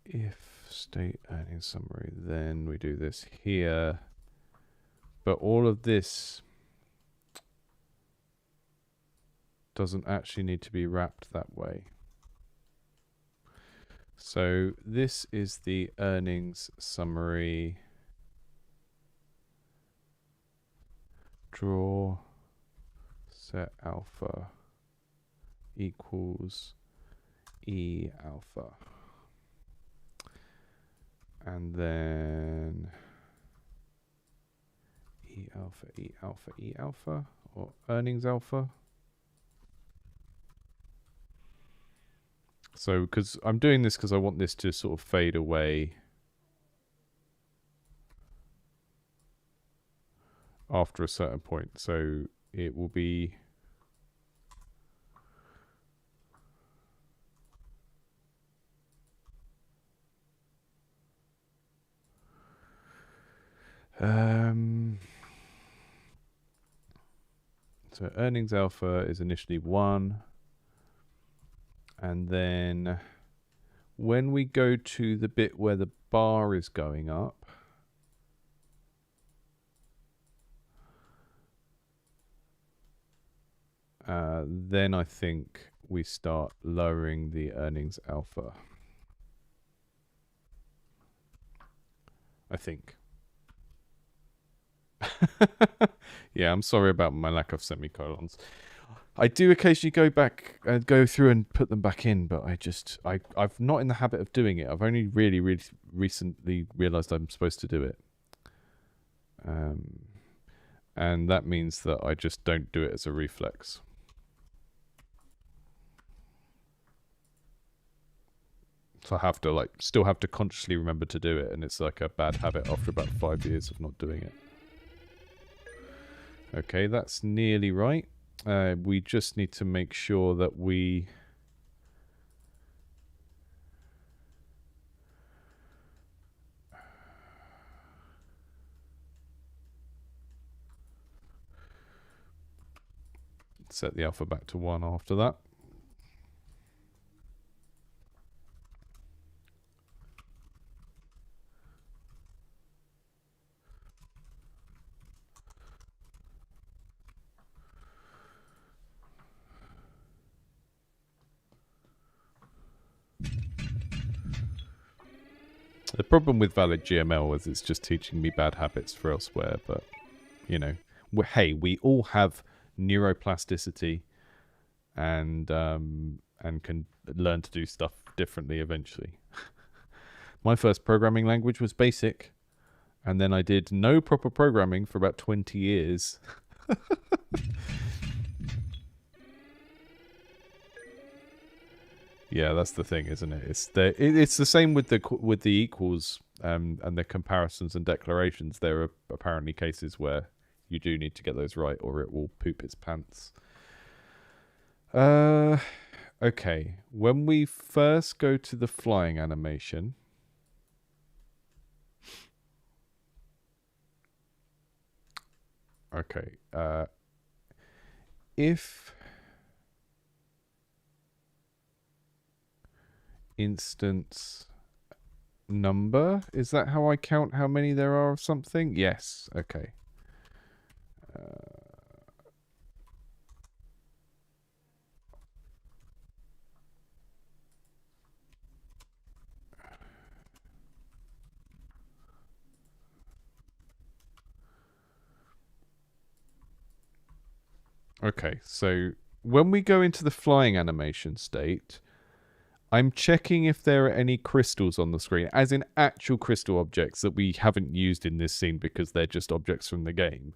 Speaker 1: If state earnings summary, then we do this here. But all of this doesn't actually need to be wrapped that way. So this is the earnings summary. Draw set alpha equals E alpha. And then E alpha, E alpha, E alpha, or earnings alpha. So, because I'm doing this because I want this to sort of fade away after a certain point. So it will be so earnings alpha is initially 1. And then when we go to the bit where the bar is going up, then I think we start lowering the earnings alpha. I think. Yeah, I'm sorry about my lack of semicolons. I do occasionally go back and go through and put them back in, but I'm not in the habit of doing it. I've only really recently realized I'm supposed to do it. And that means that I just don't do it as a reflex. So I have to still have to consciously remember to do it, and it's like a bad habit after about 5 years of not doing it. Okay, that's nearly right. We just need to make sure that we set the alpha back to 1 after that. The problem with valid GML is it's just teaching me bad habits for elsewhere, but, you know, hey, we all have neuroplasticity and can learn to do stuff differently eventually. My first programming language was BASIC, and then I did no proper programming for about 20 years Yeah, that's the thing, isn't it? It's the same with the equals and the comparisons and declarations. There are apparently cases where you do need to get those right, or it will poop its pants. Okay. When we first go to the flying animation, okay. If instance number, is that how I count how many there are of something? Yes. Okay. Okay, so when we go into the flying animation state, I'm checking if there are any crystals on the screen, as in actual crystal objects that we haven't used in this scene because they're just objects from the game.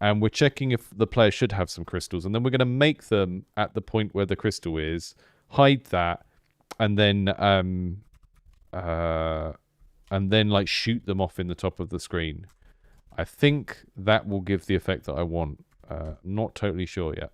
Speaker 1: And we're checking if the player should have some crystals, and then we're going to make them at the point where the crystal is, hide that, and then like shoot them off in the top of the screen. I think that will give the effect that I want. Not totally sure yet.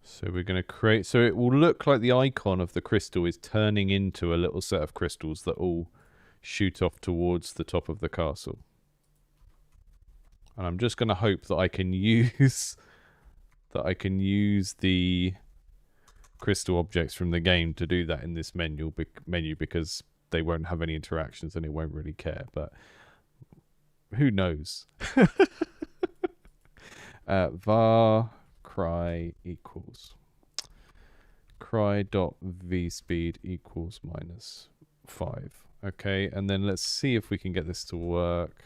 Speaker 1: So we're going to create, so it will look like the icon of the crystal is turning into a little set of crystals that all shoot off towards the top of the castle. And I'm just going to hope that I can use the crystal objects from the game to do that in this menu because they won't have any interactions and it won't really care. But who knows? Var cry equals cry.vspeed equals -5. Okay, and then let's see if we can get this to work.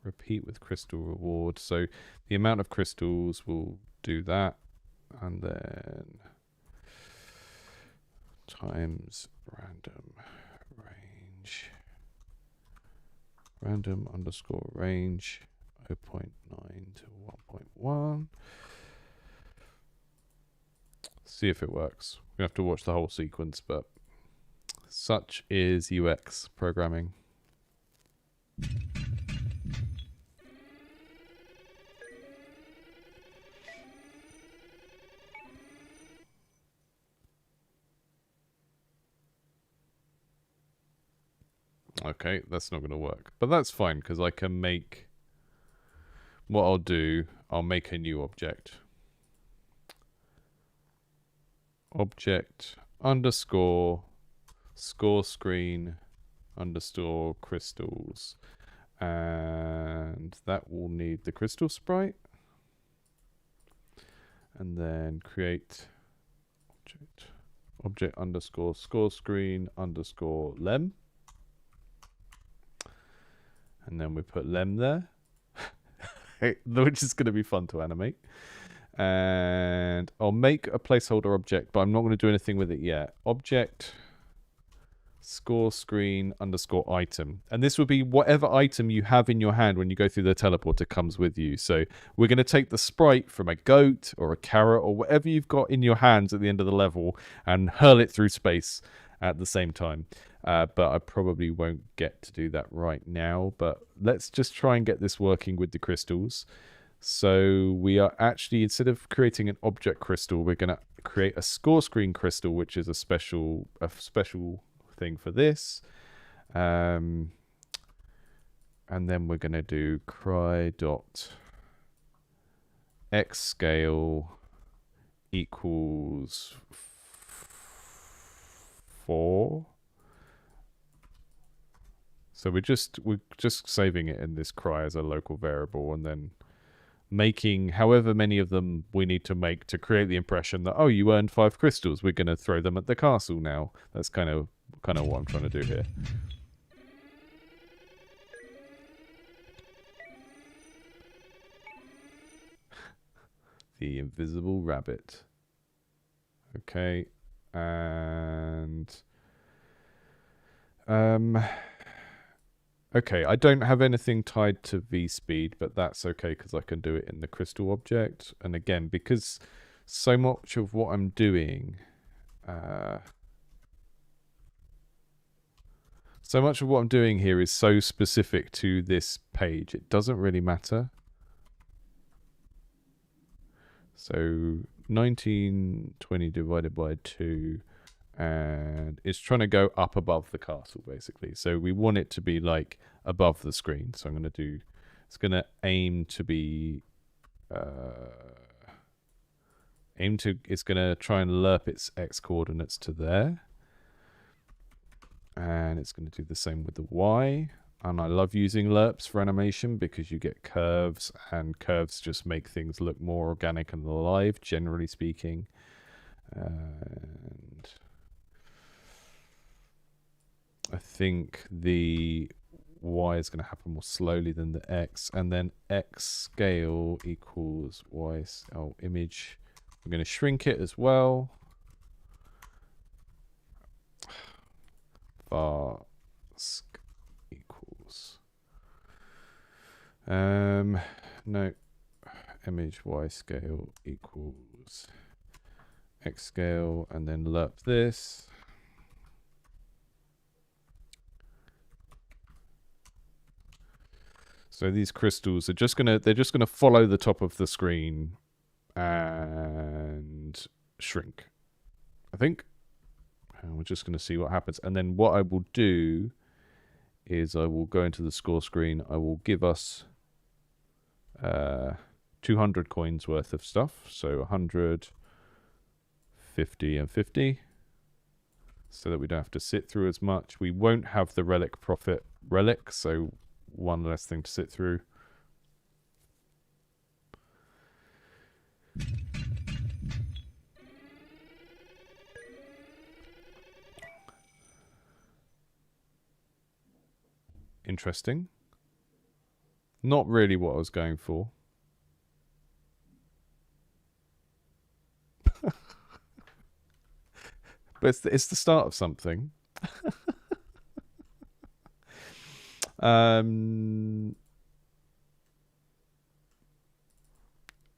Speaker 1: Repeat with crystal reward. So the amount of crystals will do that, and then times random underscore range 0.9 to 1.1. See if it works. We have to watch the whole sequence, but such is UX programming. Okay, that's not going to work. But that's fine, because I can make... What I'll do, I'll make a new object. Object underscore score screen underscore crystals. And that will need the crystal sprite. And then create object underscore score screen underscore lem. And then we put lem there, which is going to be fun to animate. And I'll make a placeholder object, but I'm not going to do anything with it yet. Object score screen underscore item. And this will be whatever item you have in your hand when you go through the teleporter comes with you. So we're going to take the sprite from a goat or a carrot or whatever you've got in your hands at the end of the level and hurl it through space at the same time. But I probably won't get to do that right now. But let's just try and get this working with the crystals. So we are actually, instead of creating an object crystal, we're going to create a score screen crystal, which is a special thing for this. And then we're going to do cry.xscale equals 4. So we're just saving it in this cry as a local variable, and then making however many of them we need to make to create the impression that, oh, you earned 5 crystals. We're going to throw them at the castle now. That's kind of kind of what I'm trying to do here. The invisible rabbit. Okay, and okay, I don't have anything tied to V-speed, but that's okay because I can do it in the crystal object. And again, because so much of what I'm doing, here is so specific to this page, it doesn't really matter. So 1920 divided by 2, and it's trying to go up above the castle, basically. So we want it to be like above the screen. So I'm going to do, it's going to aim to be, it's going to try and lerp its x coordinates to there. And it's going to do the same with the y. And I love using lerps for animation because you get curves, and curves just make things look more organic and alive, generally speaking. And I think the y is going to happen more slowly than the x. And then x scale equals y, image. I'm going to shrink it as well. Var equals no, image y scale equals x scale, and then lerp this. So these crystals are just gonna, they're just gonna follow the top of the screen and shrink, I think. And we're just gonna see what happens. And then what I will do is I will go into the score screen. I will give us 200 coins worth of stuff. So 100, 50, and 50. So that we don't have to sit through as much. We won't have the relic profit relic, so one less thing to sit through. Interesting. Not really what I was going for. But it's the start of something.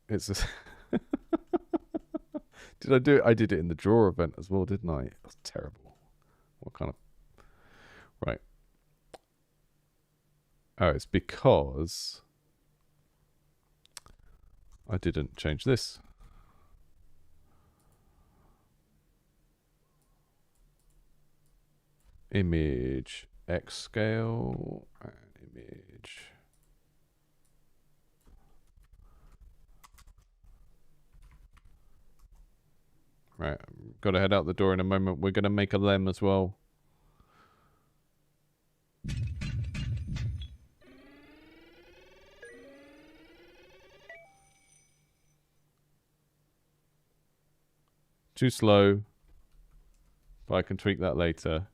Speaker 1: It's a did I do it? I did it in the draw event as well, didn't I? That's terrible. What kind of... Right. Oh, it's because I didn't change this. Image X scale and image. Right, got to head out the door in a moment. We're going to make a lem as well. Too slow, but I can tweak that later.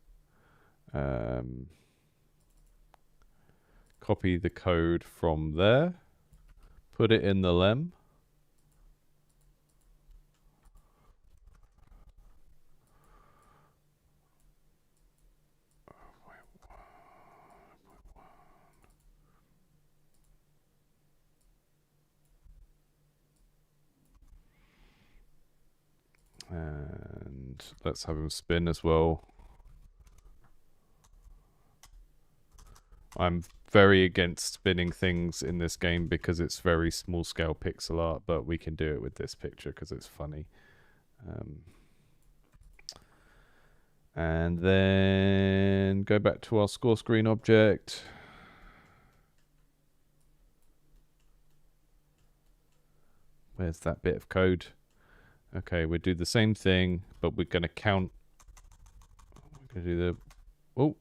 Speaker 1: Copy the code from there, put it in the lem. And let's have him spin as well. I'm very against spinning things in this game because it's very small scale pixel art, but we can do it with this picture because it's funny. And then go back to our score screen object. Where's that bit of code? Okay, we do the same thing, but we're going to count. We're going to do the... Oh.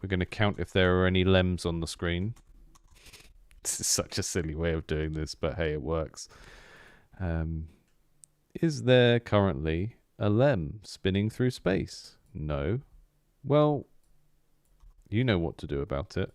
Speaker 1: We're going to count if there are any lems on the screen. This is such a silly way of doing this, but hey, it works. Is there currently A lem spinning through space. No. Well, you know what to do about it.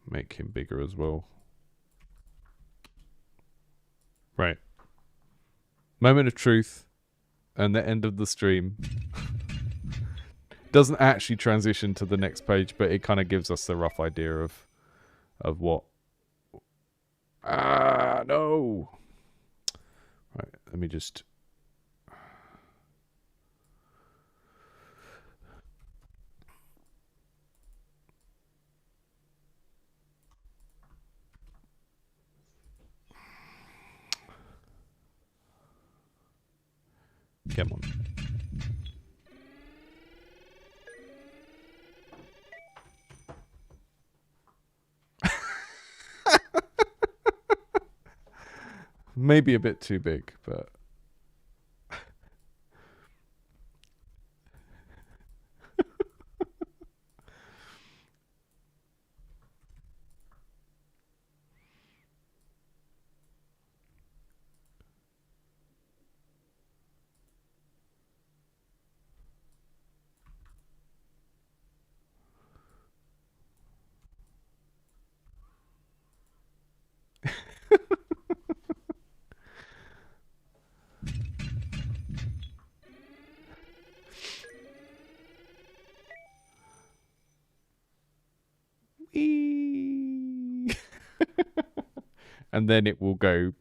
Speaker 1: Make him bigger as well. Right. Moment of truth and the end of the stream. Doesn't actually transition to the next page, but it kind of gives us the rough idea of what. Ah, no. Right, let me just. Come on. Maybe a bit too big, but and then it will go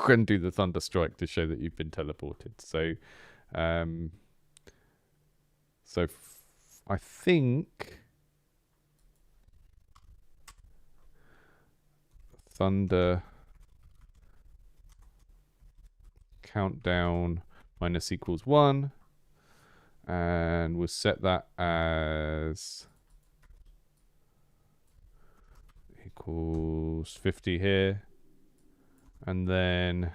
Speaker 1: and do the thunder strike to show that you've been teleported. So, I think thunder countdown minus equals 1, and we'll set that as equals 50 here, and then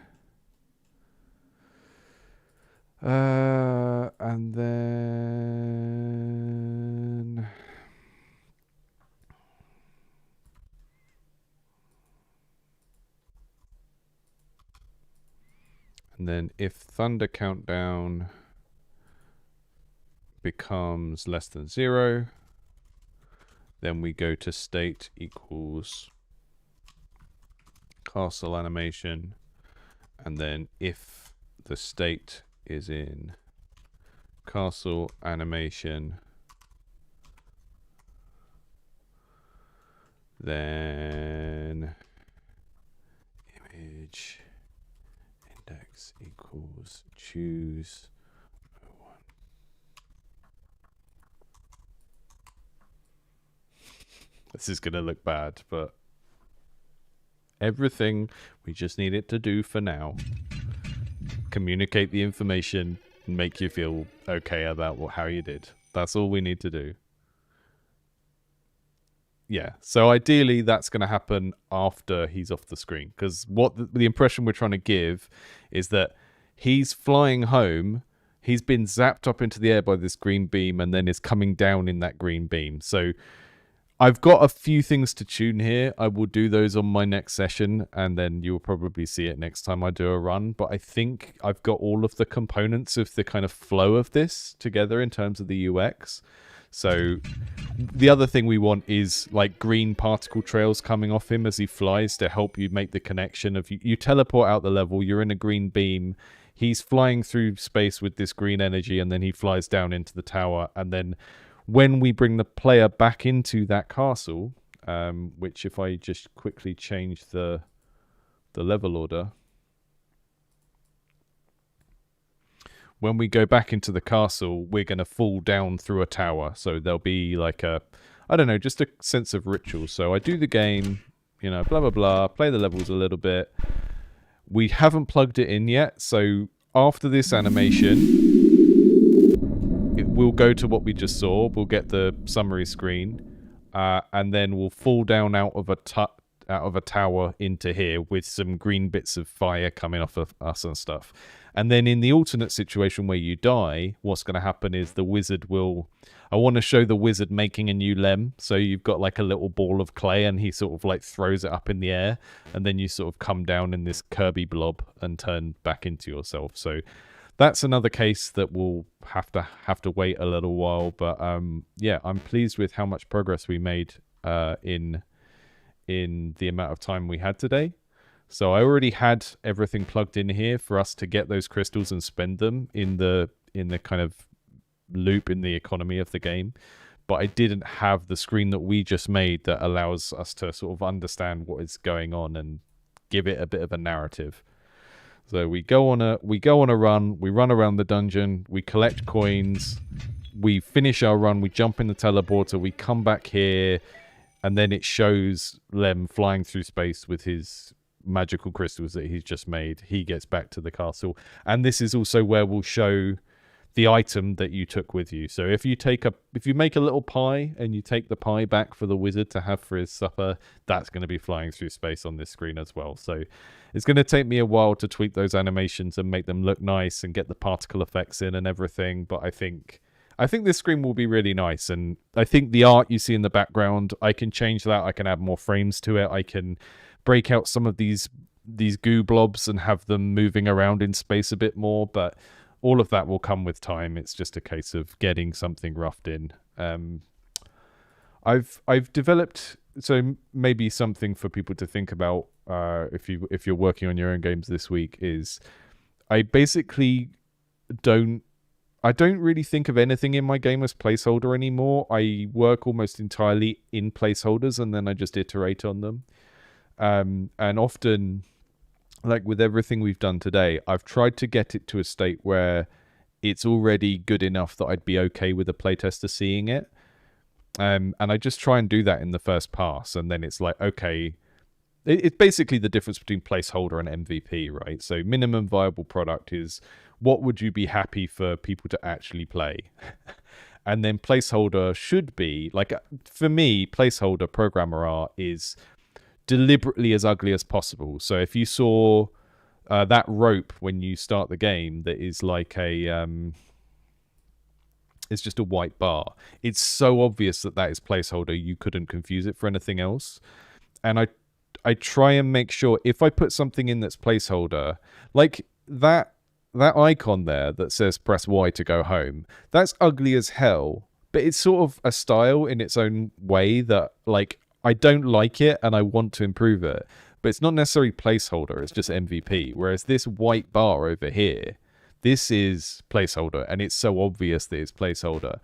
Speaker 1: if thunder countdown becomes less than 0, then we go to state equals castle animation, and then if the state is in castle animation, then image index equals choose 01. This is going to look bad, but everything we just need it to do for now. Communicate the information and make you feel okay about how you did. That's all we need to do. Yeah, so ideally that's going to happen after he's off the screen, because what the impression we're trying to give is that he's flying home, he's been zapped up into the air by this green beam, and then is coming down in that green beam. So I've got a few things to tune here. I will do those on my next session, and then you'll probably see it next time I do a run. But I think I've got all of the components of the kind of flow of this together in terms of the UX. So the other thing we want is like green particle trails coming off him as he flies to help you make the connection of you teleport out the level, you're in a green beam, he's flying through space with this green energy, and then he flies down into the tower. And then when we bring the player back into that castle, which if I just quickly change the level order, when we go back into the castle, we're going to fall down through a tower. So there'll be like I don't know, just a sense of ritual. So I do the game, you know, blah, blah, blah, play the levels a little bit. We haven't plugged it in yet. So after this animation, we'll go to what we just saw. We'll get the summary screen, and then we'll fall down out of a tower into here with some green bits of fire coming off of us and stuff. And then in the alternate situation where you die, what's going to happen is the wizard will... I want to show the wizard making a new lem. So you've got like a little ball of clay and he sort of like throws it up in the air. And then you sort of come down in this Kirby blob and turn back into yourself. So that's another case that we'll have to wait a little while. But yeah, I'm pleased with how much progress we made in the amount of time we had today. So I already had everything plugged in here for us to get those crystals and spend them in the kind of loop in the economy of the game. But I didn't have the screen that we just made that allows us to sort of understand what is going on and give it a bit of a narrative. So we go on a run, we run around the dungeon, we collect coins, we finish our run, we jump in the teleporter, we come back here, and then it shows Lem flying through space with his magical crystals that he's just made. He gets back to the castle. And this is also where we'll show the item that you took with you. So if you make a little pie and you take the pie back for the wizard to have for his supper, that's going to be flying through space on this screen as well. So it's going to take me a while to tweak those animations and make them look nice and get the particle effects in and everything. But I think this screen will be really nice. And I think the art you see in the background, I can change that. I can add more frames to it. I can break out some of these goo blobs and have them moving around in space a bit more. But all of that will come with time. It's just a case of getting something roughed in. I've developed, so maybe something for people to think about if you're working on your own games this week is I basically don't really think of anything in my game as placeholder anymore. I work almost entirely in placeholders and then I just iterate on them. And often, like with everything we've done today, I've tried to get it to a state where it's already good enough that I'd be okay with a playtester seeing it. And I just try and do that in the first pass. And then it's like, okay, it's basically the difference between placeholder and MVP, right? So minimum viable product is what would you be happy for people to actually play? And then placeholder should be, like, for me, placeholder programmer art is deliberately as ugly as possible. So if you saw that rope when you start the game that is like it's just a white bar, it's so obvious that is placeholder you couldn't confuse it for anything else. And I try and make sure if I put something in that's placeholder, like that icon there that says press Y to go home, that's ugly as hell, but it's sort of a style in its own way that, like, I don't like it and I want to improve it, but it's not necessarily placeholder, it's just MVP. Whereas this white bar over here, this is placeholder and it's so obvious that it's placeholder.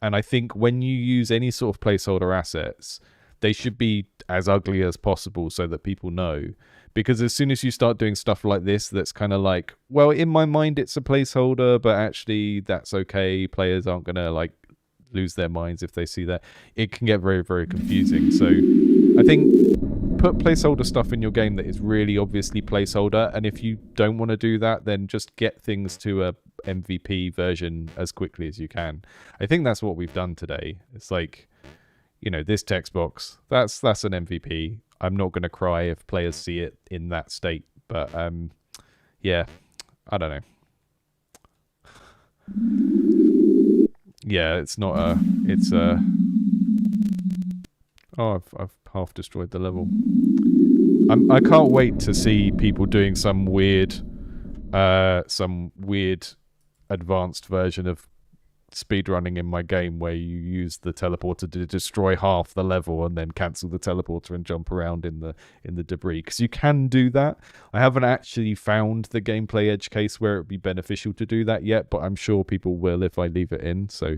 Speaker 1: And I think when you use any sort of placeholder assets, they should be as ugly as possible so that people know. Because as soon as you start doing stuff like this, that's kind of like, well, in my mind it's a placeholder, but actually that's okay. Players aren't going to like lose their minds if they see that. It can get very, very confusing. So I think put placeholder stuff in your game that is really obviously placeholder, and if you don't want to do that, then just get things to a MVP version as quickly as you can. I think that's what we've done today. It's like, you know, this text box, that's an MVP. I'm not going to cry if players see it in that state, but yeah, I don't know. Yeah, it's not a... It's a... Oh, I've half destroyed the level. I can't wait to see people doing some weird advanced version of speedrunning in my game where you use the teleporter to destroy half the level and then cancel the teleporter and jump around in the debris, because you can do that. I haven't actually found the gameplay edge case where it would be beneficial to do that yet, but I'm sure people will if I leave it in. So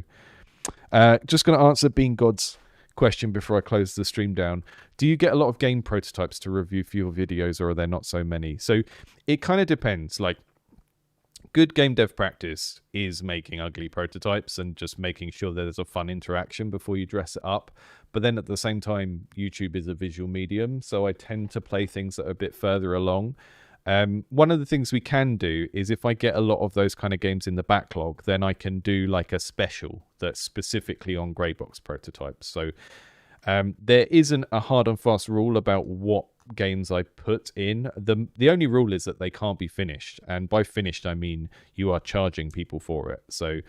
Speaker 1: just going to answer Bean God's question before I close the stream down. Do you get a lot of game prototypes to review for your videos, or are there not so many? So it kind of depends. Like, good game dev practice is making ugly prototypes and just making sure that there's a fun interaction before you dress it up. But then at the same time, YouTube is a visual medium, so I tend to play things that are a bit further along. One of the things we can do is if I get a lot of those kind of games in the backlog, then I can do like a special that's specifically on grey box prototypes. So there isn't a hard and fast rule about what games I put in. The only rule is that they can't be finished, and by finished I mean you are charging people for it. So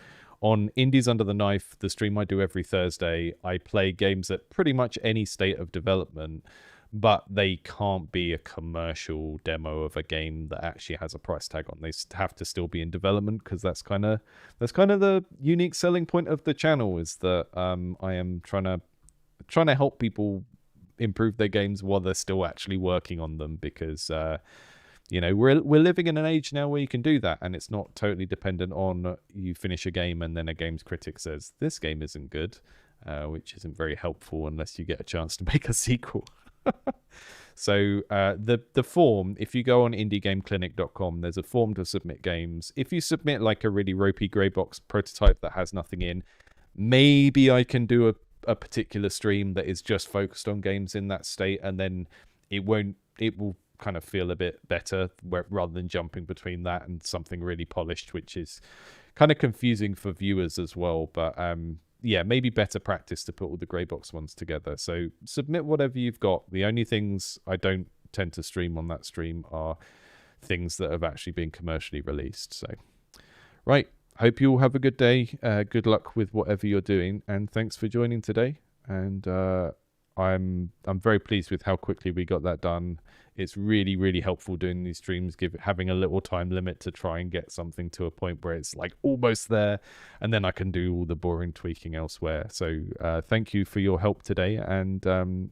Speaker 1: on Indies Under the Knife, the stream I do every Thursday, I play games at pretty much any state of development, but they can't be a commercial demo of a game that actually has a price tag on. They have to still be in development, because that's kind of the unique selling point of the channel, is that I am trying to help people improve their games while they're still actually working on them, because we're living in an age now where you can do that, and it's not totally dependent on you finish a game and then a games critic says this game isn't good, which isn't very helpful unless you get a chance to make a sequel. So the form, if you go on indiegameclinic.com, there's a form to submit games. If you submit like a really ropey grey box prototype that has nothing in, maybe I can do a particular stream that is just focused on games in that state, and then it will kind of feel a bit better rather than jumping between that and something really polished, which is kind of confusing for viewers as well. But yeah, maybe better practice to put all the grey box ones together. So submit whatever you've got. The only things I don't tend to stream on that stream are things that have actually been commercially released. So right, hope you all have a good day. Good luck with whatever you're doing, and thanks for joining today. And I'm very pleased with how quickly we got that done. It's really, really helpful doing these streams, having a little time limit to try and get something to a point where it's like almost there, and then I can do all the boring tweaking elsewhere. So thank you for your help today, and